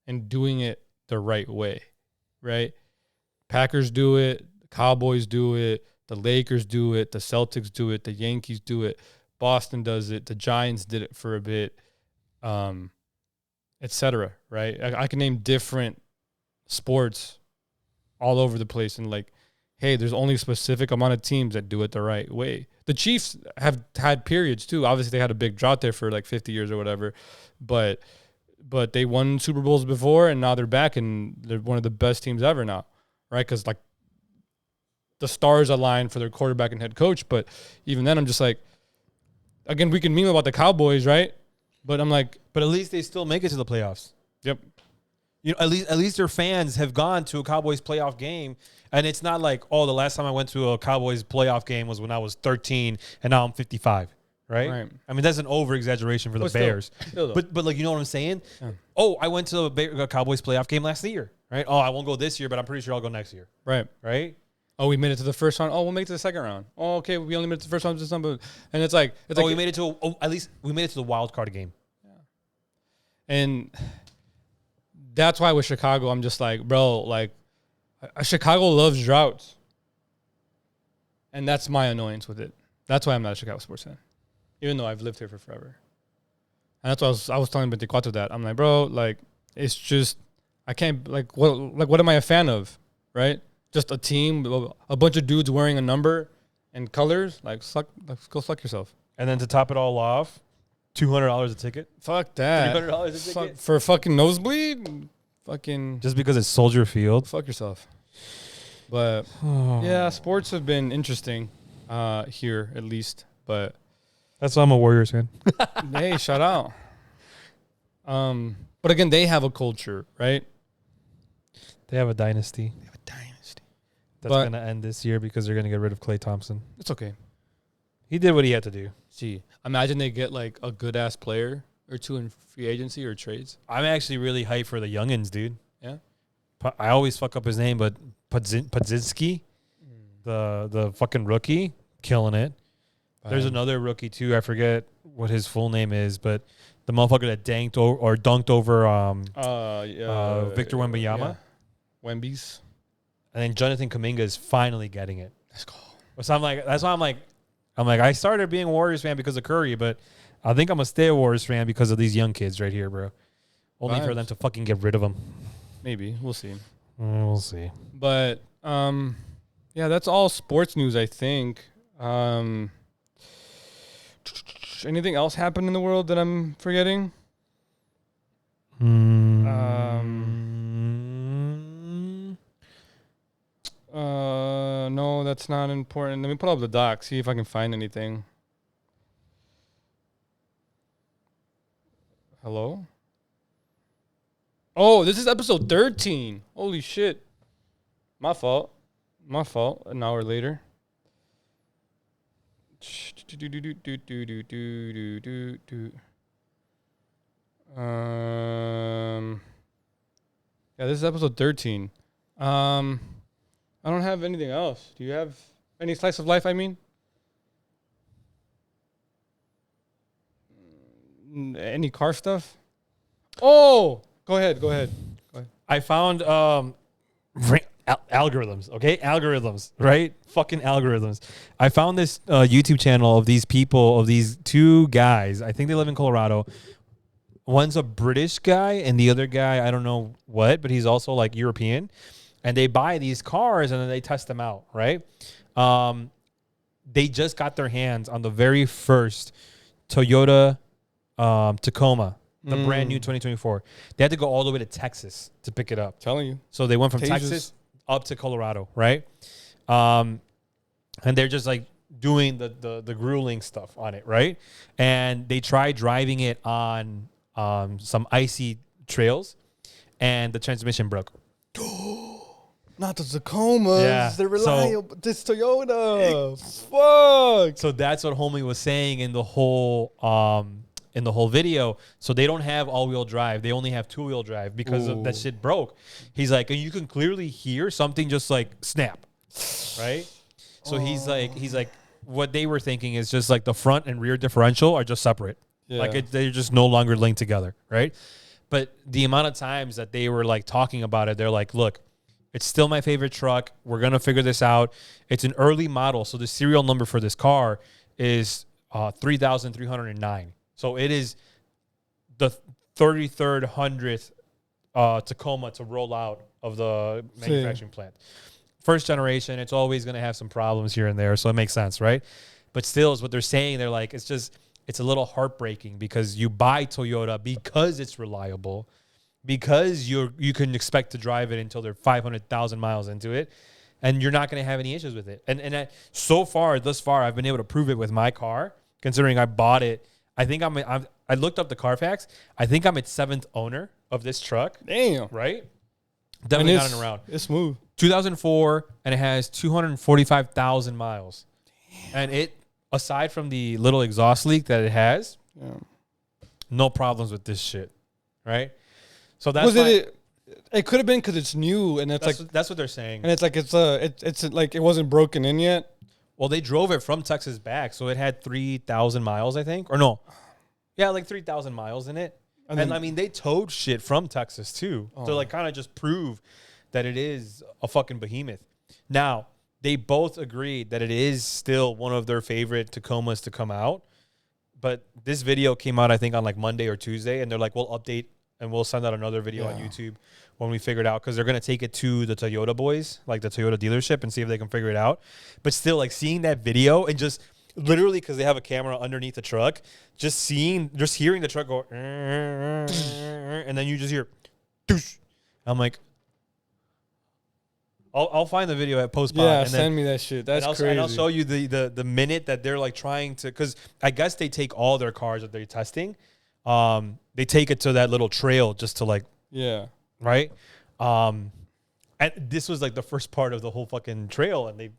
and doing it the right way, right? Packers do it, the Cowboys do it, the Lakers do it, the Celtics do it, the Yankees do it, Boston does it, the Giants did it for a bit, etc. Right? I can name different sports all over the place, and like, hey, there's only a specific amount of teams that do it the right way. The Chiefs have had periods too. Obviously, they had a big drought there for like 50 years or whatever, but they won Super Bowls before, and now they're back, and they're one of the best teams ever now, right? Because like the stars align for their quarterback and head coach, but even then, I'm just like, again, we can meme about the Cowboys, right? But I'm like, but at least they still make it to the playoffs. Yep. You know, at least their fans have gone to a Cowboys playoff game, and it's not like, oh, the last time I went to a Cowboys playoff game was when I was 13, and now I'm 55, right? I mean, that's an over exaggeration for the Bears, but like, you know what I'm saying? Yeah. Oh, I went to a Cowboys playoff game last year, right? Oh, I won't go this year, but I'm pretty sure I'll go next year, right? Oh, we made it to the first round. Oh, we'll make it to the second round. Oh, okay, we only made it to the first round this time, and it's like, we made it to at least we made it to the wild card game, and that's why with Chicago, I'm just like, bro, like, Chicago loves droughts. And that's my annoyance with it. That's why I'm not a Chicago sports fan, even though I've lived here for forever. And that's why I was telling Bentiquato that. I'm like, bro, like, it's just, I can't, like, what am I a fan of, right? Just a team, a bunch of dudes wearing a number and colors. Like, go suck yourself. And then to top it all off, $200 a ticket. Fuck that. $300 a ticket for a fucking nosebleed. Fucking just because it's Soldier Field. Fuck yourself. But yeah, sports have been interesting here at least. But that's why I'm a Warriors fan. Hey, shout out. But again, they have a culture, right? They have a dynasty. That's going to end this year because they're going to get rid of Klay Thompson. It's okay. He did what he had to do. See, imagine they get like a good ass player or two in free agency or trades. I'm actually really hyped for the youngins, dude. Yeah. I always fuck up his name, but Podzinski, the fucking rookie, killing it. There's another rookie too. I forget what his full name is, but the motherfucker that dunked over Victor Wembanyama. Yeah. Wemby's. And then Jonathan Kuminga is finally getting it. Let's go. So that's why I'm like, I started being a Warriors fan because of Curry, but I think I'm going to stay a Warriors fan because of these young kids right here, bro. Only for them to fucking get rid of them. Maybe. We'll see. We'll see. But, yeah, that's all sports news, I think. Anything else happened in the world that I'm forgetting? No, that's not important. Let me pull up the doc, see if I can find anything. Hello? Oh, this is episode 13. Holy shit. My fault. An hour later. Yeah, this is episode 13. I don't have anything else. Do you have any slice of life? I mean, any car stuff? Oh, go ahead. I found algorithms, okay? Algorithms, right? Fucking algorithms. I found this YouTube channel of these people, of these two guys. I think they live in Colorado. One's a British guy, and the other guy, I don't know what, but he's also like European. And they buy these cars, and then they test them out, right? They just got their hands on the very first Toyota Tacoma, the brand new 2024. They had to go all the way to Texas to pick it up. Telling you. So they went from Texas up to Colorado, right? And they're just like doing the grueling stuff on it, right? And they tried driving it on some icy trails, and the transmission broke. Not the Tacomas. Yeah. They're reliable. This Toyota. Fuck. So that's what homie was saying in the whole video. So they don't have all-wheel drive. They only have two-wheel drive because of that shit broke. He's like, and you can clearly hear something just like snap, right? So he's like, what they were thinking is just like the front and rear differential are just separate. Yeah. Like they're just no longer linked together, right? But the amount of times that they were like talking about it, they're like, look, it's still my favorite truck. We're going to figure this out. It's an early model. So the serial number for this car is 3,309. So it is the 33rd, 100th Tacoma to roll out of the manufacturing plant. First generation, it's always going to have some problems here and there. So it makes sense, right? But still, is what they're saying. They're like, it's a little heartbreaking because you buy Toyota because it's reliable, because you can expect to drive it until they're 500,000 miles into it, and you're not going to have any issues with it. And thus far, I've been able to prove it with my car, considering I bought it. I think I looked up the Carfax. I think I'm its 7th owner of this truck. Damn. Right? Definitely not in around. It's smooth. 2004, and it has 245,000 miles. Damn. And it, aside from the little exhaust leak that it has, no problems with this shit. Right? So that's it could have been because it's new, and that's what they're saying. And it's like it's like it wasn't broken in yet. Well, they drove it from Texas back, so it had 3,000 miles, I think, or no, like 3,000 miles in it. And I mean, they towed shit from Texas too, to like kind of just prove that it is a fucking behemoth. Now they both agreed that it is still one of their favorite Tacomas to come out, but this video came out I think on like Monday or Tuesday, and they're like, we'll update. And we'll send out another video on YouTube when we figure it out, because they're going to take it to the Toyota boys, like the Toyota dealership, and see if they can figure it out. But still, like seeing that video and just literally, because they have a camera underneath the truck, just hearing the truck go, and then you just hear, doosh. I'm like, I'll find the video at post-pod. Yeah, and send me that shit. That's crazy. And I'll show you the minute that they're like trying to, because I guess they take all their cars that they're testing. They take it to that little trail just to like, right. And this was like the first part of the whole fucking trail, and they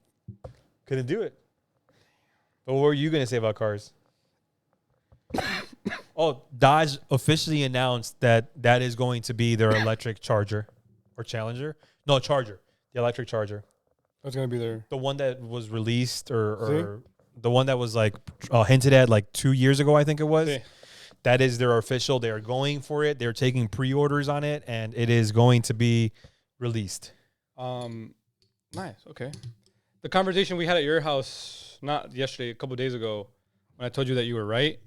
couldn't do it. But what were you going to say about cars? Dodge officially announced that is going to be their electric Charger or Challenger. No, Charger, the electric Charger. That's going to be the one that was released or the one that was like hinted at like 2 years ago, I think it was. See. That is their official. They are going for it. They're taking pre-orders on it, and it is going to be released. Nice. Okay. The conversation we had at your house, not yesterday, a couple of days ago, when I told you that you were right.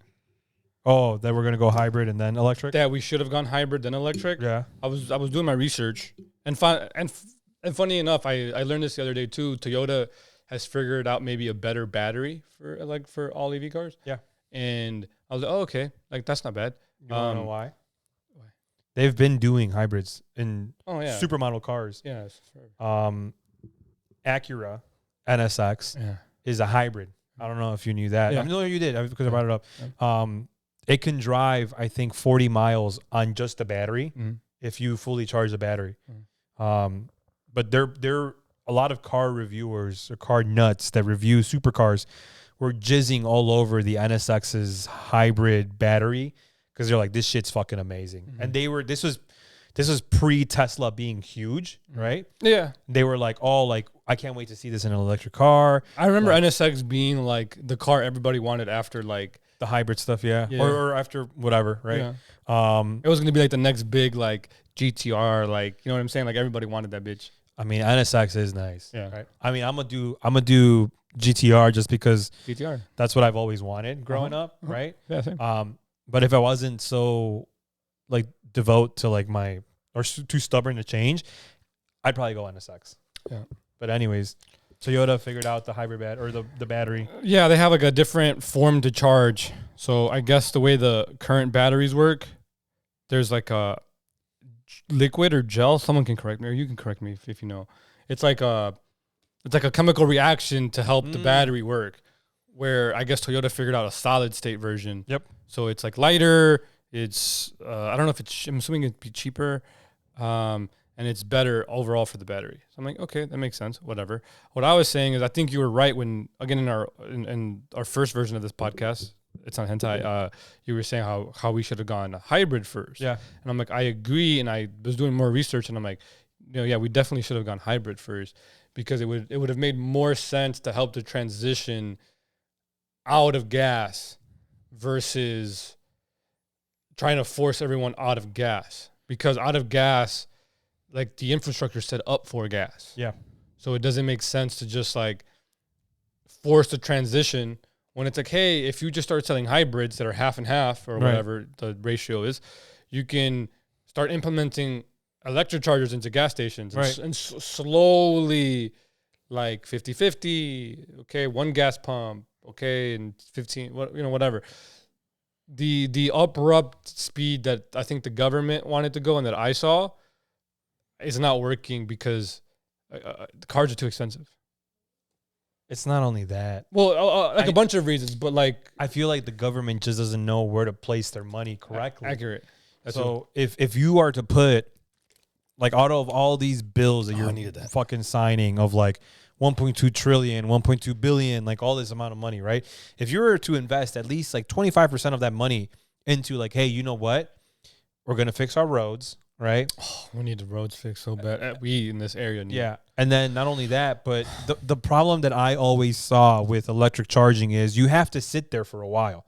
Oh, that we're going to go hybrid and then electric? That we should have gone hybrid then electric. Yeah. I was doing my research, and funny enough, I learned this the other day too. Toyota has figured out maybe a better battery for all EV cars. Yeah. And I was like, oh, okay. Like, that's not bad. You want to know why? Why? They've been doing hybrids in supermodel cars. Yeah. Acura NSX is a hybrid. I don't know if you knew that. Yeah. I know you did because I brought it up. Yeah. It can drive, I think, 40 miles on just the battery if you fully charge the battery. But there a lot of car reviewers or car nuts that review supercars were jizzing all over the NSX's hybrid battery because they're like, this shit's fucking amazing. And this is pre-Tesla being huge, right? Yeah. They were like, oh, like, I can't wait to see this in an electric car. I remember Like, NSX being like the car everybody wanted after like the hybrid stuff, yeah. Yeah. Or after whatever, right? Yeah. Um, It was gonna be like the next big like GTR, like you know what I'm saying? Like everybody wanted that bitch. I mean, NSX is nice. Yeah. Right? I mean, I'm gonna do GTR just because GTR. that's what I've always wanted growing up, right? Yeah, same. But if I wasn't so like devote to like my or too stubborn to change, I'd probably go NSX. Yeah. But anyways, Toyota figured out the hybrid or the battery. Yeah, they have like a different form to charge. So I guess the way the current batteries work, there's like a liquid or gel. Someone can correct me, or you can correct me if you know. It's like a chemical reaction to help the battery work. Where I guess Toyota figured out a solid state version. Yep. So it's like lighter. It's I don't know if it's. I'm assuming it'd be cheaper. And it's better overall for the battery. So I'm like, okay, that makes sense. Whatever. What I was saying is, I think you were right when, again, in our first version of this podcast, it's not hentai. You were saying how we should have gone hybrid first. Yeah. And I'm like, I agree. And I was doing more research, and I'm like, yeah, we definitely should have gone hybrid first because it would have made more sense to help the transition out of gas versus trying to force everyone out of gas, because out of gas, like the infrastructure set up for gas. Yeah. So it doesn't make sense to just like force the transition when it's like, hey, if you just start selling hybrids that are half and half or whatever the ratio is, you can start implementing electric chargers into gas stations and slowly like 50-50, okay, one gas pump, okay, and 15, whatever. The abrupt speed that I think the government wanted to go and that I saw is not working because the cars are too expensive. It's not only that. Well, a bunch of reasons, but like I feel like the government just doesn't know where to place their money correctly. Accurate. So if you are to put like out of all these bills that you're fucking signing of like 1.2 trillion, 1.2 billion, like all this amount of money, right? If you were to invest at least like 25% of that money into like, hey, you know what? We're going to fix our roads, right? Oh, we need the roads fixed so bad. We in this area need. Yeah. And then not only that, but the problem that I always saw with electric charging is you have to sit there for a while.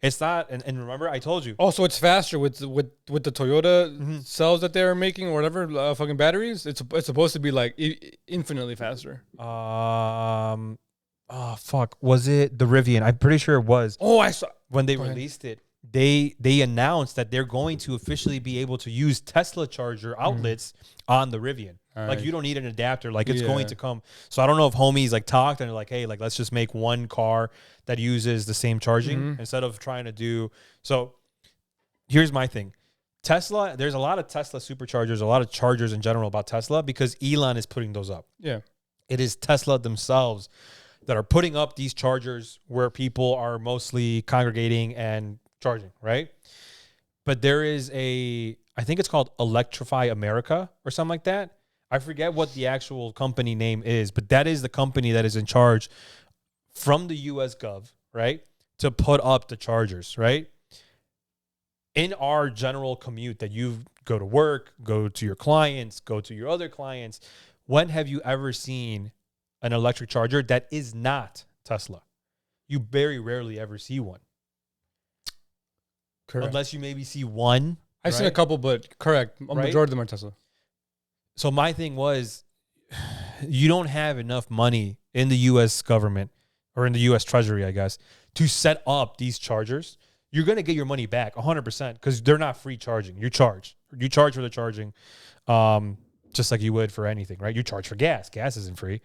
It's not, and remember, I told you. Oh, so it's faster with the Toyota cells that they're making or whatever, fucking batteries. It's supposed to be like infinitely faster. Oh fuck, was it the Rivian? I'm pretty sure it was. Oh, I saw when they released it. They announced that they're going to officially be able to use Tesla charger outlets on the Rivian. Like you don't need an adapter. Like it's going to come. So I don't know if homies like talked and they're like, hey, like let's just make one car that uses the same charging instead of trying to do. So here's my thing. Tesla, there's a lot of Tesla superchargers, a lot of chargers in general about Tesla because Elon is putting those up. Yeah. It is Tesla themselves that are putting up these chargers where people are mostly congregating and charging, right? But there is I think it's called Electrify America or something like that. I forget what the actual company name is, but that is the company that is in charge from the US Gov, right? To put up the chargers, right? In our general commute that you go to work, go to your clients, go to your other clients, when have you ever seen an electric charger that is not Tesla? You very rarely ever see one. Correct. Unless you maybe see one. I've seen a couple, but correct. A majority of them are Tesla. So my thing was, you don't have enough money in the U.S. government or in the U.S. Treasury, I guess, to set up these chargers. You're going to get your money back 100% because they're not free charging. You charge for the charging, just like you would for anything, right? You charge for gas. Gas isn't free.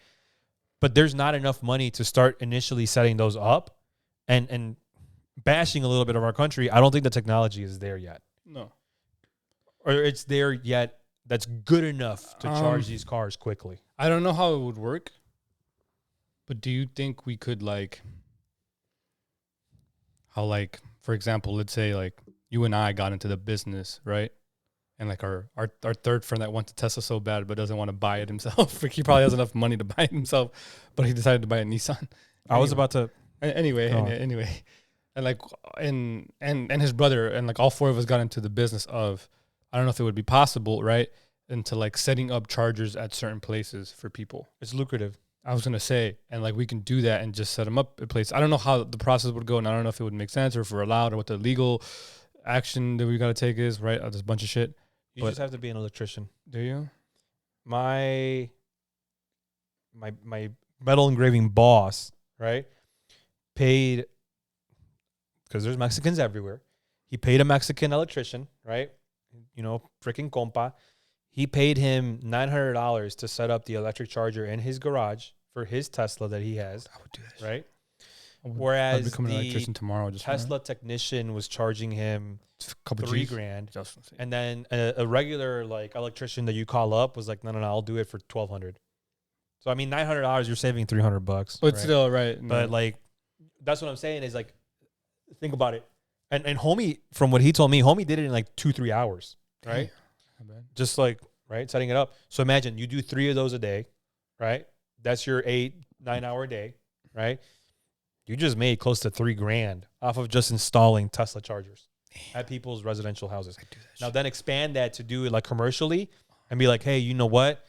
But there's not enough money to start initially setting those up and bashing a little bit of our country. I don't think the technology is there yet. No. Or it's there yet that's good enough to charge these cars quickly. I don't know how it would work, but do you think we could for example, let's say like you and I got into the business, right? And like our third friend that wants Tesla so bad but doesn't want to buy it himself. Like he probably has enough money to buy it himself, but he decided to buy a Nissan. I was about to anyway. And like and his brother and like all four of us got into the business of I don't know if it would be possible, right? Into like setting up chargers at certain places for people. It's lucrative. I was gonna say, and like we can do that and just set them up at place. I don't know how the process would go, and I don't know if it would make sense or if we're allowed or what the legal action that we got to take is. Right, there's a bunch of shit. You just have to be an electrician. Do you? My metal engraving boss, right, paid, because there's Mexicans everywhere. He paid a Mexican electrician, right? You know, freaking compa. He paid him $900 to set up the electric charger in his garage for his Tesla that he has. I would do that. Right. I'd Whereas become an the electrician tomorrow. Just Tesla technician was charging him a couple $3,000, and then a regular like electrician that you call up was like, no, I'll do it for $1,200. So I mean, $900, you're saving $300. But right? still, right? But like, that's what I'm saying is like, think about it. And homie, from what he told me, homie did it in like 2-3 hours, right? Just like, right, setting it up. So imagine you do 3 of those a day, right? That's your 8-9 hour day, right? You just made close to $3,000 off of just installing Tesla chargers at people's residential houses. Now then expand that to do it like commercially and be like, hey, you know what?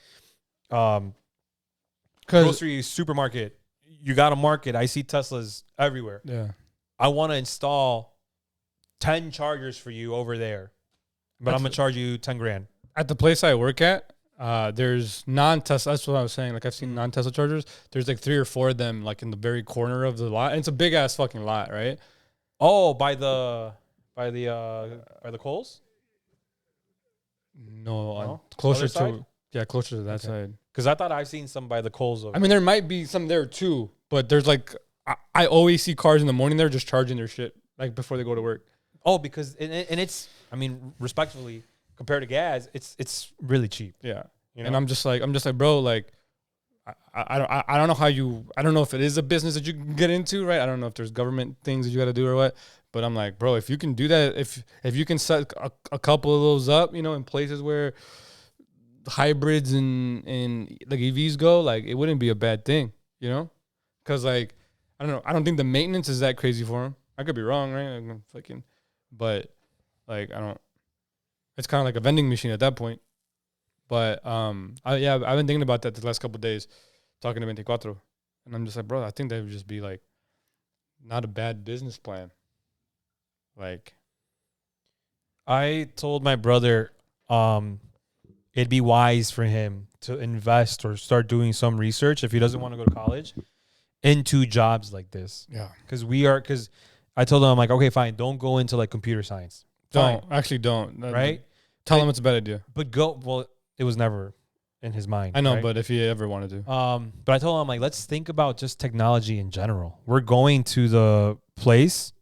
Grocery supermarket, you got a market. I see Teslas everywhere. Yeah. I want to install 10 chargers for you over there, but I'm going to charge you $10,000. At the place I work at, there's non-Tesla. That's what I was saying. Like I've seen non-Tesla chargers. There's like 3 or 4 of them, like in the very corner of the lot. And it's a big ass fucking lot, right? Oh, by the Kohl's? No, closer to closer to that side. Because I thought I've seen some by the Kohl's. I mean, there might be some there too, but there's like I always see cars in the morning there just charging their shit like before they go to work. Oh, because and it's, I mean, respectfully, compared to gas, it's really cheap. Yeah, you know? And I'm just like, bro, like, I don't know how I don't know if it is a business that you can get into, right? I don't know if there's government things that you got to do or what, but I'm like, bro, if you can do that, if you can set a couple of those up, you know, in places where hybrids and like EVs go, like it wouldn't be a bad thing, you know, because like I don't know, I don't think the maintenance is that crazy for them. I could be wrong, right? I'm fucking, but like I don't. It's kind of like a vending machine at that point. But I've been thinking about that the last couple of days, talking to 24, and I'm just like, bro, I think that would just be like not a bad business plan. Like, I told my brother, it'd be wise for him to invest or start doing some research if he doesn't want to go to college into jobs like this. Yeah, because I told him, I'm like, okay, fine, don't go into like computer science. Don't. Right? Tell him it's a bad idea. But go. Well, it was never in his mind. I know, right? but if he ever wanted to. But I told him, I'm like, let's think about just technology in general. We're going to the place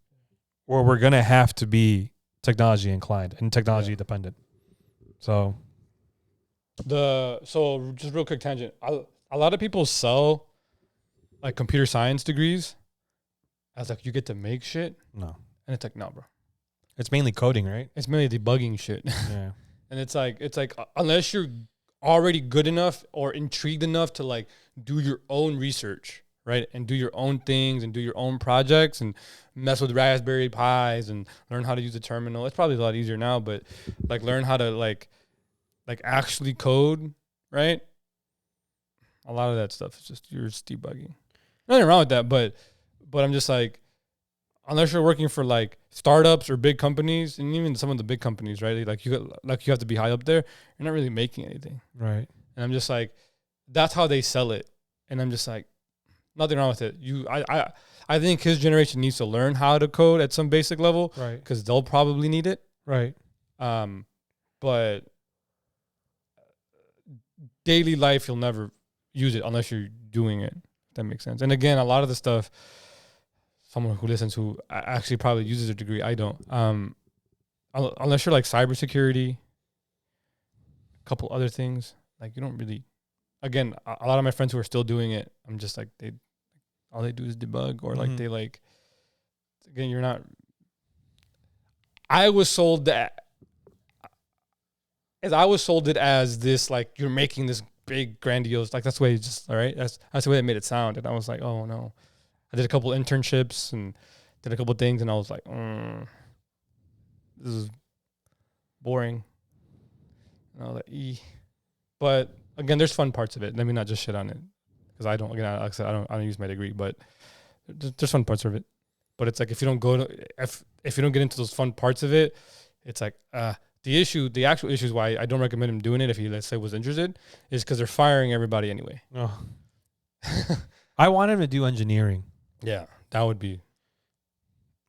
where we're gonna have to be technology inclined and technology dependent. So just real quick tangent. A lot of people sell like computer science degrees as like you get to make shit. No. And it's like, no, bro. It's mainly coding, right? It's mainly debugging shit. Yeah. And it's like unless you're already good enough or intrigued enough to like do your own research, right? And do your own things and do your own projects and mess with Raspberry Pis and learn how to use the terminal. It's probably a lot easier now, but like learn how to like actually code, right? A lot of that stuff is just you're just debugging. Nothing wrong with that, but I'm just like, unless you're working for like startups or big companies, and even some of the big companies, right? Like you have to be high up there. You're not really making anything, right? And I'm just like, that's how they sell it. And I'm just like, nothing wrong with it. I think his generation needs to learn how to code at some basic level, right? Because they'll probably need it, right? But daily life, you'll never use it unless you're doing it. If that makes sense. And again, a lot of the stuff. Someone who listens who actually probably uses a degree. I don't. Unless you're like cybersecurity, a couple other things. Like you don't really. Again, a lot of my friends who are still doing it, I'm just like all they do is debug or like they like. Again, you're not. I was sold that. I was sold it as this like you're making this big grandiose like that's the way just all right. That's the way they made it sound, and I was like, oh no. I did a couple internships and did a couple things, and I was like, this is boring. And I was like, but again, there's fun parts of it. Let me not just shit on it because I don't. Again, like I said, I don't use my degree, but there's fun parts of it. But it's like if you don't go to if you don't get into those fun parts of it, it's like the actual issue is why I don't recommend him doing it if he, let's say, was interested, is because they're firing everybody anyway. Oh. I want him to do engineering. Yeah, that would be.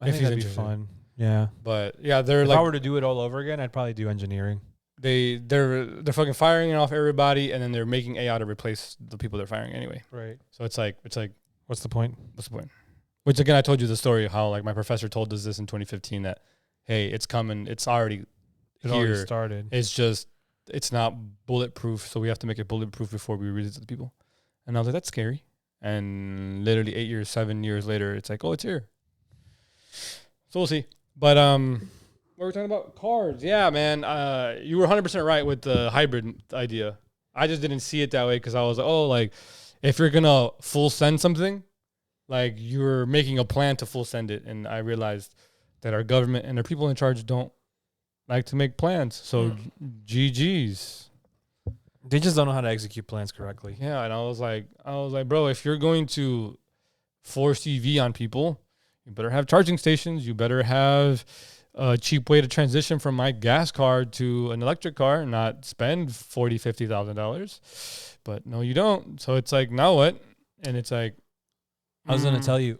I think that'd be fun. Yeah, but yeah, they're if like, I were to do it all over again, I'd probably do engineering. They're fucking firing off everybody, and then they're making AI to replace the people they're firing anyway. Right. So it's like, what's the point? What's the point? Which again, I told you the story of how like my professor told us this in 2015 that, hey, it's coming, it's already It here. already started. It's just it's not bulletproof, so we have to make it bulletproof before we release it to the people. And I was like, that's scary. And literally 7 years later, it's like, oh, it's here. So we'll see. But what were we talking about? Cards. Yeah, man. You were 100% right with the hybrid idea. I just didn't see it that way because I was like, oh, like if you're gonna full send something, like you're making a plan to full send it. And I realized that our government and their people in charge don't like to make plans. So GG's. They just don't know how to execute plans correctly. Yeah, and I was like, bro, if you're going to force EV on people, you better have charging stations. You better have a cheap way to transition from my gas car to an electric car and not spend $40,000-$50,000. But no, you don't. So it's like, now what? And it's like, I was going to tell you.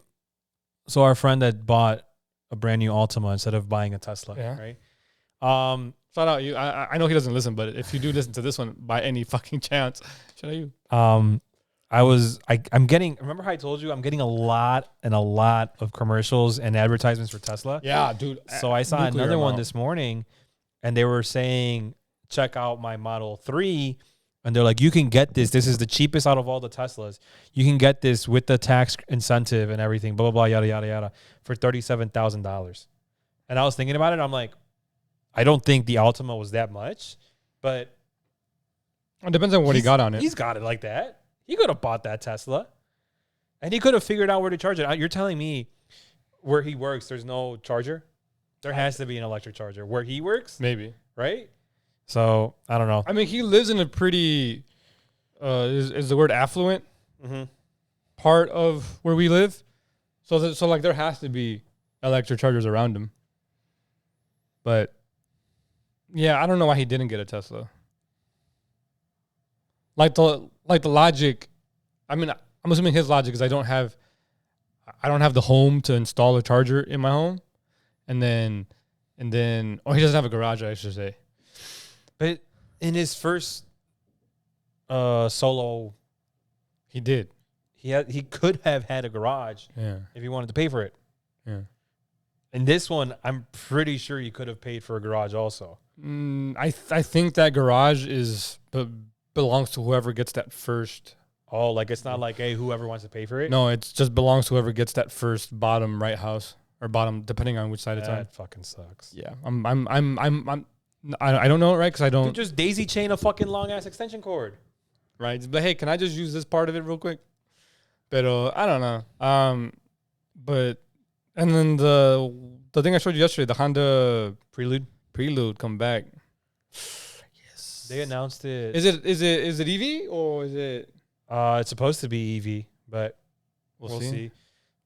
So our friend that bought a brand new Altima instead of buying a Tesla, right? Shout out you. I know he doesn't listen, but if you do listen to this one by any fucking chance, shout out you. I'm getting, remember how I told you I'm getting a lot of commercials and advertisements for Tesla? Yeah, dude. So I saw another one this morning and they were saying, check out my Model 3. And they're like, you can get this. This is the cheapest out of all the Teslas. You can get this with the tax incentive and everything, blah, blah, blah, yada, yada, yada, for $37,000. And I was thinking about it. I'm like, I don't think the Altima was that much, but it depends on what he got on it. He's got it like that. He could have bought that Tesla, and he could have figured out where to charge it. You're telling me where he works, there's no charger? There has to be an electric charger. Where he works? Maybe. Right? So, I don't know. I mean, he lives in a pretty, is the word affluent part of where we live. So like there has to be electric chargers around him. But yeah, I don't know why he didn't get a Tesla. Like the logic, I mean, I'm assuming his logic is I don't have the home to install a charger in my home, and then he doesn't have a garage, I should say. But in his first solo, he did. He could have had a garage if he wanted to pay for it. Yeah. In this one, I'm pretty sure you could have paid for a garage also. I think that garage belongs to whoever gets that first. Oh, like it's not like, hey, whoever wants to pay for it? No, it just belongs to whoever gets that first bottom right house or bottom, depending on which side it's on. That fucking sucks. Yeah, I don't know it, right? Because I don't. Dude, just daisy chain a fucking long ass extension cord. Right, but hey, can I just use this part of it real quick? But I don't know. But and then the thing I showed you yesterday, the Honda Prelude come back. Yes, they announced it. Is it EV or is it? It's supposed to be EV, but we'll see.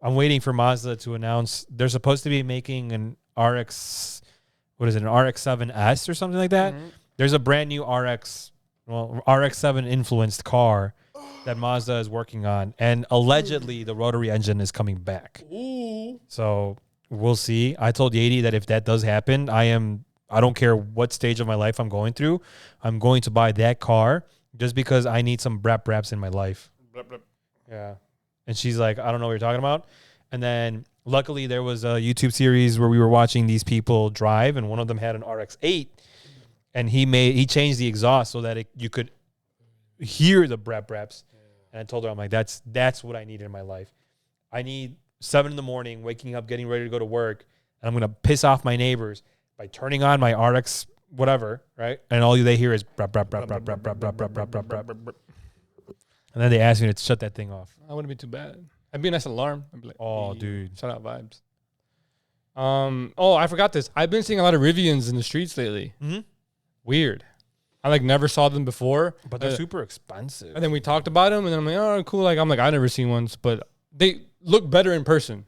I'm waiting for Mazda to announce they're supposed to be making an RX. What is it? An RX-7S or something like that. Mm-hmm. There's a brand new RX-7 influenced car that Mazda is working on, and allegedly the rotary engine is coming back. Ooh. So we'll see. I told Yadi that if that does happen, I don't care what stage of my life I'm going through, I'm going to buy that car just because I need some braps in my life. Yeah. And she's like, I don't know what you're talking about. And then luckily there was a YouTube series where we were watching these people drive, and one of them had an RX-8, and he changed the exhaust so that you could hear the braps. And I told her, I'm like, that's what I need in my life. I need 7 a.m, waking up, getting ready to go to work, and I'm gonna piss off my neighbors by turning on my RX whatever, right? And all they hear is brap. And then they ask me to shut that thing off. That wouldn't be too bad. That'd be a nice alarm. I'd be like, oh, dude. Shout out vibes. I forgot this. I've been seeing a lot of Rivians in the streets lately. Mm-hmm. Weird. I like never saw them before, but they're super expensive. And then we talked about them, and then I'm like, oh, cool. Like I'm like, I never seen ones, but they look better in person.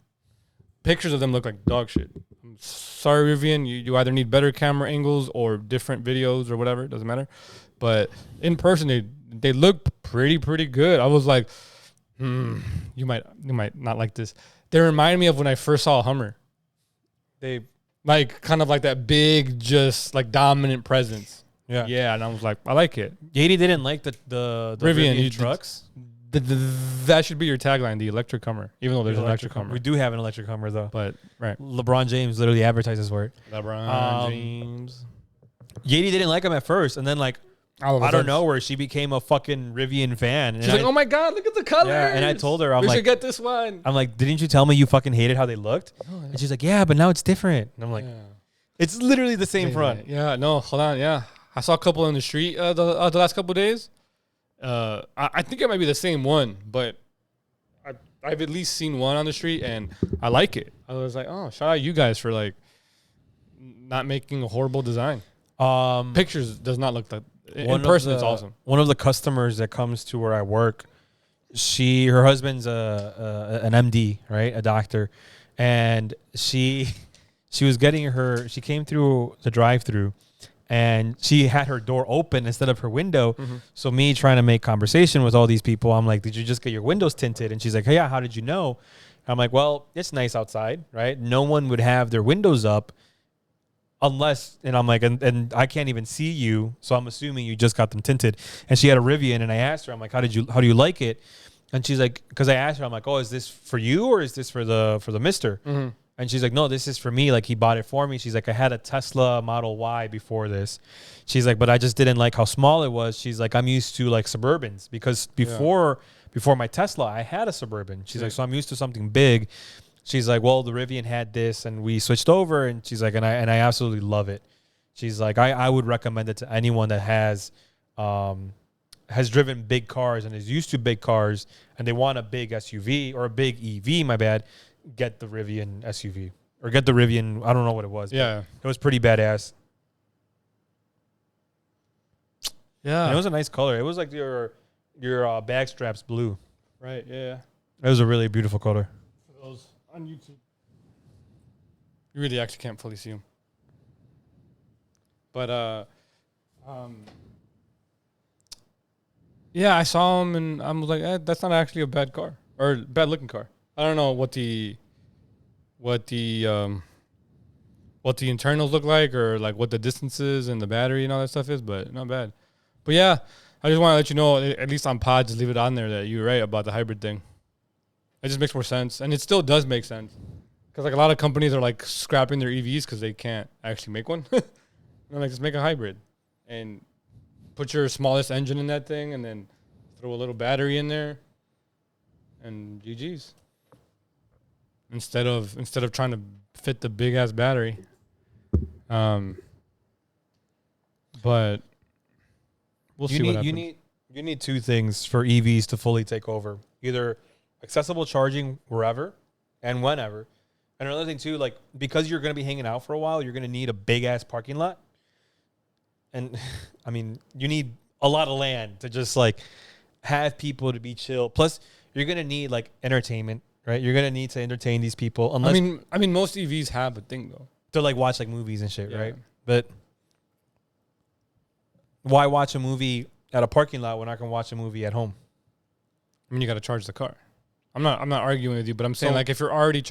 Pictures of them look like dog shit. I'm sorry, Rivian. You either need better camera angles or different videos or whatever. It doesn't matter. But in person, they look pretty good. I was like, you might not like this. They remind me of when I first saw a Hummer. They like kind of like that big, just like dominant presence. Yeah, and I was like, I like it. Yadi didn't like the Rivian trucks. That should be your tagline, the electric Hummer. Even though there's an electric Hummer, we do have an electric Hummer though. But right, LeBron James literally advertises for it. LeBron James. Yadi didn't like him at first, and then like I don't know where she became a fucking Rivian fan. And she's like, oh my god, look at the colors. Yeah, and I told her, we should get this one. I'm like, didn't you tell me you fucking hated how they looked? Oh, yeah. And she's like, yeah, but now it's different. And I'm like, it's literally the same front. Yeah, no, hold on, yeah. I saw a couple in the street the last couple of days. I think it might be the same one, but I've at least seen one on the street, and I like it. I was like, oh, shout out you guys for like not making a horrible design. Pictures does not look that. In person, it's awesome. One of the customers that comes to where I work, her husband's an MD, right, a doctor, and she was getting she came through the drive-through. And she had her door open instead of her window. Mm-hmm. So me trying to make conversation with all these people, I'm like, did you just get your windows tinted? And she's like, hey, yeah, how did you know? I'm like, well, it's nice outside, right? No one would have their windows up unless, and I'm like, and I can't even see you. So I'm assuming you just got them tinted. And she had a Rivian, and I asked her, I'm like, how do you like it? And she's like, because I asked her, I'm like, oh, is this for you or is this for the mister? Mm-hmm. And she's like, no, this is for me. Like, he bought it for me. She's like, I had a Tesla Model Y before this. She's like, but I just didn't like how small it was. She's like, I'm used to like Suburbans because before my Tesla, I had a Suburban. She's like, so I'm used to something big. She's like, well, the Rivian had this and we switched over. And she's like, and I absolutely love it. She's like, I would recommend it to anyone that has driven big cars and is used to big cars and they want a big SUV or a big EV, my bad. Get the Rivian SUV or get the Rivian. I don't know what it was. Yeah. It was pretty badass. Yeah. And it was a nice color. It was like your bag straps blue. Right. Yeah. It was a really beautiful color. For those on YouTube, you really actually can't fully see them. But, yeah, I saw him and I was like, that's not actually a bad car or bad looking car. I don't know what the internals look like or like what the distances and the battery and all that stuff is, but not bad. But yeah, I just want to let you know, at least on pod, just leave it on there that you're right about the hybrid thing. It just makes more sense, and it still does make sense because like a lot of companies are like scrapping their EVs because they can't actually make one. And like, just make a hybrid and put your smallest engine in that thing, and then throw a little battery in there, and GG's. Instead of trying to fit the big ass battery, but we'll see what happens. You need two things for EVs to fully take over: either accessible charging wherever and whenever, and another thing too, like because you're going to be hanging out for a while, you're going to need a big ass parking lot, and I mean you need a lot of land to just like have people to be chill. Plus, you're going to need like entertainment. Right, you're gonna need to entertain these people. Unless I mean, most EVs have a thing though to like watch like movies and shit, right? But why watch a movie at a parking lot when I can watch a movie at home? I mean, you got to charge the car. I'm not arguing with you, but I'm saying like if you're already,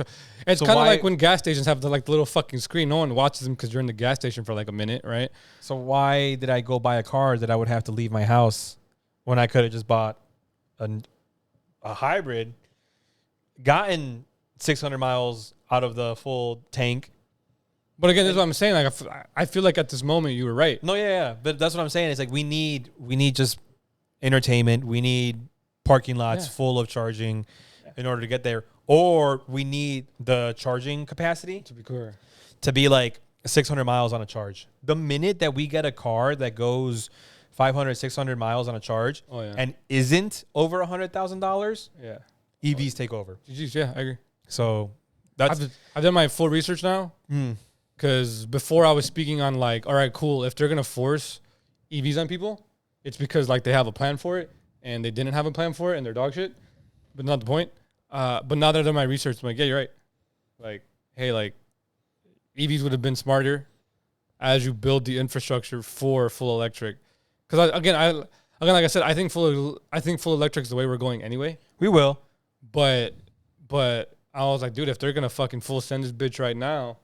it's kind of like when gas stations have the little fucking screen. No one watches them because you're in the gas station for like a minute, right? So why did I go buy a car that I would have to leave my house when I could have just bought a hybrid? Gotten 600 miles out of the full tank. But again, this is what I'm saying. Like, I feel like at this moment you were right. No, yeah. But that's what I'm saying. It's like we need just entertainment. We need parking lots full of charging in order to get there. Or we need the charging capacity to be like 600 miles on a charge. The minute that we get a car that goes 500, 600 miles on a charge and isn't over $100,000, EVs take over. GG's, yeah, I agree. So that's I've done my full research now. Because before I was speaking on like, all right, cool. If they're gonna force EVs on people, it's because like they have a plan for it and they didn't have a plan for it and they're dog shit. But not the point. But now that I've done my research, I'm like, yeah, you're right. Like, hey, like EVs would have been smarter as you build the infrastructure for full electric. Because again, like I said, I think full electric is the way we're going anyway. We will. But I was like, dude, if they're gonna fucking full send this bitch right now,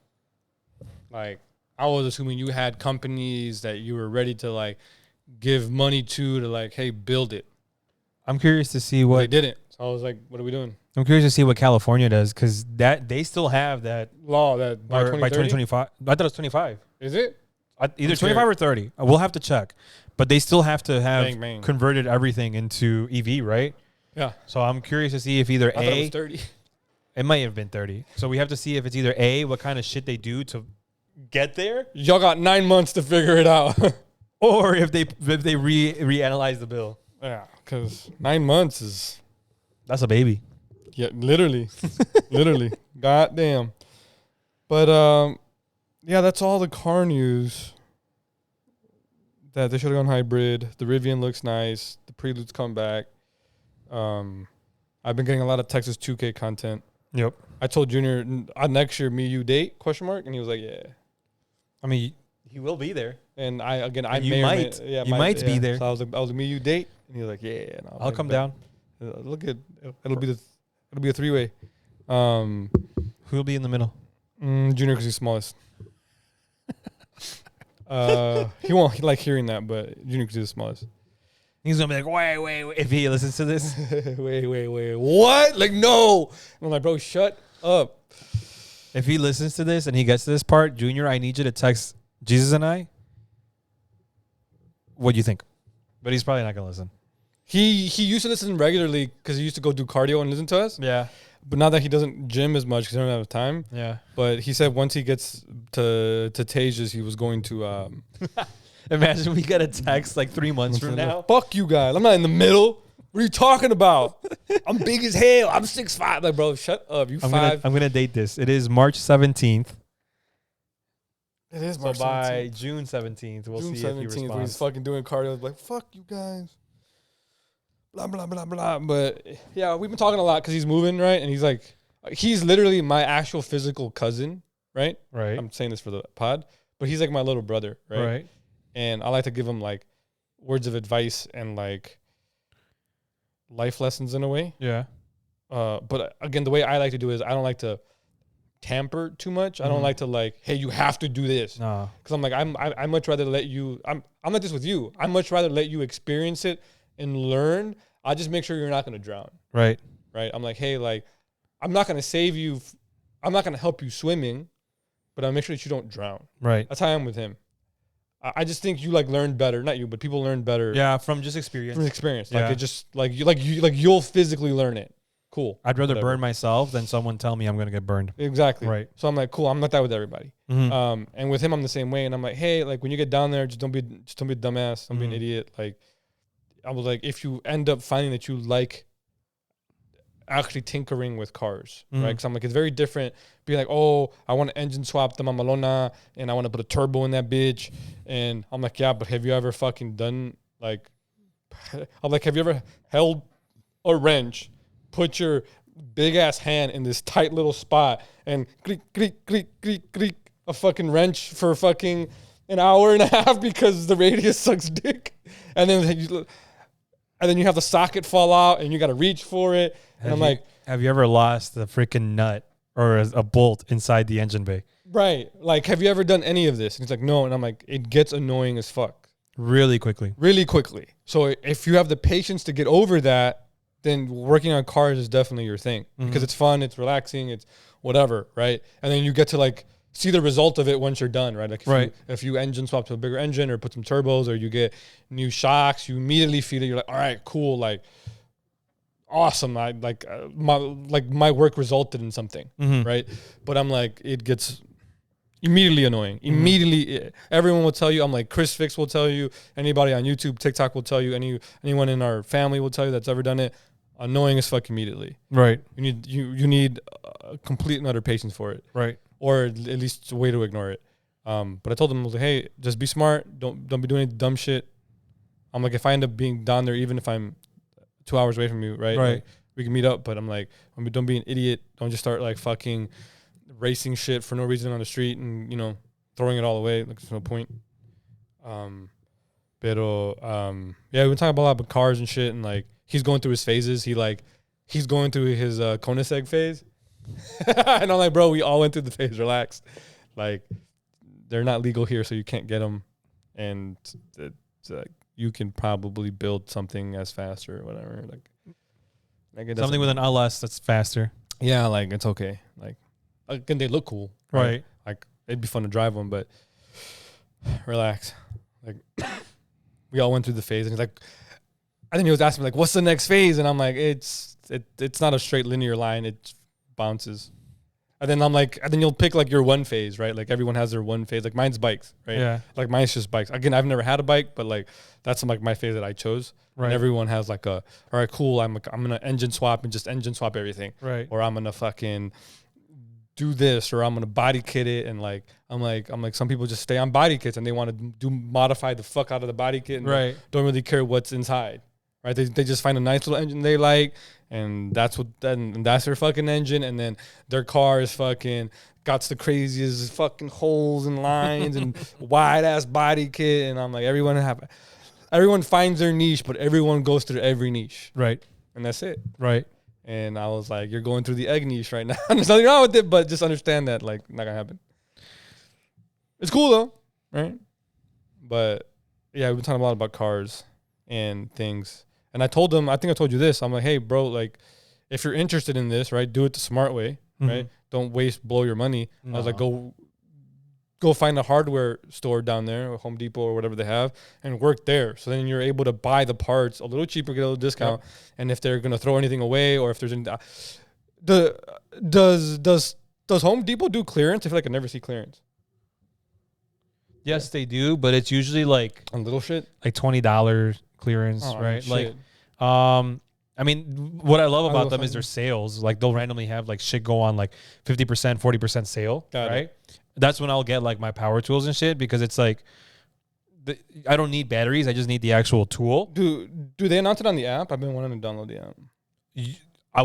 like I was assuming you had companies that you were ready to like give money to like, hey, build it. I'm curious to see what they didn't. So I was like, what are we doing? I'm curious to see what California does because that they still have that law that by 2025. I thought it was 25. Is it? Either 25 or 30. We'll have to check. But they still have to have bang. converted everything into EV, right? Yeah. So I'm curious to see if either I thought it was 30. It might have been 30. So we have to see if it's either A, what kind of shit they do to get there, y'all got 9 months to figure it out, or if they reanalyze the bill. Yeah, because 9 months is That's a baby. Yeah, literally. Literally. Goddamn. But yeah, that's all the car news. That they should have gone hybrid. The Rivian looks nice. The Prelude's come back. I've been getting a lot of Texas 2K content. Yep. I told Junior next year, me you date ? And he was like, yeah. I mean, he will be there. And I you might be there. So I was like, me you date? And he was like, yeah. And I'll come down. Look at it'll be a 3-way. Who'll be in the middle? Junior, because he's smallest. He won't like hearing that, but Junior, because he's the smallest. He's gonna be like, wait, if he listens to this. wait, what? Like, no. I'm like, bro, shut up. If he listens to this and he gets to this part, Junior, I need you to text Jesus and I. What do you think? But he's probably not gonna listen. He used to listen regularly because he used to go do cardio and listen to us. Yeah. But now that he doesn't gym as much because he doesn't have time. Yeah. But he said once he gets to Tejas, he was going to. Imagine we get a text like 3 months from now. Fuck you guys. I'm not in the middle. What are you talking about? I'm big as hell. I'm 6'5". Like, bro, shut up. I'm 5. I'm gonna date this. It is March 17th. It is So March by 17th. June 17th, we'll see if he responds. When he's fucking doing cardio, like, fuck you guys. Blah, blah, blah, blah. But, yeah, we've been talking a lot because he's moving, right? And he's like, he's literally my actual physical cousin, right? Right. I'm saying this for the pod. But he's like my little brother, right? Right. And I like to give him, like, words of advice and, like, life lessons in a way. Yeah. But, again, the way I like to do is I don't like to tamper too much. I don't like to, like, hey, you have to do this. No. Because I'm like, I much rather let you, I'm like this with you. I much rather let you experience it and learn. I just make sure you're not going to drown. Right. Right. I'm like, hey, like, I'm not going to save you. I'm not going to help you swimming, but I'll make sure that you don't drown. Right. That's how I am with him. I just think you like learn better, not you, but people learn better. Yeah, from just experience. From experience. Yeah. Like it just you'll physically learn it. Cool. I'd rather Whatever. burn myself than someone tell me I'm going to get burned. Exactly. Right. So I'm like, cool. I'm not that with everybody. Mm-hmm. And with him, I'm the same way. And I'm like, hey, like when you get down there, just don't be a dumbass. Don't be an idiot. Like I was like, if you end up finding that you like actually tinkering with cars, right? Because I'm like, it's very different being like, oh, I want to engine swap the Mamalona and I want to put a turbo in that bitch. And I'm like, yeah, but have you ever fucking done like, I'm like, have you ever held a wrench, put your big ass hand in this tight little spot and creak, creak, creak, creak, creak a fucking wrench for fucking an hour and a half because the radius sucks dick? And then you have the socket fall out and you got to reach for it. And I'm like, have you ever lost a freaking nut or a bolt inside the engine bay? right. Like, have you ever done any of this? And he's like, no. And I'm like, it gets annoying as fuck. Really quickly. Really quickly. So if you have the patience to get over that, then working on cars is definitely your thing because it's fun, it's relaxing, it's whatever, right? And then you get to like see the result of it once you're done, right? Like if you engine swap to a bigger engine or put some turbos or you get new shocks, you immediately feel it. You're like, all right, cool, like awesome. I my work resulted in something, right? But I'm like, it gets immediately annoying. Immediately, everyone will tell you. I'm like, Chris Fix will tell you. Anybody on YouTube, TikTok will tell you. Anyone in our family will tell you that's ever done it. Annoying as fuck immediately. Right. You need complete and utter patience for it. Right. Or at least a way to ignore it. But I told them, I was like, hey, just be smart. Don't be doing any dumb shit. I'm like, if I end up being down there, even if I'm 2 hours away from you, right? Right. Like, we can meet up, but I'm like, don't be an idiot. Don't just start like fucking racing shit for no reason on the street and, you know, throwing it all away. Like, there's no point. Yeah, we've been talking about a lot about cars and shit, and like he's going through his phases. He's going through his Koenigsegg phase. And I'm like, bro, we all went through the phase. Relax. Like, they're not legal here, so you can't get them. And you can probably build something as fast or whatever. Like it Something with an LS that's faster. Yeah, like it's okay. Like, again, they look cool, Right. Like it'd be fun to drive one, but relax. Like, we all went through the phase, and he's like, I think he was asking me like, "What's the next phase?" And I'm like, "It's not a straight linear line. It bounces." And then I'm like, and then you'll pick like your one phase, right? Like everyone has their one phase. Like mine's bikes, right? Yeah. Like mine's just bikes. Again, I've never had a bike, but like that's like my phase that I chose. Right. And everyone has like all right, cool. I'm gonna engine swap and just engine swap everything. Right. Or I'm gonna fucking do this, or I'm gonna body kit it, and like I'm like some people just stay on body kits and they want to modify the fuck out of the body kit and Right. don't really care what's inside, right? They just find a nice little engine they like, and that's their fucking engine, and then their car is fucking got the craziest fucking holes and lines and wide ass body kit, and I'm like, everyone finds their niche, but everyone goes through every niche, Right. and that's it. Right. And I was like, you're going through the egg niche right now. There's nothing wrong with it, but just understand that, like, not gonna happen. It's cool though, right? But yeah, we've been talking a lot about cars and things. And I told them, I think I told you this. I'm like, hey, bro, like, if you're interested in this, right, do it the smart way, right? Don't blow your money. I was like, go find a hardware store down there, or Home Depot or whatever they have, and work there. So then you're able to buy the parts a little cheaper, get a little discount. Yep. And if they're gonna throw anything away, or if there's any, does Home Depot do clearance? I feel like I never see clearance. Yes, they do, but it's usually like on little shit, like $20 clearance, right? Shit. Like, I mean, what I love about them is their sales. Like, they'll randomly have like shit go on like 50%, 40% sale, right? That's when I'll get like my power tools and shit, because it's like I don't need batteries. I just need the actual tool. Do they announce it on the app? I've been wanting to download the app.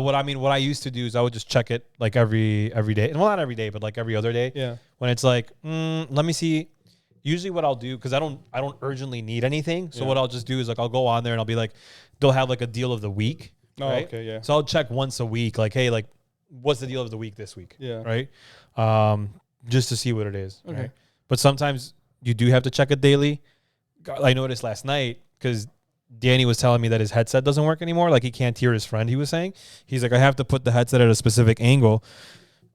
What I used to do is I would just check it like every day. Well, not every day, but like every other day. Yeah. When it's like, let me see. Usually what I'll do, because I don't urgently need anything. So what I'll just do is like I'll go on there and I'll be like, they'll have like a deal of the week. Oh, right? okay, yeah. So I'll check once a week, like, hey, like, what's the deal of the week this week? Yeah. Right. Just to see what it is. Okay. Right? But sometimes you do have to check it daily. I noticed last night because Danny was telling me that his headset doesn't work anymore. Like, he can't hear his friend. He was saying, he's like, I have to put the headset at a specific angle.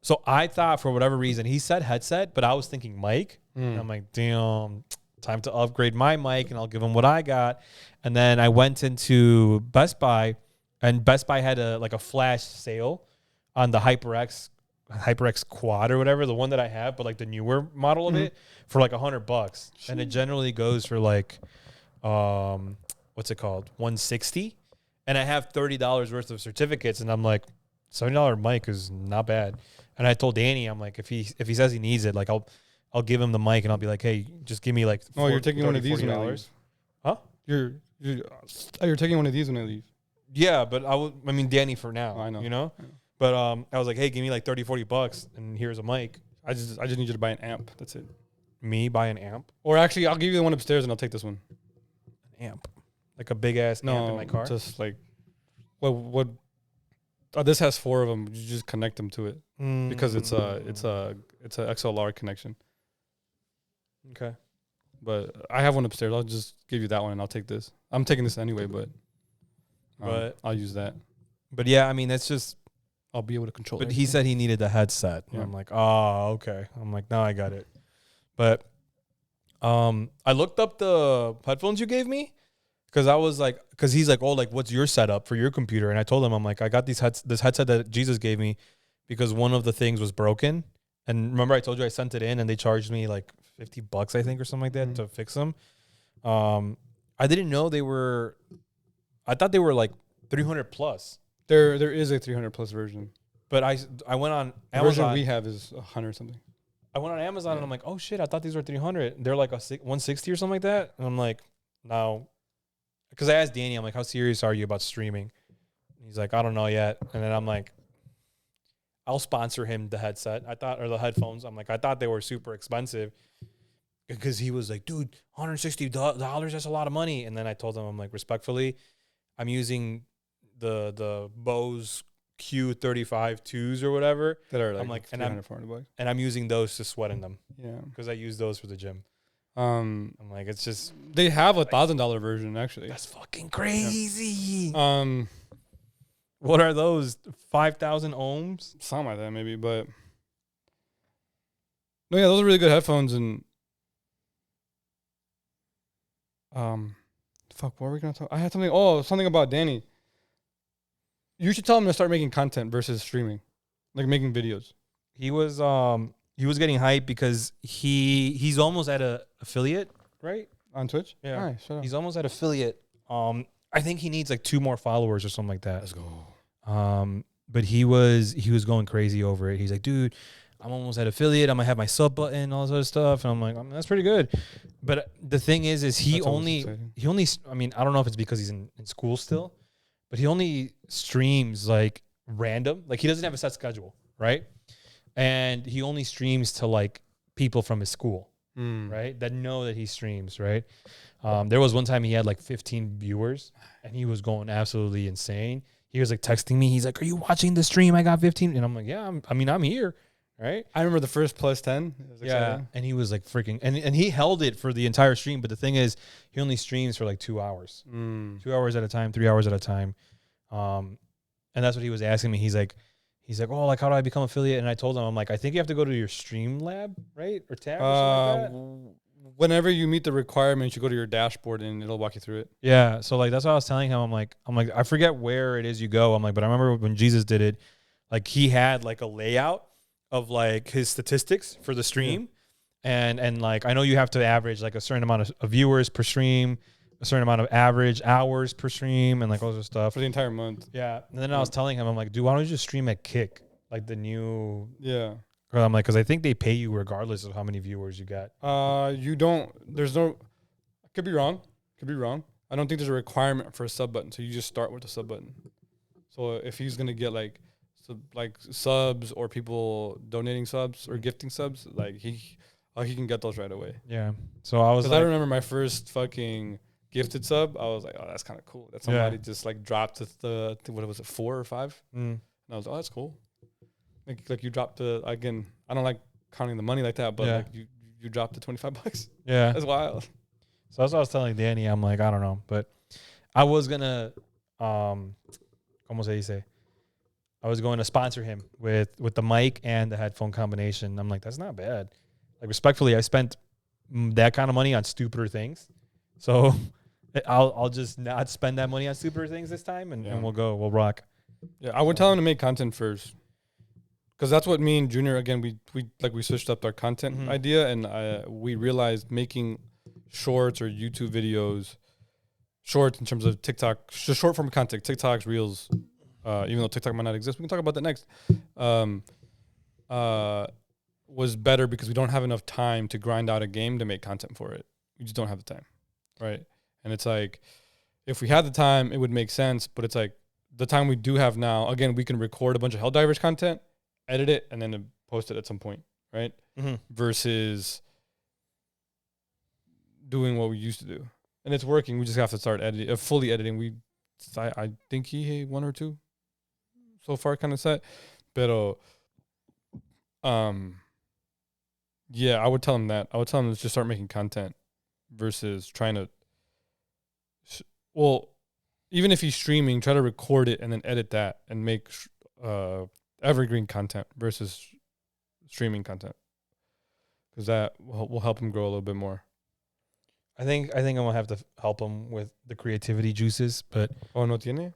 So I thought, for whatever reason, he said headset, but I was thinking mic. And I'm like, damn, time to upgrade my mic, and I'll give him what I got. And then I went into Best Buy, and Best Buy had a flash sale on the HyperX Quad or whatever, the one that I have, but like the newer model of it, for like $100. And it generally goes for like, what's it called? $160. And I have $30 worth of certificates, and I'm like, $70 mic is not bad. And I told Danny, I'm like, if he says he needs it, like I'll give him the mic, and I'll be like, hey, just give me like you're taking one of these when I leave. Huh? You're taking one of these when I leave. Yeah, but I mean, Danny for now. I know. You know? But I was like, hey, give me like $30-$40, and here's a mic. I just need you to buy an amp. That's it. Me buy an amp? Or actually, I'll give you the one upstairs, and I'll take this one. An amp? Like a big ass amp in my car? Just like what? This has 4 of them. You just connect them to it because it's a XLR connection. Okay. But I have one upstairs. I'll just give you that one, and I'll take this. I'm taking this anyway, but I'll use that. But yeah, I mean, that's just, I'll be able to control it. But he said he needed the headset. Yeah. I'm like, oh, okay. I'm like, now I got it. But I looked up the headphones you gave me, because he's like, oh, like, what's your setup for your computer? And I told him, I'm like, I got this headset that Jesus gave me because one of the things was broken. And remember, I told you I sent it in, and they charged me like $50, I think, or something like that to fix them. I didn't know I thought they were like 300 plus. There is a 300 plus version. But I went on Amazon. The version we have is 100 something. I went on Amazon and I'm like, oh shit, I thought these were 300. They're like 160 or something like that. And I'm like, no, because I asked Danny, I'm like, how serious are you about streaming? He's like, I don't know yet. And then I'm like, I'll sponsor him the headset. Or the headphones. I'm like, I thought they were super expensive. Because he was like, dude, $160, that's a lot of money. And then I told him, I'm like, respectfully, I'm using the Bose Q35 2s or whatever. That are like, I'm like, $400. And I'm using those to sweat in them. Yeah. Because I use those for the gym. I'm like, it's just. They have $1,000 version, actually. That's fucking crazy. Yeah. What are those? 5,000 ohms? Something like that, maybe. But no, yeah, those are really good headphones. And fuck, what were we gonna talk? I had something. Oh, something about Danny. You should tell him to start making content versus streaming, like making videos. He was getting hyped because he's almost at a affiliate, right? On Twitch? Yeah. Nice, shut up. He's almost at affiliate. I think he needs like 2 more followers or something like that. Let's go. But he was going crazy over it. He's like, dude, I'm almost at affiliate. I'm gonna have my sub button, all this other stuff. And I'm like, that's pretty good. But the thing is he only, I mean, I don't know if it's because he's in school still, but he only streams like random. Like he doesn't have a set schedule, right? And he only streams to like people from his school, right? That know that he streams, right? There was one time he had like 15 viewers and he was going absolutely insane. He was like texting me. He's like, are you watching the stream? I got 15. And I'm like, yeah, I'm here. Right. I remember the first plus 10. Yeah. And he was like freaking, and he held it for the entire stream. But the thing is, he only streams for like 2 hours, 2 hours at a time, 3 hours at a time. And that's what he was asking me. He's like, oh, like, how do I become affiliate? And I told him, I'm like, I think you have to go to your stream lab, right? Or tab or something like that. Whenever you meet the requirements, you go to your dashboard and it'll walk you through it. Yeah. So like, that's what I was telling him. I'm like, I forget where it is you go. I'm like, but I remember when Jesus did it, like he had like a layout of like his statistics for the stream. Yeah. And like, I know you have to average like a certain amount of viewers per stream, a certain amount of average hours per stream, and like all this stuff for the entire month. Yeah. And then I was telling him, I'm like, dude, why don't you just stream at Kick? Like the new. Yeah. I'm like, because I think they pay you regardless of how many viewers you got. You don't. There's no. I could be wrong. I don't think there's a requirement for a sub button. So you just start with the sub button. So if he's gonna get like subs or people donating subs or gifting subs, like he can get those right away. Yeah. So I was. Because I remember my first fucking gifted sub. I was like, oh, that's kind of cool. That somebody just like dropped to what was it, 4 or 5? And I was like, oh, that's cool. Like you dropped to, again, I don't like counting the money like that, but like you dropped to $25. Yeah. That's wild. So that's what I was telling Danny. I'm like, I don't know. But I was going to, como se dice? I was going to sponsor him with the mic and the headphone combination. I'm like, that's not bad. Like, respectfully, I spent that kind of money on stupider things. So I'll just not spend that money on stupider things this time, and we'll rock. Yeah, I would tell him to make content first. Because that's what me and Junior, again, we switched up our content idea, and we realized making shorts or YouTube videos, shorts in terms of TikTok, just short form content, TikToks, Reels, even though TikTok might not exist, we can talk about that next, was better because we don't have enough time to grind out a game to make content for it. We just don't have the time, right? And it's like, if we had the time, it would make sense, but it's like, the time we do have now, again, we can record a bunch of Helldivers content, edit it, and then post it at some point, right? Versus doing what we used to do. And it's working. We just have to start editing, fully editing. I think he had 1 or 2 so far kind of set. But, yeah, I would tell him that. I would tell him to just start making content versus trying to, even if he's streaming, try to record it and then edit that and make evergreen content versus streaming content, because that will help him grow a little bit more. I think I'm gonna have to help him with the creativity juices, but no tiene.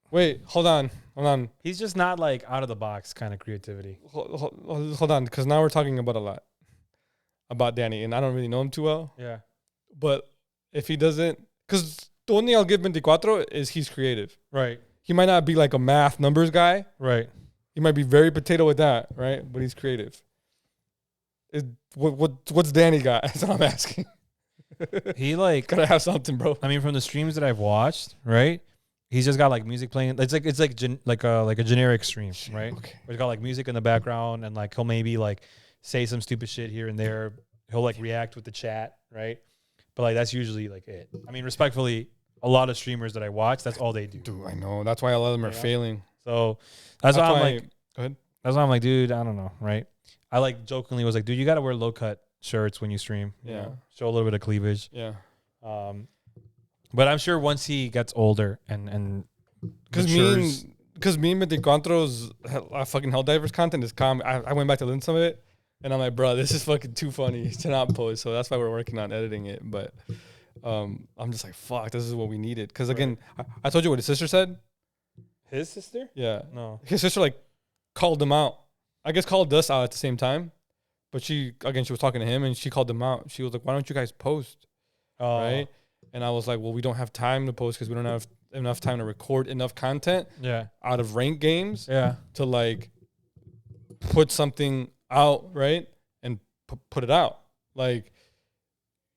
Wait, hold on. He's just not like out of the box kind of creativity. Hold on, because now we're talking about Danny, and I don't really know him too well. Yeah, but if he doesn't, because the only thing I'll give 24 is he's creative. Right. He might not be like a math numbers guy. Right. He might be very potato with that, right? But he's creative. What's Danny got? That's what I'm asking. He like Gotta have something, bro. I mean, from the streams that I've watched, right? He's just got like music playing. It's like a generic stream, right? Okay. Where he's got like music in the background, and like he'll maybe like say some stupid shit here and there. He'll like react with the chat, right? But like that's usually like it. I mean, respectfully, a lot of streamers that I watch, that's all they do. Dude, I know. That's why a lot of them are failing. So that's why I'm like, go ahead. that's why I'm like, dude, I don't know, right? I like jokingly was like, dude, you got to wear low cut shirts when you stream. You know? Show a little bit of cleavage. Yeah. But I'm sure once he gets older and because me and Encontro's fucking Helldivers content is calm. I went back to listen to some of it, and I'm like, bro, this is fucking too funny to not post. So that's why we're working on editing it. But I'm just like, fuck, this is what we needed. Because again, I told you what his sister said. His sister? Yeah. No. His sister like called him out. I guess called us out at the same time. But she was talking to him and she called him out. She was like, why don't you guys post? Right? And I was like, well, we don't have time to post because we don't have enough time to record enough content out of ranked games to like put something out, right? And put it out. Like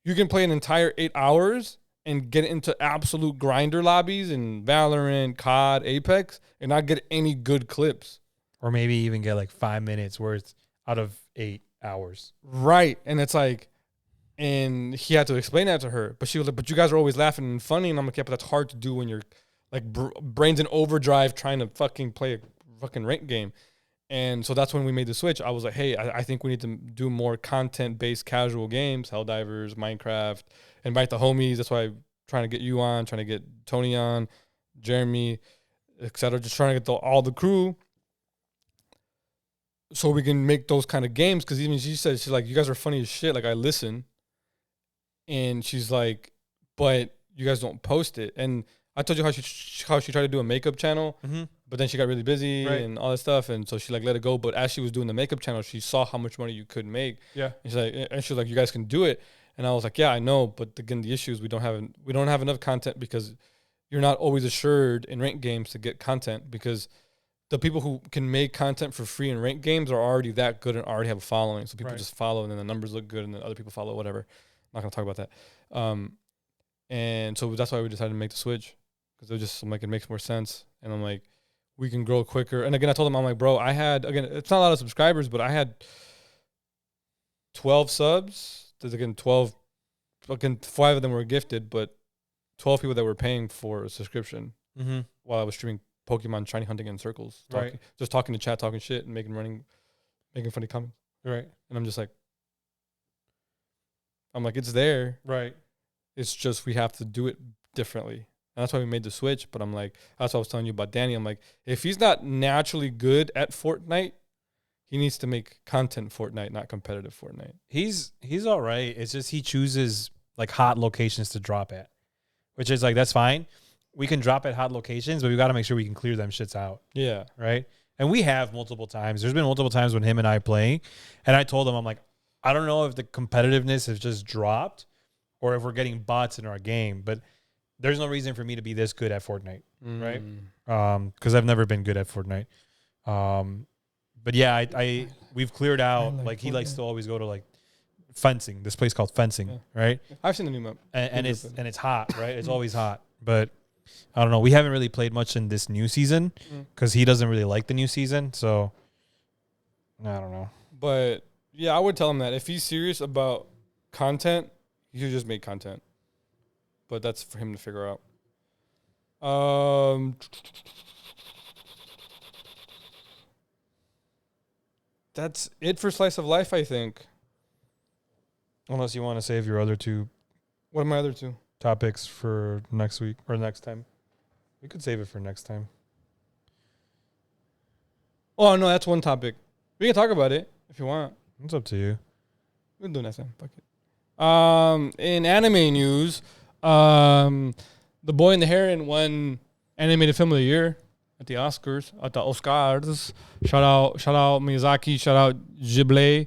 you can play an entire 8 hours and get into absolute grinder lobbies in Valorant, COD, Apex, and not get any good clips. Or maybe even get like 5 minutes worth out of 8 hours. Right. And it's like, and he had to explain that to her. But she was like, but you guys are always laughing and funny. And I'm like, yeah, but that's hard to do when you're like brains in overdrive trying to fucking play a fucking rank game. And so that's when we made the switch. I was like, hey, I think we need to do more content-based casual games, Helldivers, Minecraft, invite the homies. That's why I'm trying to get you on, trying to get Tony on, Jeremy, etc. Just trying to get all the crew so we can make those kind of games. Because even she said, she's like, you guys are funny as shit. Like, I listen. And she's like, but you guys don't post it. And I told you how she tried to do a makeup channel, but then she got really busy and all that stuff, and so she like let it go. But as she was doing the makeup channel, she saw how much money you could make. Yeah, and she's like, you guys can do it. And I was like, yeah, I know, but again, the issue is we don't have enough content because you're not always assured in ranked games to get content because the people who can make content for free in ranked games are already that good and already have a following. So people just follow, and then the numbers look good, and then other people follow, whatever. I'm not gonna talk about that. And so that's why we decided to make the switch. Because I'm like, it makes more sense. And I'm like, we can grow quicker. And again, I told him, I'm like, bro, it's not a lot of subscribers, but I had 12 subs. There's again 12, fucking 5 of them were gifted, but 12 people that were paying for a subscription while I was streaming Pokemon shiny hunting in circles. Just talking to chat, talking shit, and making funny comments. Right. And I'm just like, it's there. Right. It's just we have to do it differently. And that's why we made the switch. But I'm like, that's what I was telling you about Danny. I'm like, if he's not naturally good at Fortnite, he needs to make content Fortnite, not competitive Fortnite. He's all right. It's just he chooses like hot locations to drop at, which is like, that's fine. We can drop at hot locations, but we got to make sure we can clear them shits out. Yeah. Right. And we have multiple times. There's been multiple times when him and I playing, and I told him, I'm like, I don't know if the competitiveness has just dropped or if we're getting bots in our game, but there's no reason for me to be this good at Fortnite, right? Because I've never been good at Fortnite. But yeah, we've cleared out. Like he likes to always go to like fencing. This place called fencing, right? I've seen the new map, and it's hot, right? It's always hot. But I don't know. We haven't really played much in this new season because he doesn't really like the new season. So I don't know. But yeah, I would tell him that if he's serious about content, he should just make content. But that's for him to figure out. That's it for Slice of Life, I think. Unless you want to save your other two. What are my other two topics for next week or next time? We could save it for next time. Oh, no, that's one topic. We can talk about it if you want. It's up to you. We can do next time. Fuck it. In anime news, The Boy and the Heron won Animated Film of the Year at the Oscars. Shout out Miyazaki. Shout out Ghibli.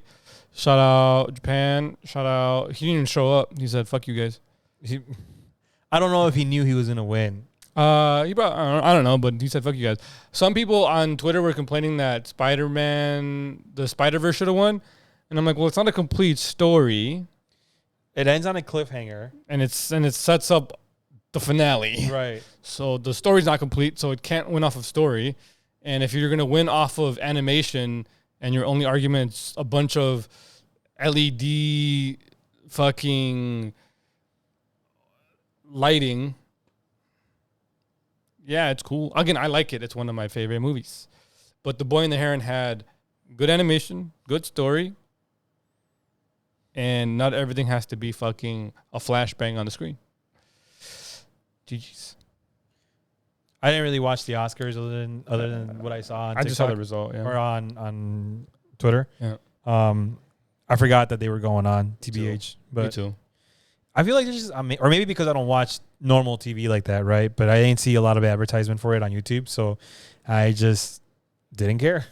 Shout out Japan. Shout out. He didn't even show up. He said, "Fuck you guys." I don't know if he knew he was gonna win. I don't know, but he said, "Fuck you guys." Some people on Twitter were complaining that Spider-Man, the Spider-Verse should have won, and I'm like, well, it's not a complete story. It ends on a cliffhanger, and it sets up the finale. right? So the story's not complete, so it can't win off of story. And if you're gonna win off of animation, and your only argument's a bunch of LED fucking lighting, yeah, it's cool. Again, I like it. It's one of my favorite movies. But The Boy and the Heron had good animation, good story, and not everything has to be fucking a flashbang on the screen. GG's. I didn't really watch the Oscars other than what I saw on TikTok, just saw the result, or on Twitter. Yeah. I forgot that they were going on, TBH. But Me too. I feel like there's just, or maybe because I don't watch normal TV like that, right? But I didn't see a lot of advertisement for it on YouTube, so I just didn't care.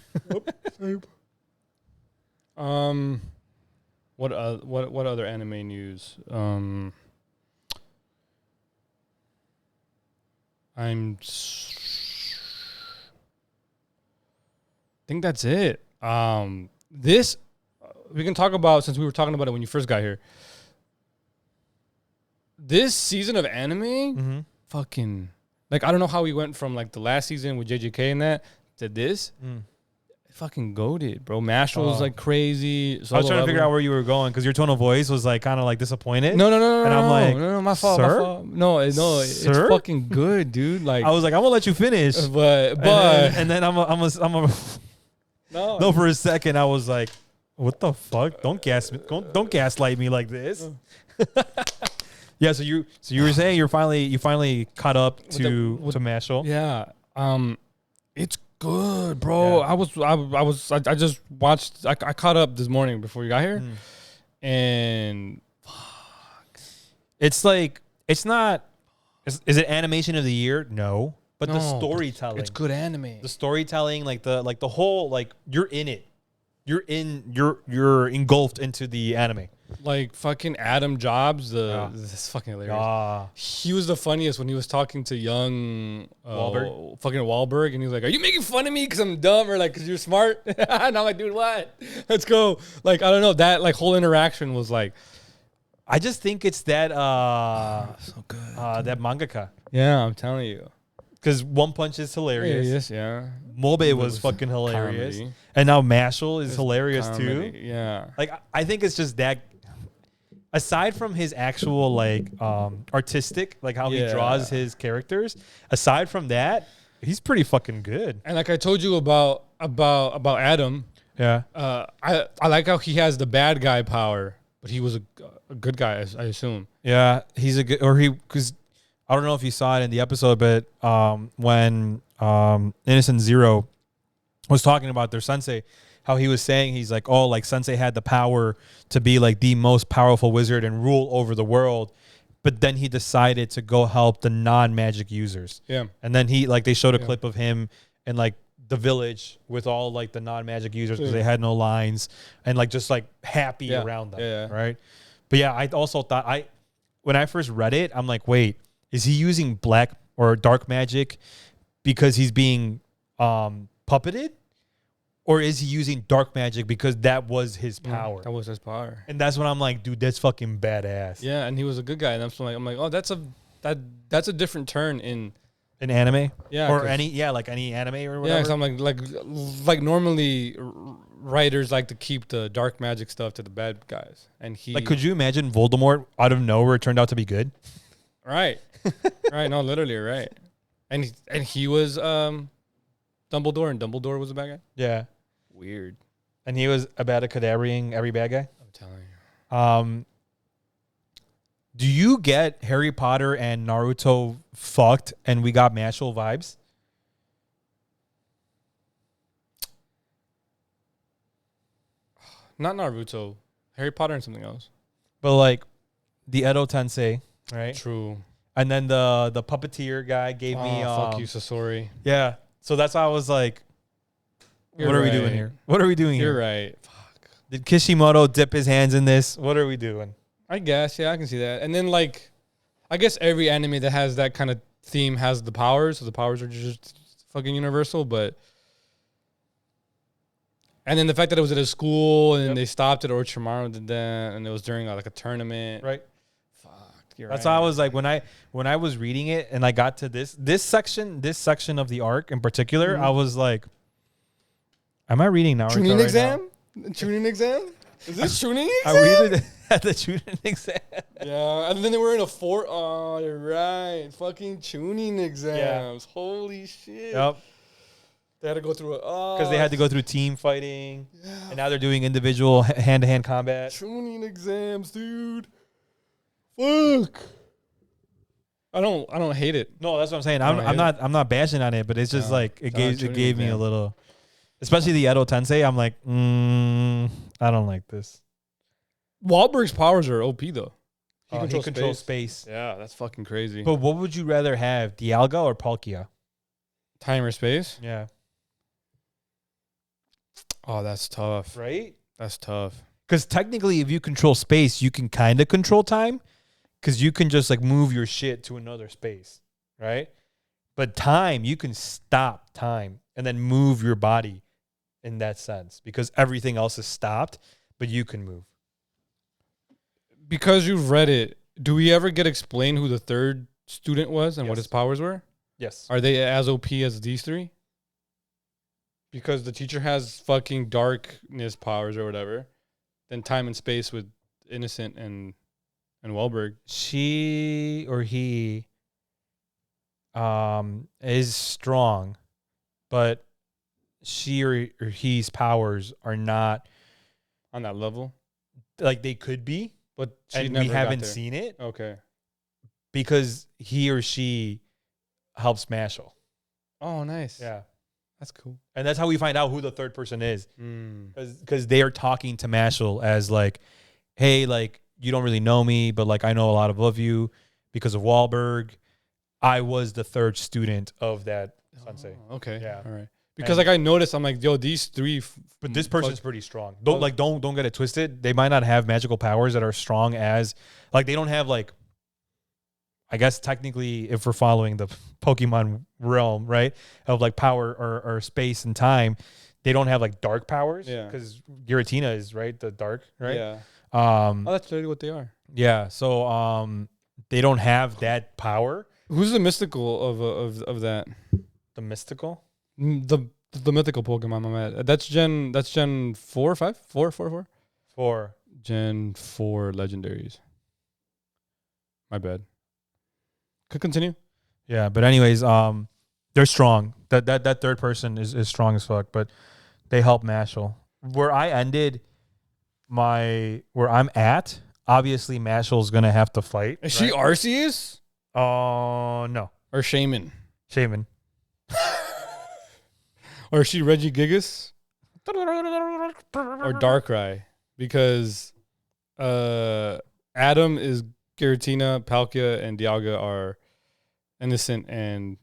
What other anime news? I think that's it. This we can talk about, since we were talking about it when you first got here. This season of anime, fucking, like, I don't know how we went from like the last season with JJK and that to this. Fucking goated, bro. Mashle was like crazy. I was trying to figure out where you were going because your tone of voice was like kind of like disappointed. No. And I'm like, no, my fault. sir? My fault. No, it's fucking good, dude. Like, I was like, I'm gonna let you finish, but and then I'm a no. For a second, I was like, what the fuck? Don't gaslight me like this. Yeah. So you were saying you finally caught up to Mashle. Yeah. It's good, bro. Yeah. I just watched. I caught up this morning before you got here, and fuck. It's like it's not. Is it animation of the year? No, but No, the storytelling. It's good anime. The storytelling, like the whole, like, you're in it. You're engulfed into the anime. Like fucking Adam Jobs, this is fucking hilarious. He was the funniest when he was talking to young Wahlberg, and he was like, "Are you making fun of me because I'm dumb or like because you're smart?" And I'm like, "Dude, what? Let's go." Like, I don't know, that like whole interaction was like, I just think it's that so good. That mangaka. Yeah, I'm telling you. Because One Punch is hilarious. Yes, yeah. Mobe was fucking hilarious, comedy. and now Mashle is hilarious comedy, too. Yeah. Like, I think it's just that. Aside from his actual like artistic, like how he draws his characters, aside from that, he's pretty fucking good. And like I told you about Adam, Yeah. I like how he has the bad guy power, but he was a good guy, I assume. Yeah, he's a good, because I don't know if you saw it in the episode, but when Innocent Zero was talking about their sensei, how he was saying, he's like, oh, like Sensei had the power to be like the most powerful wizard and rule over the world. But then he decided to go help the non-magic users. Yeah. And then they showed a clip of him in like the village with all like the non-magic users because they had no lines and like just like happy around them. Yeah. Right. But yeah, I also thought when I first read it, I'm like, wait, is he using black or dark magic because he's being puppeted? Or is he using dark magic because that was his power? That was his power. And that's when I'm like, dude, that's fucking badass. Yeah, and he was a good guy. And I'm like, oh, that's a different turn in anime. Yeah, or any anime or whatever. Yeah, so I'm like normally writers like to keep the dark magic stuff to the bad guys. And could you imagine Voldemort out of nowhere turned out to be good? Right. Right. No, literally right. And he was Dumbledore, and Dumbledore was a bad guy? Yeah. Weird. And he was about cadavering every bad guy? I'm telling you. Do you get Harry Potter and Naruto fucked and we got Mashle vibes? Not Naruto. Harry Potter and something else. But like the Edo Tensei, right? True. And then the puppeteer guy gave me... fuck you, Sasori. Yeah. So that's why I was like, what are we doing here? What are we doing here? You're right. Fuck. Did Kishimoto dip his hands in this? What are we doing? I guess, yeah, I can see that. And then, like, I guess every anime that has that kind of theme has the powers. So the powers are just fucking universal. But And then the fact that it was at a school and Yep. they stopped it, or Chamorro did that, and it was during like a tournament. Right. Fuck. You're That's right. how I was like when I was reading it and I got to this section of the arc in particular. I was like, am I reading Naruto Chunin right exam? Chunin exam? Is this Chunin now? exam? Are we at the Chunin exam? Yeah, and then they were in a fort. Oh, you're right. Fucking tuning exams. Holy shit. Yep. They had to go through it. Oh, Because they had to go through team fighting, and now they're doing individual hand-to-hand combat. tuning exams, dude. Fuck. I don't hate it. No, that's what I'm saying. I don't I'm hate I'm not bashing on it, but it's just No, like it's not a it tuning gave me a exam. little, especially the Edo Tensei. I'm like, I don't like this. Wahlberg's powers are OP though. He controls space. Yeah, that's fucking crazy. But what would you rather have, Dialga or Palkia? Time or space? Yeah. Oh, that's tough. Right? That's tough. Because technically, if you control space, you can kind of control time. Because you can just like move your shit to another space. Right? But time, you can stop time and then move your body in that sense. Because everything else is stopped, but you can move. Because you've read it, do we ever get explained who the third student was and what Yes. his powers were? Yes. Are they as OP as these three? Because the teacher has fucking darkness powers or whatever. Then time and space with Innocent and Wahlberg. She or he is strong, but she or he's powers are not On that level. like they could be, But she and never we got haven't there. seen it Okay. because he or she helps Mashle. Oh, nice. Yeah. That's cool. And that's how we find out who the third person is. Mm. Because they are talking to Mashle as like, hey, like, you don't really know me, but like, I know a lot of you because of Wahlberg. I was the third student of that sensei. Oh, okay. Yeah. All right. Because like I noticed, I'm like, yo, these three. But this person's pretty strong. Don't get it twisted. They might not have magical powers that are strong as, like, they don't have like, I guess technically, if we're following the Pokemon realm, right, of like power or space and time, they don't have like dark powers. Yeah. Because Giratina is right, the dark, right? Yeah. Oh, Oh, that's literally what they are. yeah. So they don't have that power. Who's the mystical of that? The mystical. The mythical Pokemon, my man. That's Gen 4 or 5? 4. For Gen 4 legendaries. My bad. Could continue. yeah, but anyways, they're strong. That third person is strong as fuck, but they help Mashle. Where I ended where I'm at, obviously Mashle's gonna have to fight. Is she Arceus? Oh no. Or Shaman? Shaman. Or is she Regigigas? Or Darkrai? Because Adam is Giratina, Palkia, and Dialga are Innocent and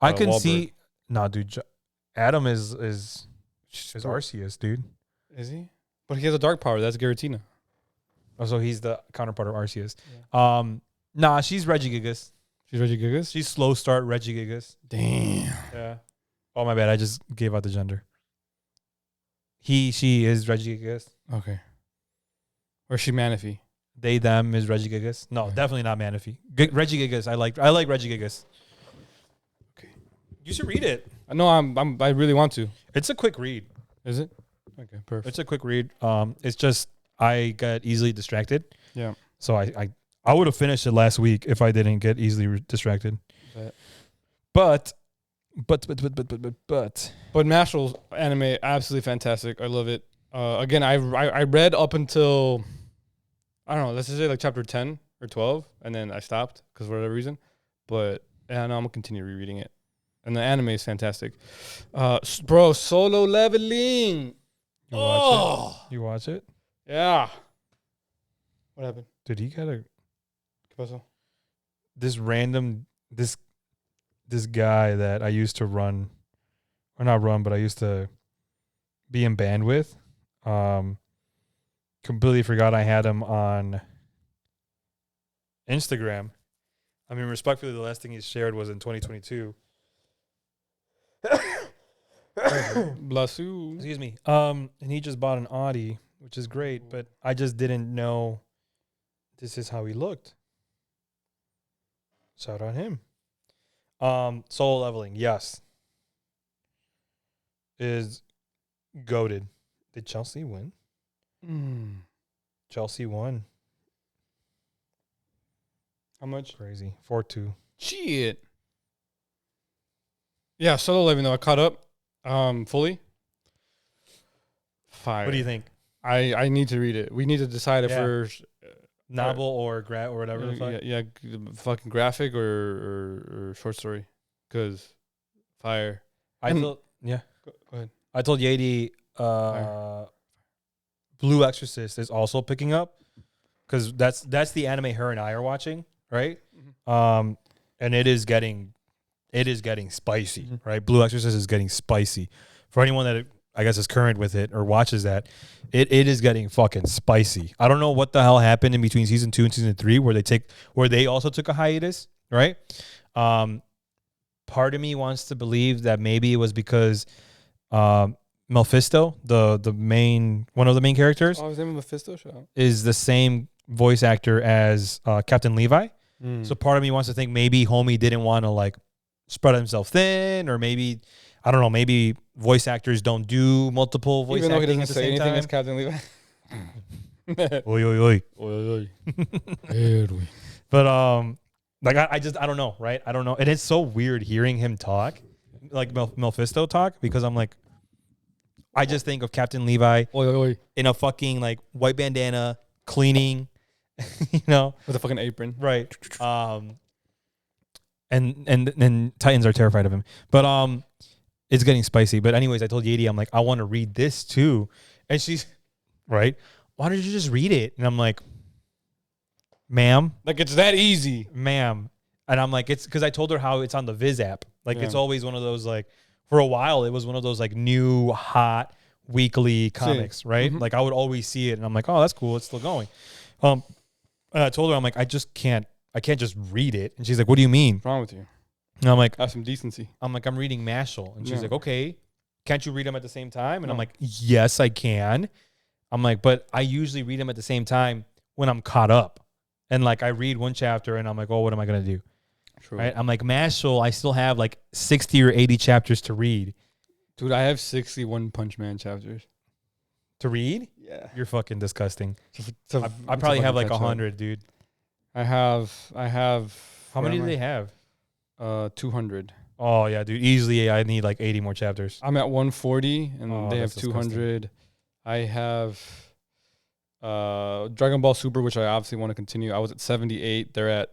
I can Wahlberg. see dude. Adam is Arceus, dude. Is he? But he has a dark power. That's Giratina. Oh, so he's the counterpart of Arceus. Yeah. She's Regigigas. She's Regigigas? She's slow start Regigigas. Damn. Yeah. Oh my bad. I just gave out the gender. She is Regigigas. Okay. Or is she Manaphy? They them is Regigigas. No, Okay. definitely not Manaphy. Regigigas. I like Regigigas. Okay. You should read it. No, I really want to. It's a quick read. Is it? Okay, perfect. It's a quick read. It's just I got easily distracted. Yeah. So I would have finished it last week if I didn't get easily distracted. But But Mashle's anime absolutely fantastic. I love it. Again, I read up until I don't know. Let's just say like chapter 10 or 12, and then I stopped because for whatever reason. But yeah, no, I'm gonna continue rereading it. And the anime is fantastic. Bro, Solo Leveling. you watch it. You watch it? Yeah. What happened? Dude, he got ¿Qué pasó? this guy that I used to run, or not run, but I used to be in band with. Completely forgot I had him on Instagram. I mean, respectfully, the last thing he shared was in 2022. Bless you. Excuse me. And he just bought an Audi, which is great, but I just didn't know this is how he looked. Shout out him. Solo leveling, yes. Is goated. Did Chelsea win? Chelsea won. How much? Crazy. 4-2. Shit. Yeah, Solo Leveling though. I caught up fully. Fire. What do you think? I need to read it. We need to decide if we're Novel or whatever the fuck. yeah, fucking graphic or short story. Because fire. Go ahead. I told Yadi Blue Exorcist is also picking up because that's the anime her and I are watching, right? Mm-hmm. And it is getting spicy, right? Blue Exorcist is getting spicy. For anyone that I guess is current with it or watches that, it is getting fucking spicy. I don't know what the hell happened in between season 2 and season 3 where they also took a hiatus, right? Part of me wants to believe that maybe it was because Mephisto, one of the main characters, his name is Mephisto. is the same voice actor as Captain Levi. So part of me wants to think maybe homie didn't want to like spread himself thin, or maybe I don't know. Maybe voice actors don't do multiple voice acting. Even though he doesn't say anything as Captain Levi. Oi oi oi oi oi. But like I don't know, right? I don't know, and it's so weird hearing him talk, like Mephisto talk, because I'm like, I just think of Captain Levi in a fucking like white bandana cleaning, you know, with a fucking apron, right? And Titans are terrified of him, but it's getting spicy. But anyways, I told Yadi, I'm like, I want to read this too, and she's right. Why don't you just read it? And I'm like, ma'am, like it's that easy, ma'am. And I'm like, it's because I told her how it's on the Viz app. Like it's always one of those like. For a while, it was one of those like new hot weekly comics, right? Mm-hmm. Like I would always see it, and I'm like, oh, that's cool. It's still going. And I told her, I'm like, I can't just read it. And she's like, what do you mean? What's wrong with you? And I'm like, have some decency. I'm like, I'm reading Mashle, and she's like, okay, can't you read them at the same time? And I'm like, yes, I can. I'm like, but I usually read them at the same time when I'm caught up, and like I read one chapter, and I'm like, oh, what am I gonna do? True. Right? I'm like, Mashle, I still have like 60 or 80 chapters to read. Dude, I have 61 Punch Man chapters. To read? Yeah. You're fucking disgusting. I probably have like 100, dude. I have. How many do they have? 200. Oh, yeah, dude. Easily, I need like 80 more chapters. I'm at 140, and they have 200. Disgusting. I have Dragon Ball Super, which I obviously want to continue. I was at 78. They're at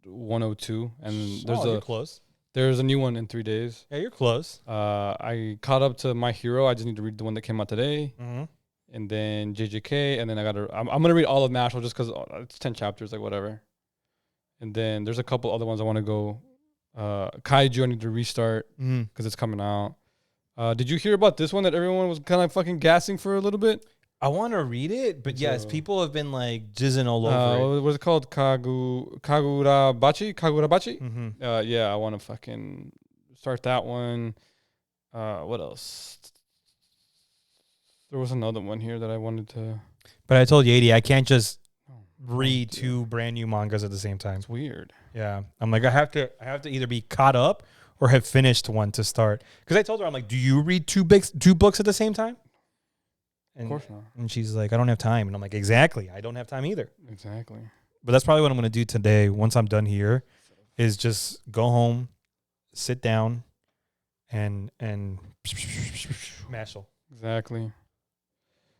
102, and you're close. There's a new one in 3 days. Yeah, you're close. I caught up to My Hero. I just need to read the one that came out today, and then JJK, and then I'm gonna read all of Mashle just because it's 10 chapters, like whatever. And then there's a couple other ones I want to go. Kaiju, I need to restart because it's coming out. Did you hear about this one that everyone was kind of fucking gassing for a little bit? I want to read it, but yes, people have been like jizzing all over it. What's it called? Kagurabachi? Mm-hmm. Yeah, I want to fucking start that one. What else? There was another one here that I wanted to. But I told Yadi, I can't just read 2 brand new mangas at the same time. It's weird. Yeah, I'm like, I have to either be caught up or have finished one to start. Because I told her, I'm like, do you read two books at the same time? And, of course not. And she's like, I don't have time. And I'm like, exactly. I don't have time either. Exactly. But that's probably what I'm going to do today once I'm done here is just go home, sit down, and Mashle. Exactly.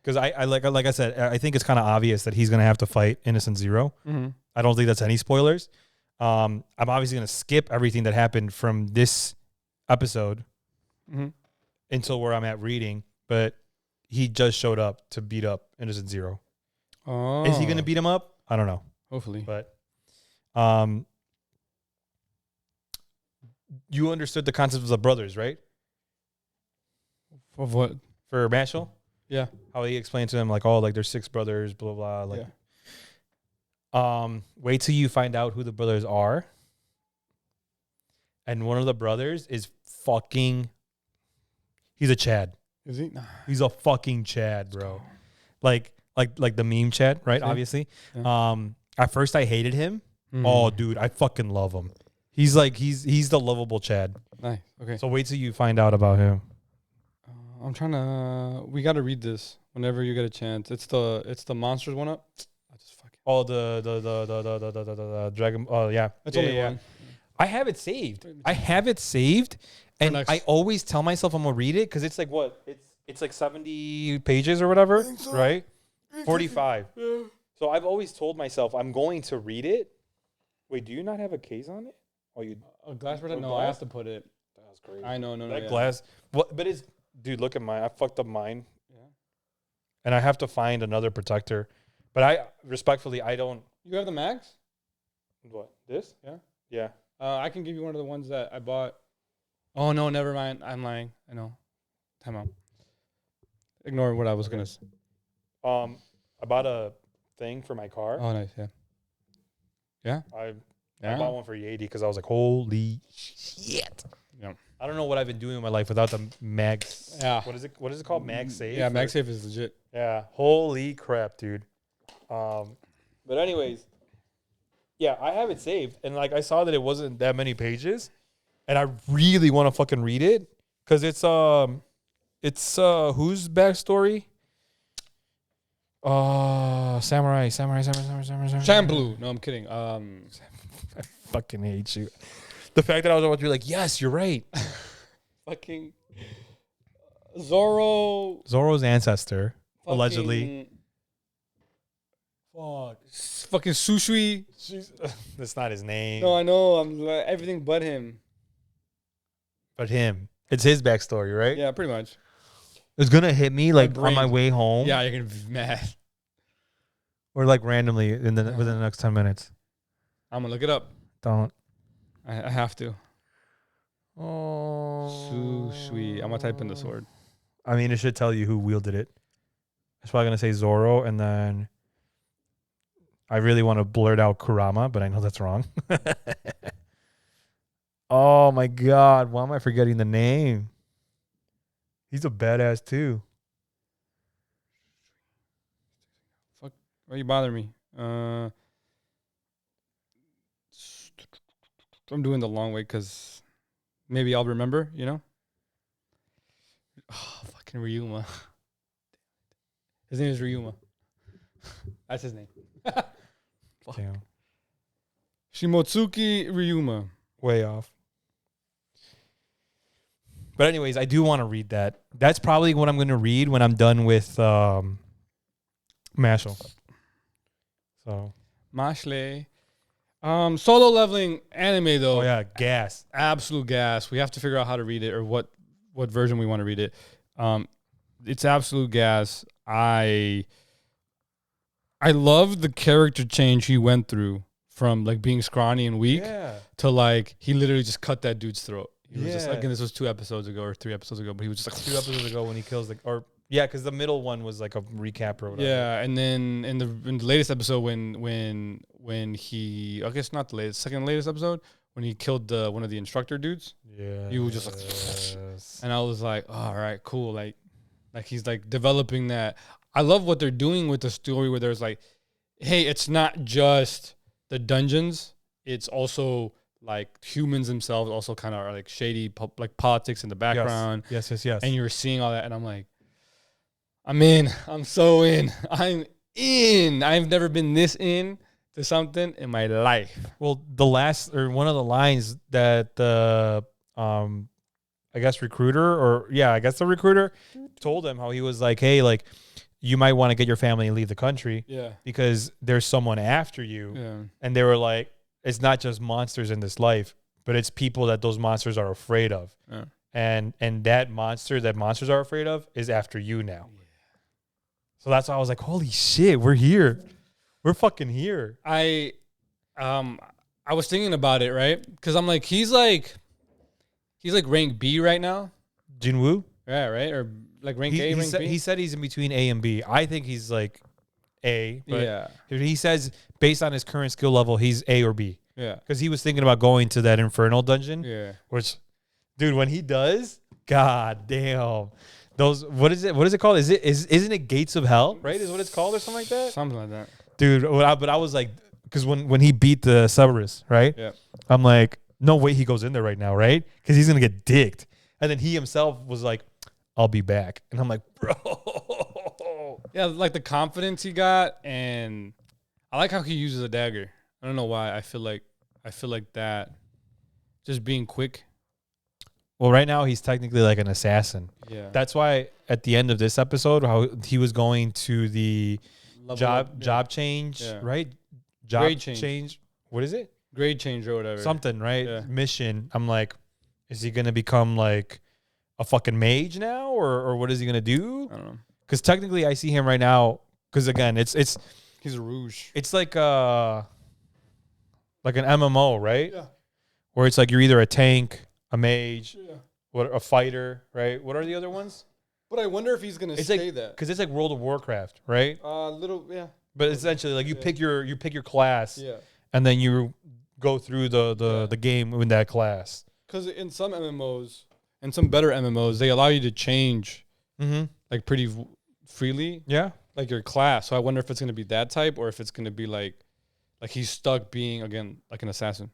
Because I like I said, I think it's kind of obvious that he's going to have to fight Innocent Zero. Mm-hmm. I don't think that's any spoilers. I'm obviously going to skip everything that happened from this episode until where I'm at reading. But he just showed up to beat up Innocent Zero. Oh. Is he going to beat him up? I don't know. Hopefully. But you understood the concept of the brothers, right? Of what? For Mashle? Yeah. How he explained to him, like, oh, like, there's 6 brothers, blah, blah, blah. Like, yeah. Wait till you find out who the brothers are. And one of the brothers is fucking... He's a Chad. Is he? Nah. He's a fucking Chad, bro. Like the meme Chad, right? Yeah. Obviously. Yeah. At first I hated him. Oh, dude, I fucking love him. He's the lovable Chad. Nice. Okay. So wait till you find out about him. I'm trying to. We got to read this whenever you get a chance. It's the monsters one up. I just fucking. Oh, the dragon. Oh, yeah. It's only one. I have it saved. And I always tell myself I'm gonna read it because it's like what? It's like 70 pages or whatever, right? 45. Yeah. So I've always told myself I'm going to read it. Wait, do you not have a case on it? Oh, you a glass protector? No, I have to put it. That's crazy. I know, that glass. What? But it's dude. Look at mine. I fucked up mine. Yeah. And I have to find another protector. But I respectfully, I don't. You have the mags? What? This? Yeah. Yeah. I can give you one of the ones that I bought. Oh no, never mind. I'm lying. I know. Time out. Ignore what I was gonna say. I bought a thing for my car. Oh, nice. Yeah. Yeah. I bought one for Yadi because I was like, holy shit. Yeah. I don't know what I've been doing in my life without the mags. Yeah. What is it called? MagSafe? Yeah, MagSafe is legit. Yeah. Holy crap, dude. But anyways, yeah, I have it saved. And like I saw that it wasn't that many pages. And I really want to fucking read it. Because it's whose backstory? Samurai. Shamblu. No, I'm kidding. I fucking hate you. The fact that I was about to be like, yes, you're right. Fucking Zoro's ancestor, allegedly. Fuck. Fucking Sushui. That's not his name. No, I know. I'm everything but him. But him. It's his backstory, right? Yeah, pretty much. It's gonna hit me like on my way home. Yeah, you're gonna be mad. Or like randomly within the next 10 minutes. I'm gonna look it up. Don't. I have to. Oh. Sushui. I'm gonna type in the sword. I mean, it should tell you who wielded it. It's probably gonna say Zoro, and then I really want to blurt out Kurama, but I know that's wrong. Oh my god, why am I forgetting the name? He's a badass too. Fuck, why you bothering me? I'm doing the long way because maybe I'll remember, you know? Oh, fucking Ryuma. His name is Ryuma. That's his name. Damn. Shimotsuki Ryuma. Way off. But anyways, I do want to read that. That's probably what I'm going to read when I'm done with Mashle. So Mashle. Solo leveling anime though. Oh yeah, gas. Absolute gas. We have to figure out how to read it or what version we want to read it. It's absolute gas. I love the character change he went through from like being scrawny and weak to like he literally just cut that dude's throat. He was just like, and this was 2 episodes ago or 3 episodes ago, but he was just like 2 episodes ago when he kills because the middle one was like a recap or whatever. Yeah, and then in the latest episode when he, I guess not the latest, second latest episode when he killed one of the instructor dudes. Yeah, he was just like, and I was like, oh, all right, cool, like he's like developing that. I love what they're doing with the story where there's like, hey, it's not just the dungeons, it's also like humans themselves also kind of are like shady, like politics in the background. Yes. And you're seeing all that, and I'm like, I'm in. I'm so in. I'm in. I've never been this in to something in my life. Well, one of the lines that the the recruiter told him how he was like, hey, like you might want to get your family and leave the country. Yeah. Because there's someone after you. Yeah. And they were like, it's not just monsters in this life, but it's people that those monsters are afraid of. Yeah. And that monsters are afraid of is after you now. Yeah. So that's why I was like, holy shit, we're here. We're fucking here. I was thinking about it, right? Because I'm like, he's like rank B right now. Jinwoo? Yeah, right? Or like rank A, rank B? He said he's in between A and B. I think he's like A. But yeah. He says based on his current skill level, he's A or B. Yeah. Because he was thinking about going to that Infernal dungeon. Yeah. Which, dude, when he does, God damn. Those, what is it called? Isn't it Gates of Hell, right? Is what it's called or something like that? Something like that. Dude, but I was like, because when he beat the Cerberus, right? Yeah. I'm like, no way he goes in there right now, right? Because he's gonna get dicked. And then he himself was like, I'll be back. And I'm like, bro. Yeah, like the confidence he got, and I like how he uses a dagger. I don't know why. I feel like that just being quick. Well, right now he's technically like an assassin. Yeah. That's why at the end of this episode, how he was going to the job change, right? Job Grade change. What is it? Grade change or whatever. Something, right? Yeah. Mission. I'm like, is he gonna become like a fucking mage now, or what is he gonna do? I don't know. Because technically, I see him right now. Because again, it's He's a rouge. it's like an MMO, right? Yeah. Where it's like you're either a tank, a mage, Yeah. a fighter, right? What are the other ones? But I wonder if he's gonna It's stay like that. because it's like World of Warcraft, right? Yeah. But essentially, like you pick your class, Yeah. and then you go through the game in that class. Because in some MMOs and some better MMOs, they allow you to change like pretty freely, Yeah. like your class. So I wonder if it's gonna be that type or if it's gonna be like he's stuck being again like an assassin.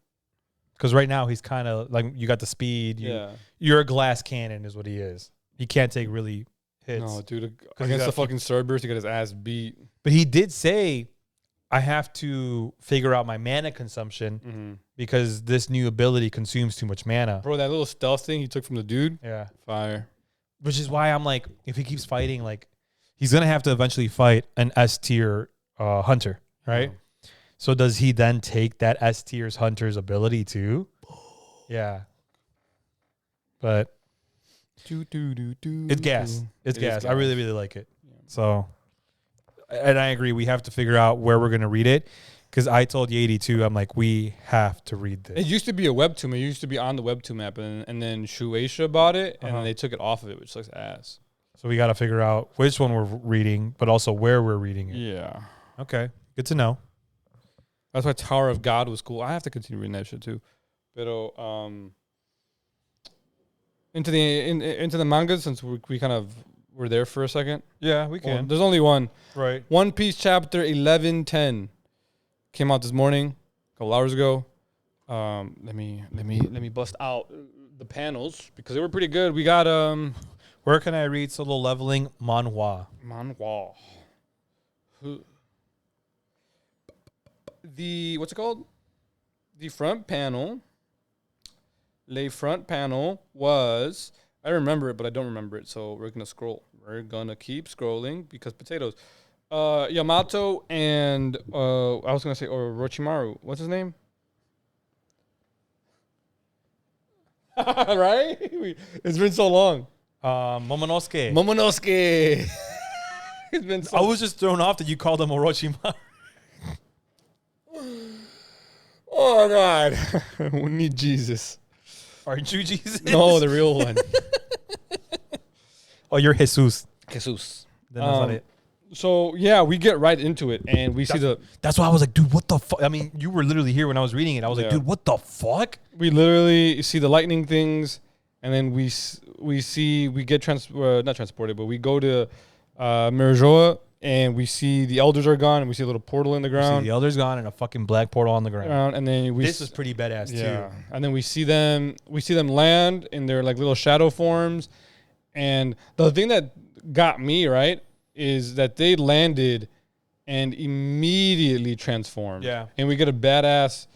Because right now he's kind of like you got the speed. You're a glass cannon, is what he is. He can't take really hits. No, dude, he against got- the fucking Cerberus, he got his ass beat. But he did say, I have to figure out my mana consumption because this new ability consumes too much mana. Bro, that little stealth thing he took from the dude, Yeah. fire. Which is why I'm like, if he keeps fighting, like, he's going to have to eventually fight an S tier hunter, right? Yeah. So does he then take that S tier's hunter's ability too? Yeah. But it's gas. It's gas. I really, really like it. Yeah. So, and I agree. We have to figure out where we're going to read it. Because I told Yadi too, I'm like, we have to read this. It used to be a webtoon. It used to be on the webtoon app, and then Shueisha bought it, and then they took it off of it, which sucks ass. So we got to figure out which one we're reading, but also where we're reading it. Yeah. Okay. Good to know. That's why Tower of God was cool. I have to continue reading that shit too. Pero into the manga, since we kind of were there for a second. Yeah, we Well, there's only one. Right. One Piece chapter 1110 came out this morning, a couple hours ago. Let me bust out the panels because they were pretty good. We got Where can I read Solo Leveling manhwa? manhwa. The what's it called? The front panel. Le front panel was, I remember it, but I don't remember it. So we're gonna scroll. We're gonna keep scrolling because potatoes. Yamato and I was gonna say Orochimaru. What's his name? Right? It's been so long. Momonosuke. Momonosuke. It's been so I was just thrown off that you called him Orochimaru. Oh God. We need Jesus. Aren't you Jesus? No, the real one. Oh, you're Jesus. Jesus. Then that's not it. So yeah, we get right into it, and we see That's why I was like, dude, what the fuck? I mean, you were literally here when I was reading it. I was like, Yeah. dude, what the fuck? we literally see the lightning things, and then we get not transported, but we go to Mirajoa, and we see the elders are gone, and we see a little portal in the See, ground. the elder's gone and a fucking black portal on the ground. And then This was pretty badass yeah, too. and then we see them land in their like little shadow forms, and the thing that got me right is that they landed and immediately transformed. Yeah. And we get a badass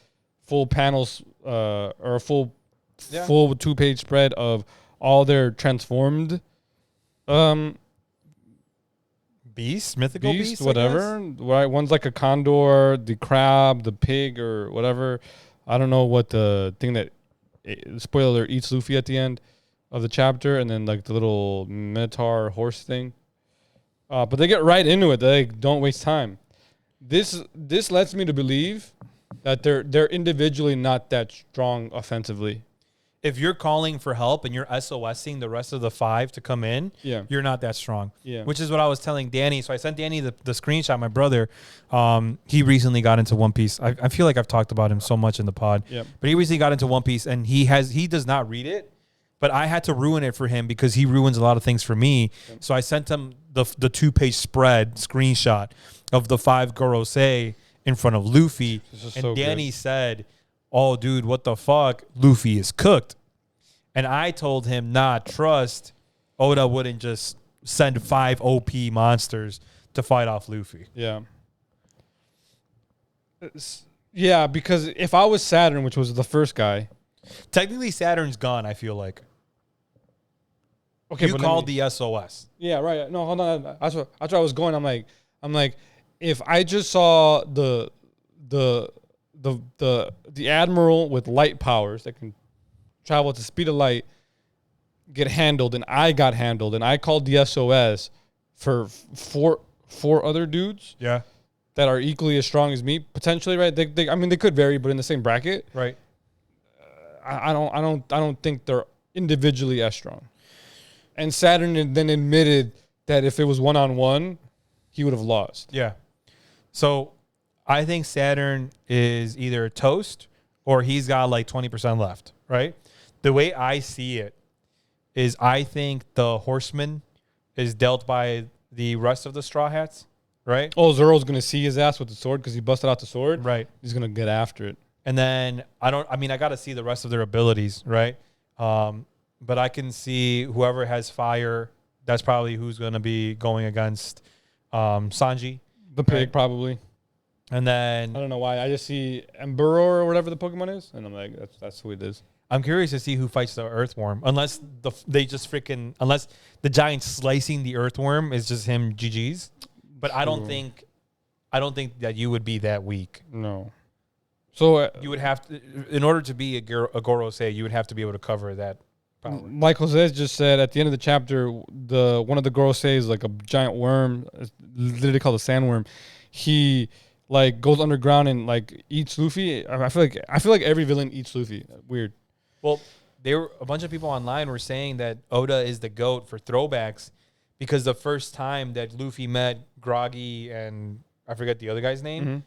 full panels or a full 2-page spread of all their transformed Beast, mythical beast, whatever. Right, one's like a condor, the crab, the pig, or whatever. I don't know what the thing that spoiler alert eats Luffy at the end of the chapter, and then like the little minotaur horse thing. But they get right into it. They don't waste time. This lets me to believe that they're individually not that strong offensively. If you're calling for help and you're SOSing the rest of the 5 to come in, Yeah. you're not that strong. Yeah. Which is what I was telling Danny. So I sent Danny the screenshot. My brother, he recently got into One Piece. I feel like I've talked about him so much in the pod. Yep. But he recently got into One Piece, and he does not read it. but I had to ruin it for him because he ruins a lot of things for me. So I sent him the 2-page spread screenshot of the 5 Gorosei in front of Luffy. And so Danny said, "Oh, dude, what the fuck? Luffy is cooked." And I told him, "Nah, trust. Oda wouldn't just send 5 OP monsters to fight off Luffy." Yeah. Yeah, because if I was Saturn, which was the first guy. Technically, Saturn's gone, I feel like. Okay, you called the SOS. Yeah, right. No, hold on. That's where I was going. I'm like, if I just saw the admiral with light powers that can travel at the speed of light get handled, and I got handled, and I called the SOS for four other dudes. Yeah. That are equally as strong as me, potentially, right? I mean, they could vary, but in the same bracket, right? I don't think they're individually as strong. And Saturn then admitted that if it was 1-on-1, he would have lost. Yeah. So I think Saturn is either toast or he's got like 20% left, right? The way I see it is I think the Horseman is dealt by the rest of the Straw Hats, right? Oh, Zoro's going to see his ass with the sword because he busted out the sword? Right. He's going to get after it. And then I got to see the rest of their abilities, right? But I can see whoever has fire, that's probably who's going to be going against Sanji. The pig, probably. And then I don't know why. I just see Emperor or whatever the Pokemon is, and I'm like, that's who it is. I'm curious to see who fights the Earthworm. Unless unless the giant slicing the Earthworm is just him GG's. But I don't think that you would be that weak. No. So you would have to, in order to be a Gorosei, you would have to be able to cover that power. Like Jose just said, at the end of the chapter, one of the Gorosei is like a giant worm, literally called a sandworm. He like goes underground and like eats Luffy. I feel like every villain eats Luffy. Weird. Well, a bunch of people online were saying that Oda is the GOAT for throwbacks because the first time that Luffy met Groggy and I forget the other guy's name,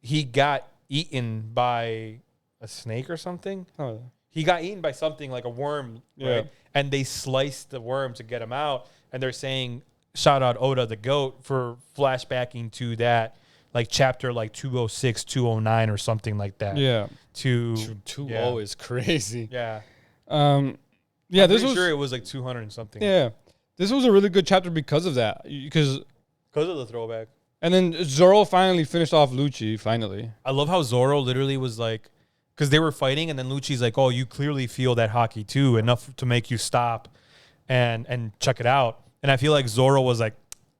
he got eaten by a snake or something. Oh. He got eaten by something like a worm, right? And they sliced the worm to get him out. And they're saying, shout out Oda, the GOAT, for flashbacking to that, like chapter like 206, 209 or something like that. Yeah. 220 is crazy. Yeah. I'm sure it was like 200 and something. Yeah. This was a really good chapter because of that. Because of the throwback. And then Zoro finally finished off Lucci, finally. I love how Zoro literally was like, because they were fighting, and then Lucci's like, "Oh, you clearly feel that hockey too, enough to make you stop and check it out." And I feel like Zoro was like,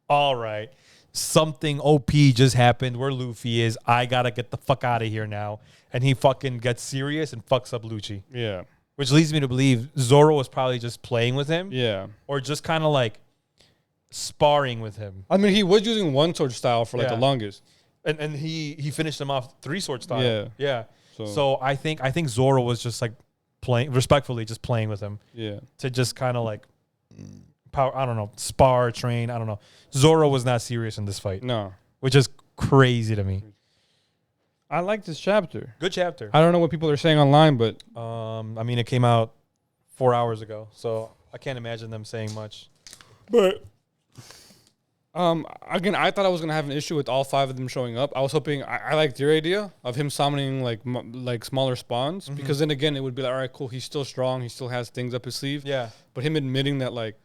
"All right, something OP just happened where Luffy is. I gotta get the fuck out of here now." And he fucking gets serious and fucks up Lucci. Yeah. Which leads me to believe Zoro was probably just playing with him. Yeah. Or just kind of like sparring with him. I mean, he was using one sword style for like the longest. And he finished him off 3-sword style. Yeah. Yeah. So I think Zoro was just like respectfully just playing with him. Yeah. To just kind of like spar, train, I don't know. Zoro was not serious in this fight. No. Which is crazy to me. I like this chapter. Good chapter. I don't know what people are saying online, but I mean, it came out 4 hours ago, so I can't imagine them saying much. But again, I thought I was gonna have an issue with all 5 of them showing up. I was hoping I liked your idea of him summoning like smaller spawns, because then again it would be like, all right, cool, he's still strong, he still has things up his sleeve. Yeah. But him admitting that, like,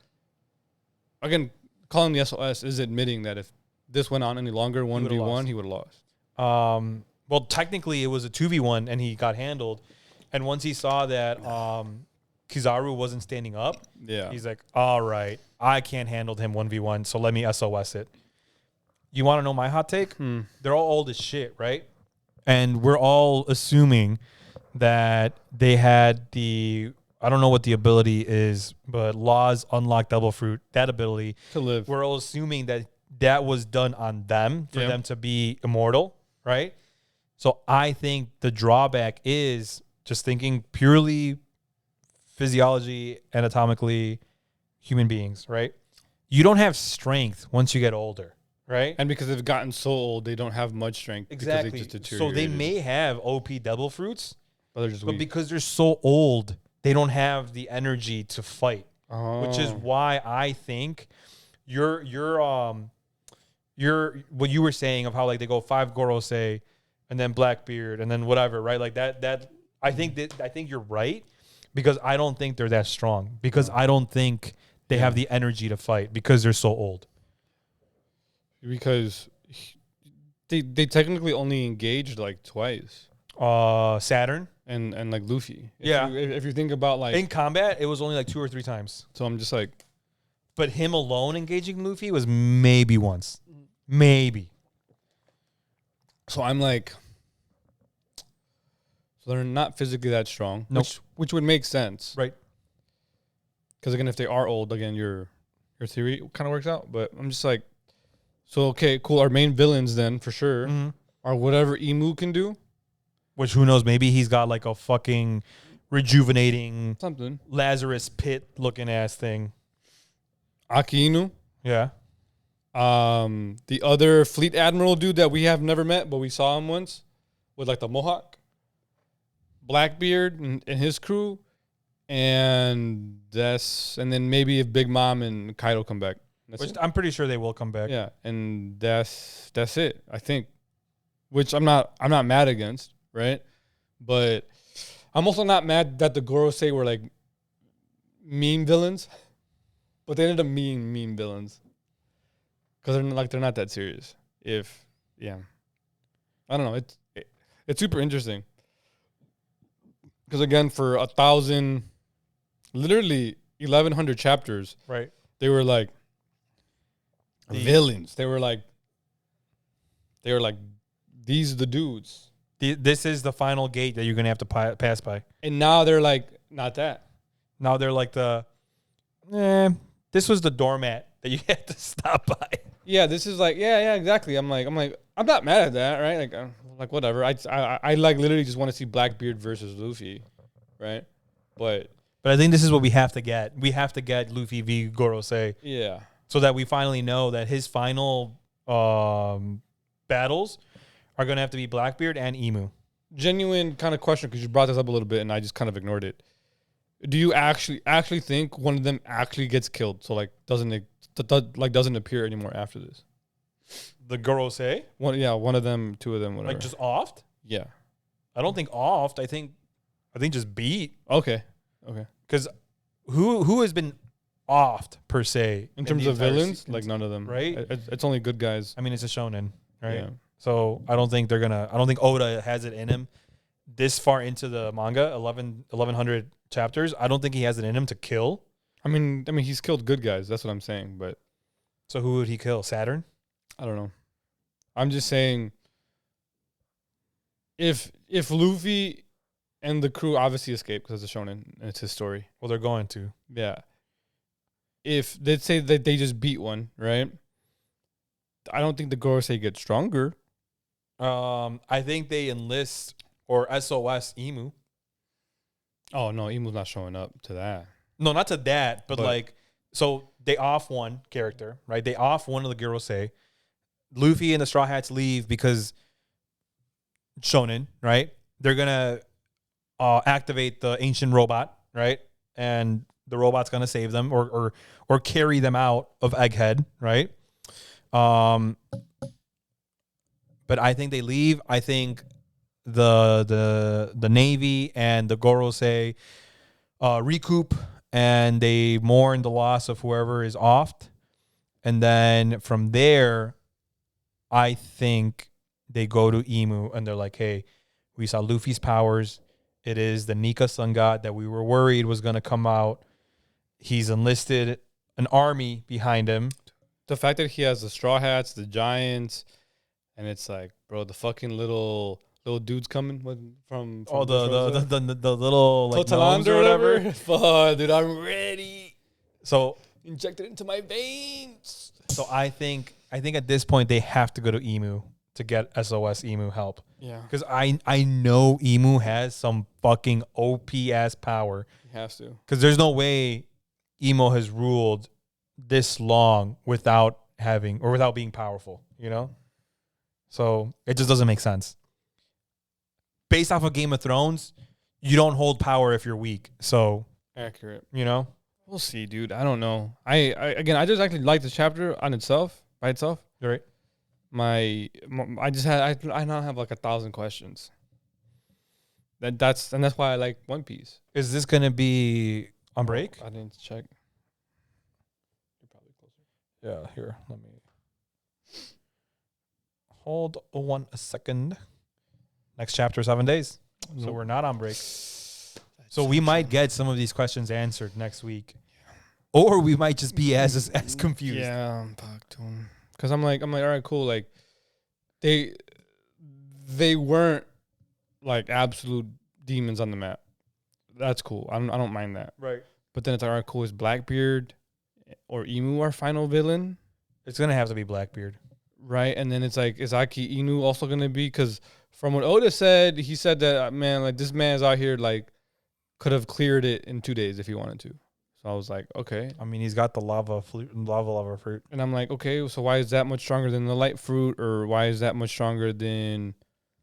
again, calling the SOS is admitting that if this went on any longer, 1v1, he would have lost. Well, technically it was a 2v1 and he got handled, and once he saw that Kizaru wasn't standing up, he's like, all right, I can't handle him 1v1, so let me SOS it. You want to know my hot take? They're all old as shit, right? And we're all assuming that they had I don't know what the ability is, but Laws Unlock Double Fruit, that ability. To live. We're all assuming that was done on them for them to be immortal, right? So I think the drawback is just thinking purely physiology, anatomically, human beings, right? You don't have strength once you get older, right? And because they've gotten so old, they don't have much strength. Exactly. Because they just so they may have OP double fruits, but they're just but weak. because they're so old, they don't have the energy to fight, which is why I think your what you were saying of how like they go 5 Gorosei and then Blackbeard and then whatever, right? Like that I think you're right, because I don't think they're that strong, because I don't think they have the energy to fight because they're so old. Because they technically only engaged like twice. Saturn and like Luffy. If you think about like in combat, it was only like 2 or 3 times. So I'm just like, but him alone engaging Luffy was maybe once. Maybe. So I'm like, so they're not physically that strong. Nope. Which would make sense. Right. Because again, if they are old, again, your theory kind of works out. But I'm just like, so okay, cool. Our main villains then for sure are whatever Emu can do. Which who knows? Maybe he's got like a fucking rejuvenating something Lazarus pit looking ass thing. Aki Inu. Yeah. The other fleet admiral dude that we have never met, but we saw him once with like the mohawk, Blackbeard and his crew, and then maybe if Big Mom and Kaido come back. Which I'm pretty sure they will come back. Yeah, and that's it, I think. Which I'm not mad against, right? But I'm also not mad that the Gorosei were like meme villains, but they ended up being meme villains because they're not that serious. I don't know. It's super interesting because again, for 1,000, literally 1,100 chapters, right? They were like villains. They were like these are the dudes. This is the final gate that you're gonna have to pass by. And now they're like not that. Now they're like this was the doormat that you had to stop by. Yeah, this is like exactly. I'm not mad at that, right? Like whatever. I like literally just want to see Blackbeard versus Luffy, right? But I think this is what we have to get. We have to get Luffy v Gorosei. Yeah. So that we finally know that his final battles are going to have to be Blackbeard and Emu. Genuine kind of question, because you brought this up a little bit and I just kind of ignored it. Do you actually think one of them actually gets killed? So like doesn't appear anymore after this? The Gorosei? One of them, two of them, whatever. Like just offed? Yeah. I don't think offed. I think just beat. Okay. Because who has been offed per se in terms of villains? Sequence? Like none of them, right? It's only good guys. I mean, it's a shonen, right? Yeah. So I don't think Oda has it in him this far into the manga, 1,100 chapters. I don't think he has it in him to kill. I mean, he's killed good guys. That's what I'm saying. But so who would he kill? Saturn? I don't know. I'm just saying, if Luffy and the crew obviously escape because it's a shonen and it's his story. Well, they're going to. Yeah. If they'd say that they just beat one, right? I don't think the Gorosei get stronger. I think they enlist or SOS Emu. Oh no, Emu's not showing up to that. No, not to that, but like, so they off one character, right? They off one of the Gorosei. Luffy and the Straw Hats leave because shonen, right? They're gonna activate the ancient robot, right? And the robot's gonna save them or carry them out of Egghead, right? But I think they leave. I think the Navy and the Gorosei recoup and they mourn the loss of whoever is offed. And then from there, I think they go to Emu and they're like, hey, we saw Luffy's powers. It is the Nika sun god that we were worried was going to come out. He's enlisted an army behind him. The fact that he has the Straw Hats, the Giants, and it's like, bro, the fucking little dudes coming from the little like Totaland or whatever. Fuck, dude, I'm ready. So inject it into my veins. So I think at this point they have to go to Emu to get SOS Emu help. Yeah, because I know Emu has some fucking OP ass power. He has to, because there's no way Emu has ruled this long without being powerful. You know. So it just doesn't make sense. Based off of Game of Thrones, you don't hold power if you're weak. So, Accurate. you know? We'll see, dude. I don't know. I just actually like the chapter on itself, by itself. You're right. I now have like 1,000 questions. That's why I like One Piece. Is this going to be on break? I didn't check. You're probably closer. Yeah, here. Let me hold on a second. Next chapter, 7 days. So Nope. we're not on break. So we might get some of these questions answered next week. Or we might just be as confused. Yeah, I'm fucked. Because I'm like, all right, cool. Like, they weren't like absolute demons on the map. That's cool. I don't mind that. Right. But then it's like, all right, cool. Is Blackbeard or Emu our final villain? It's going to have to be Blackbeard. Right. And then it's like, is Aki Inu also going to be? Because from what Oda said, he said that, man, like this man's out here, like, could have cleared it in 2 days if he wanted to. So I was like, okay. I mean, he's got the lava fruit. And I'm like, okay, so why is that much stronger than the light fruit? Or why is that much stronger than...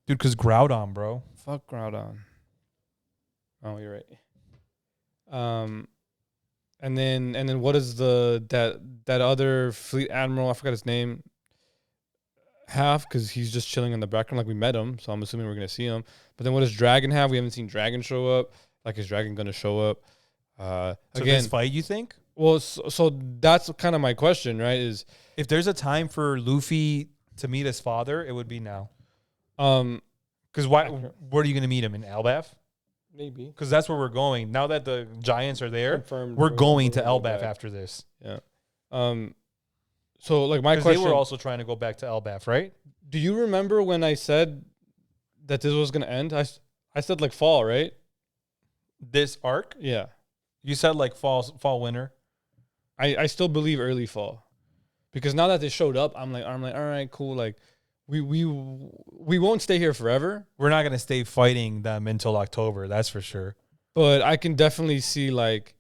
Dude, because Groudon, bro. Fuck Groudon. Oh, you're right. And then what is that other fleet admiral? I forgot his name. Have, because he's just chilling in the background. Like, we met him, so I'm assuming we're gonna see him. But then what does Dragon have? We haven't seen Dragon show up. Like, is Dragon gonna show up? So Again, this fight, you think? well, so that's kind of my question, right? Is If there's a time for Luffy to meet his father, it would be now. Because where are you going to meet him? In Elbaf? maybe Because that's where we're going. Now that the giants are there, confirmed we're going to go Elbaf back. after this. Yeah. So like my Because question, they were also trying to go back to Elbaf, right? do you remember when I said that this was gonna end? I said like fall, right? This arc, Yeah. you said like fall, winter. I still believe early fall, because now that they showed up, I'm like, all right, cool. Like, we won't stay here forever, We're not going to stay fighting them until October. That's for sure. but I can definitely see like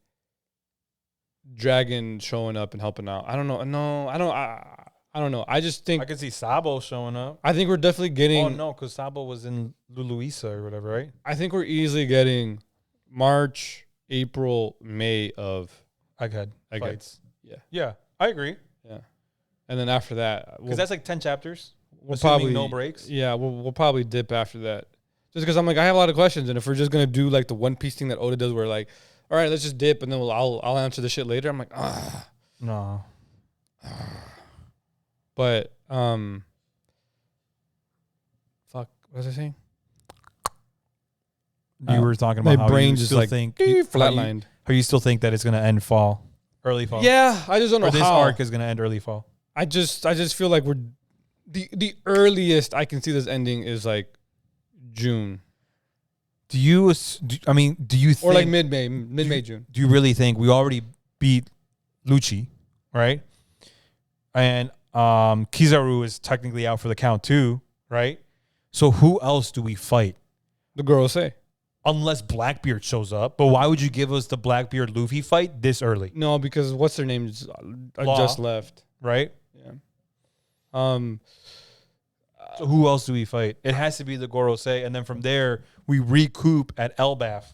Dragon showing up and helping out. I don't know. No, I don't know. I just think I could see Sabo showing up. I think we're definitely getting. Oh, no, because Sabo was in Luluisa or whatever, right? I think we're easily getting March, April, May of Egghead fights. Yeah. Yeah, I agree. Yeah, and then after that, Because that's like 10 chapters. we'll assuming probably no breaks. Yeah, we'll probably dip after that. Just because I'm like, I have a lot of questions, and if we're just gonna do like the One Piece thing that Oda does, where like, all right, let's just dip, and then I'll answer the shit later. I'm like, No. but fuck, what was I saying? You were talking my about how brain you just still like think flatlined. How you still think that it's going to end early fall. Yeah, I just don't know Or this how. arc is going to end early fall. I just feel like we're the earliest I can see this ending is like June Do you think, or like mid-May, June. do you really think we already beat Lucci, right? And Kizaru is technically out for the count too, right? So who else do we fight? The girl will say Unless Blackbeard shows up. But why would you give us the Blackbeard Luffy fight this early, no, because what's their names Law. just left. right? Yeah. So who else do we fight? It has to be the Gorosei, and then from there we recoup at Elbaf.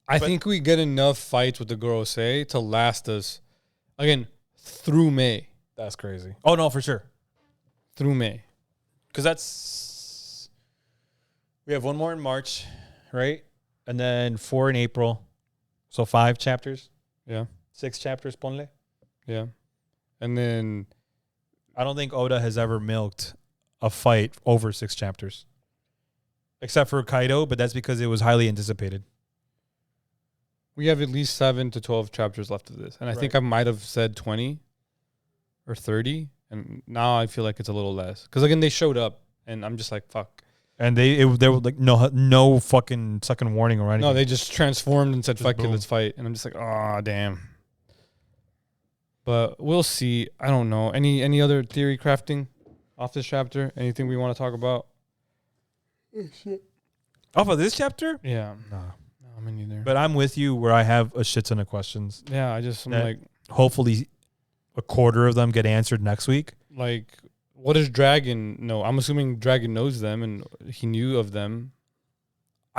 I think we get enough fights with the Gorosei to last us again through May. That's crazy. Oh no, for sure. Through May. Because we have one more in March, right? And then 4 in April. So 5 chapters, Yeah. 6 chapters, ponle. Yeah. And then I don't think Oda has ever milked a fight over 6 chapters. Except for Kaido, but that's because it was highly anticipated. we have at least 7 to 12 chapters left of this. And I think I might have said 20 or 30. And now I feel like it's a little less. Because again, they showed up and I'm just like, fuck. And they were like no fucking second warning or anything. No, they just transformed and said, Just fuck it, boom. let's fight. And I'm just like, oh, damn. But we'll see. I don't know. Any other theory crafting off this chapter? Anything we want to talk about? Off of this chapter? Yeah. No. No, me neither. But I'm with you where I have a shit ton of questions. Yeah, I'm That- like, Hopefully a quarter of them get answered next week. what does Dragon know? I'm assuming Dragon knows them and he knew of them.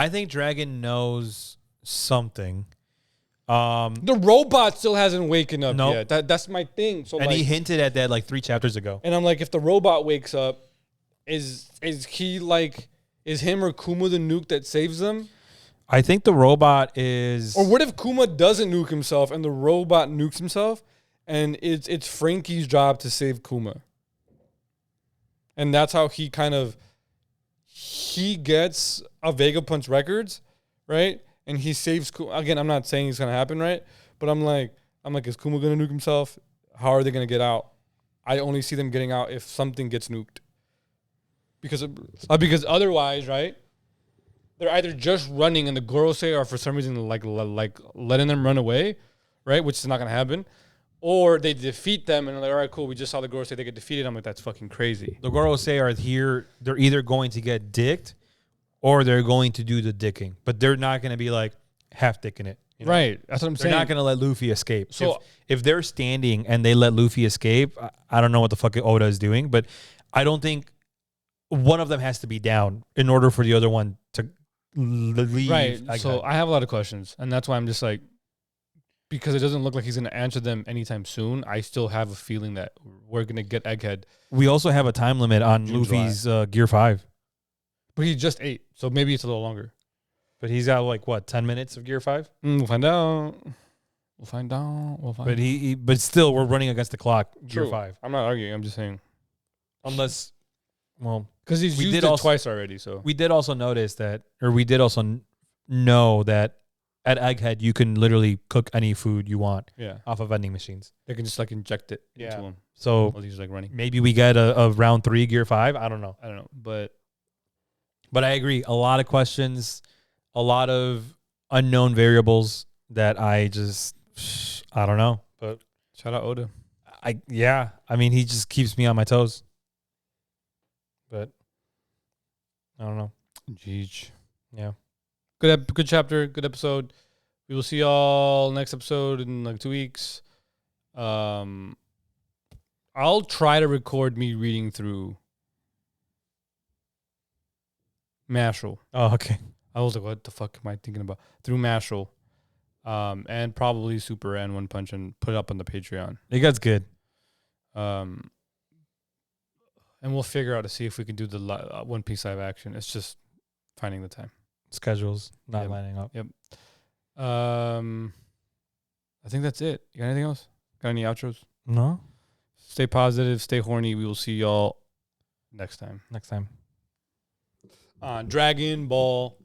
I think Dragon knows something. The robot still hasn't waken up Nope. yet. That's my thing. So And like, he hinted at that like 3 chapters ago. and I'm like, if the robot wakes up, is he like, is him or Kuma the nuke that saves them? I think the robot is... Or what if Kuma doesn't nuke himself and the robot nukes himself, and it's Frankie's job to save Kuma? And that's how he gets a Vegapunk records, right? And he saves Kuma. Again, I'm not saying it's gonna happen, right? But I'm like, is Kuma gonna nuke himself? How are they gonna get out? I only see them getting out if something gets nuked. Because otherwise, right? They're either just running and the Gorosei are for some reason like letting them run away, right? Which is not gonna happen. Or they defeat them and they're like, all right, cool, we just saw the Gorosei, they get defeated. I'm like, that's fucking crazy. The Gorosei are here. They're either going to get dicked or they're going to do the dicking. But they're not going to be like half dicking it. You know? Right. That's what I'm saying. They're not going to let Luffy escape. So if they're standing and they let Luffy escape, I don't know what the fuck Oda is doing, but I don't think one of them has to be down in order for the other one to leave. Right. So I have a lot of questions. And that's why I'm just like, because it doesn't look like he's going to answer them anytime soon, I still have a feeling that we're going to get Egghead. We also have a time limit on June, Luffy's Gear 5. But he just ate, so maybe it's a little longer. But he's got like, what, 10 minutes of Gear 5? We'll find out. But still, we're running against the clock, Gear 5. I'm not arguing. I'm just saying. Unless, well... Because he's used it twice already, so... We did also notice that, or we did also know that at Egghead, you can literally cook any food you want off of vending machines. They can just like inject it into him. So while he's like running. Maybe we get a round 3 Gear 5. I don't know. But I agree. A lot of questions, a lot of unknown variables that I don't know. But shout out Oda. I mean, he just keeps me on my toes. But I don't know. Jeez. Yeah. Good chapter, good episode. We will see y'all next episode in like 2 weeks. I'll try to record me reading through Mashle. Oh, okay. I was like, what the fuck am I thinking about? Through Mashle. And probably Super and One Punch and put it up on the Patreon. It gets good. And we'll figure out to see if we can do the One Piece live action. It's just finding the time. Schedules not lining up. Yep. I think that's it. You got anything else? Got any outros? No. Stay positive. Stay horny. We will see y'all next time. Next time. On Dragon Ball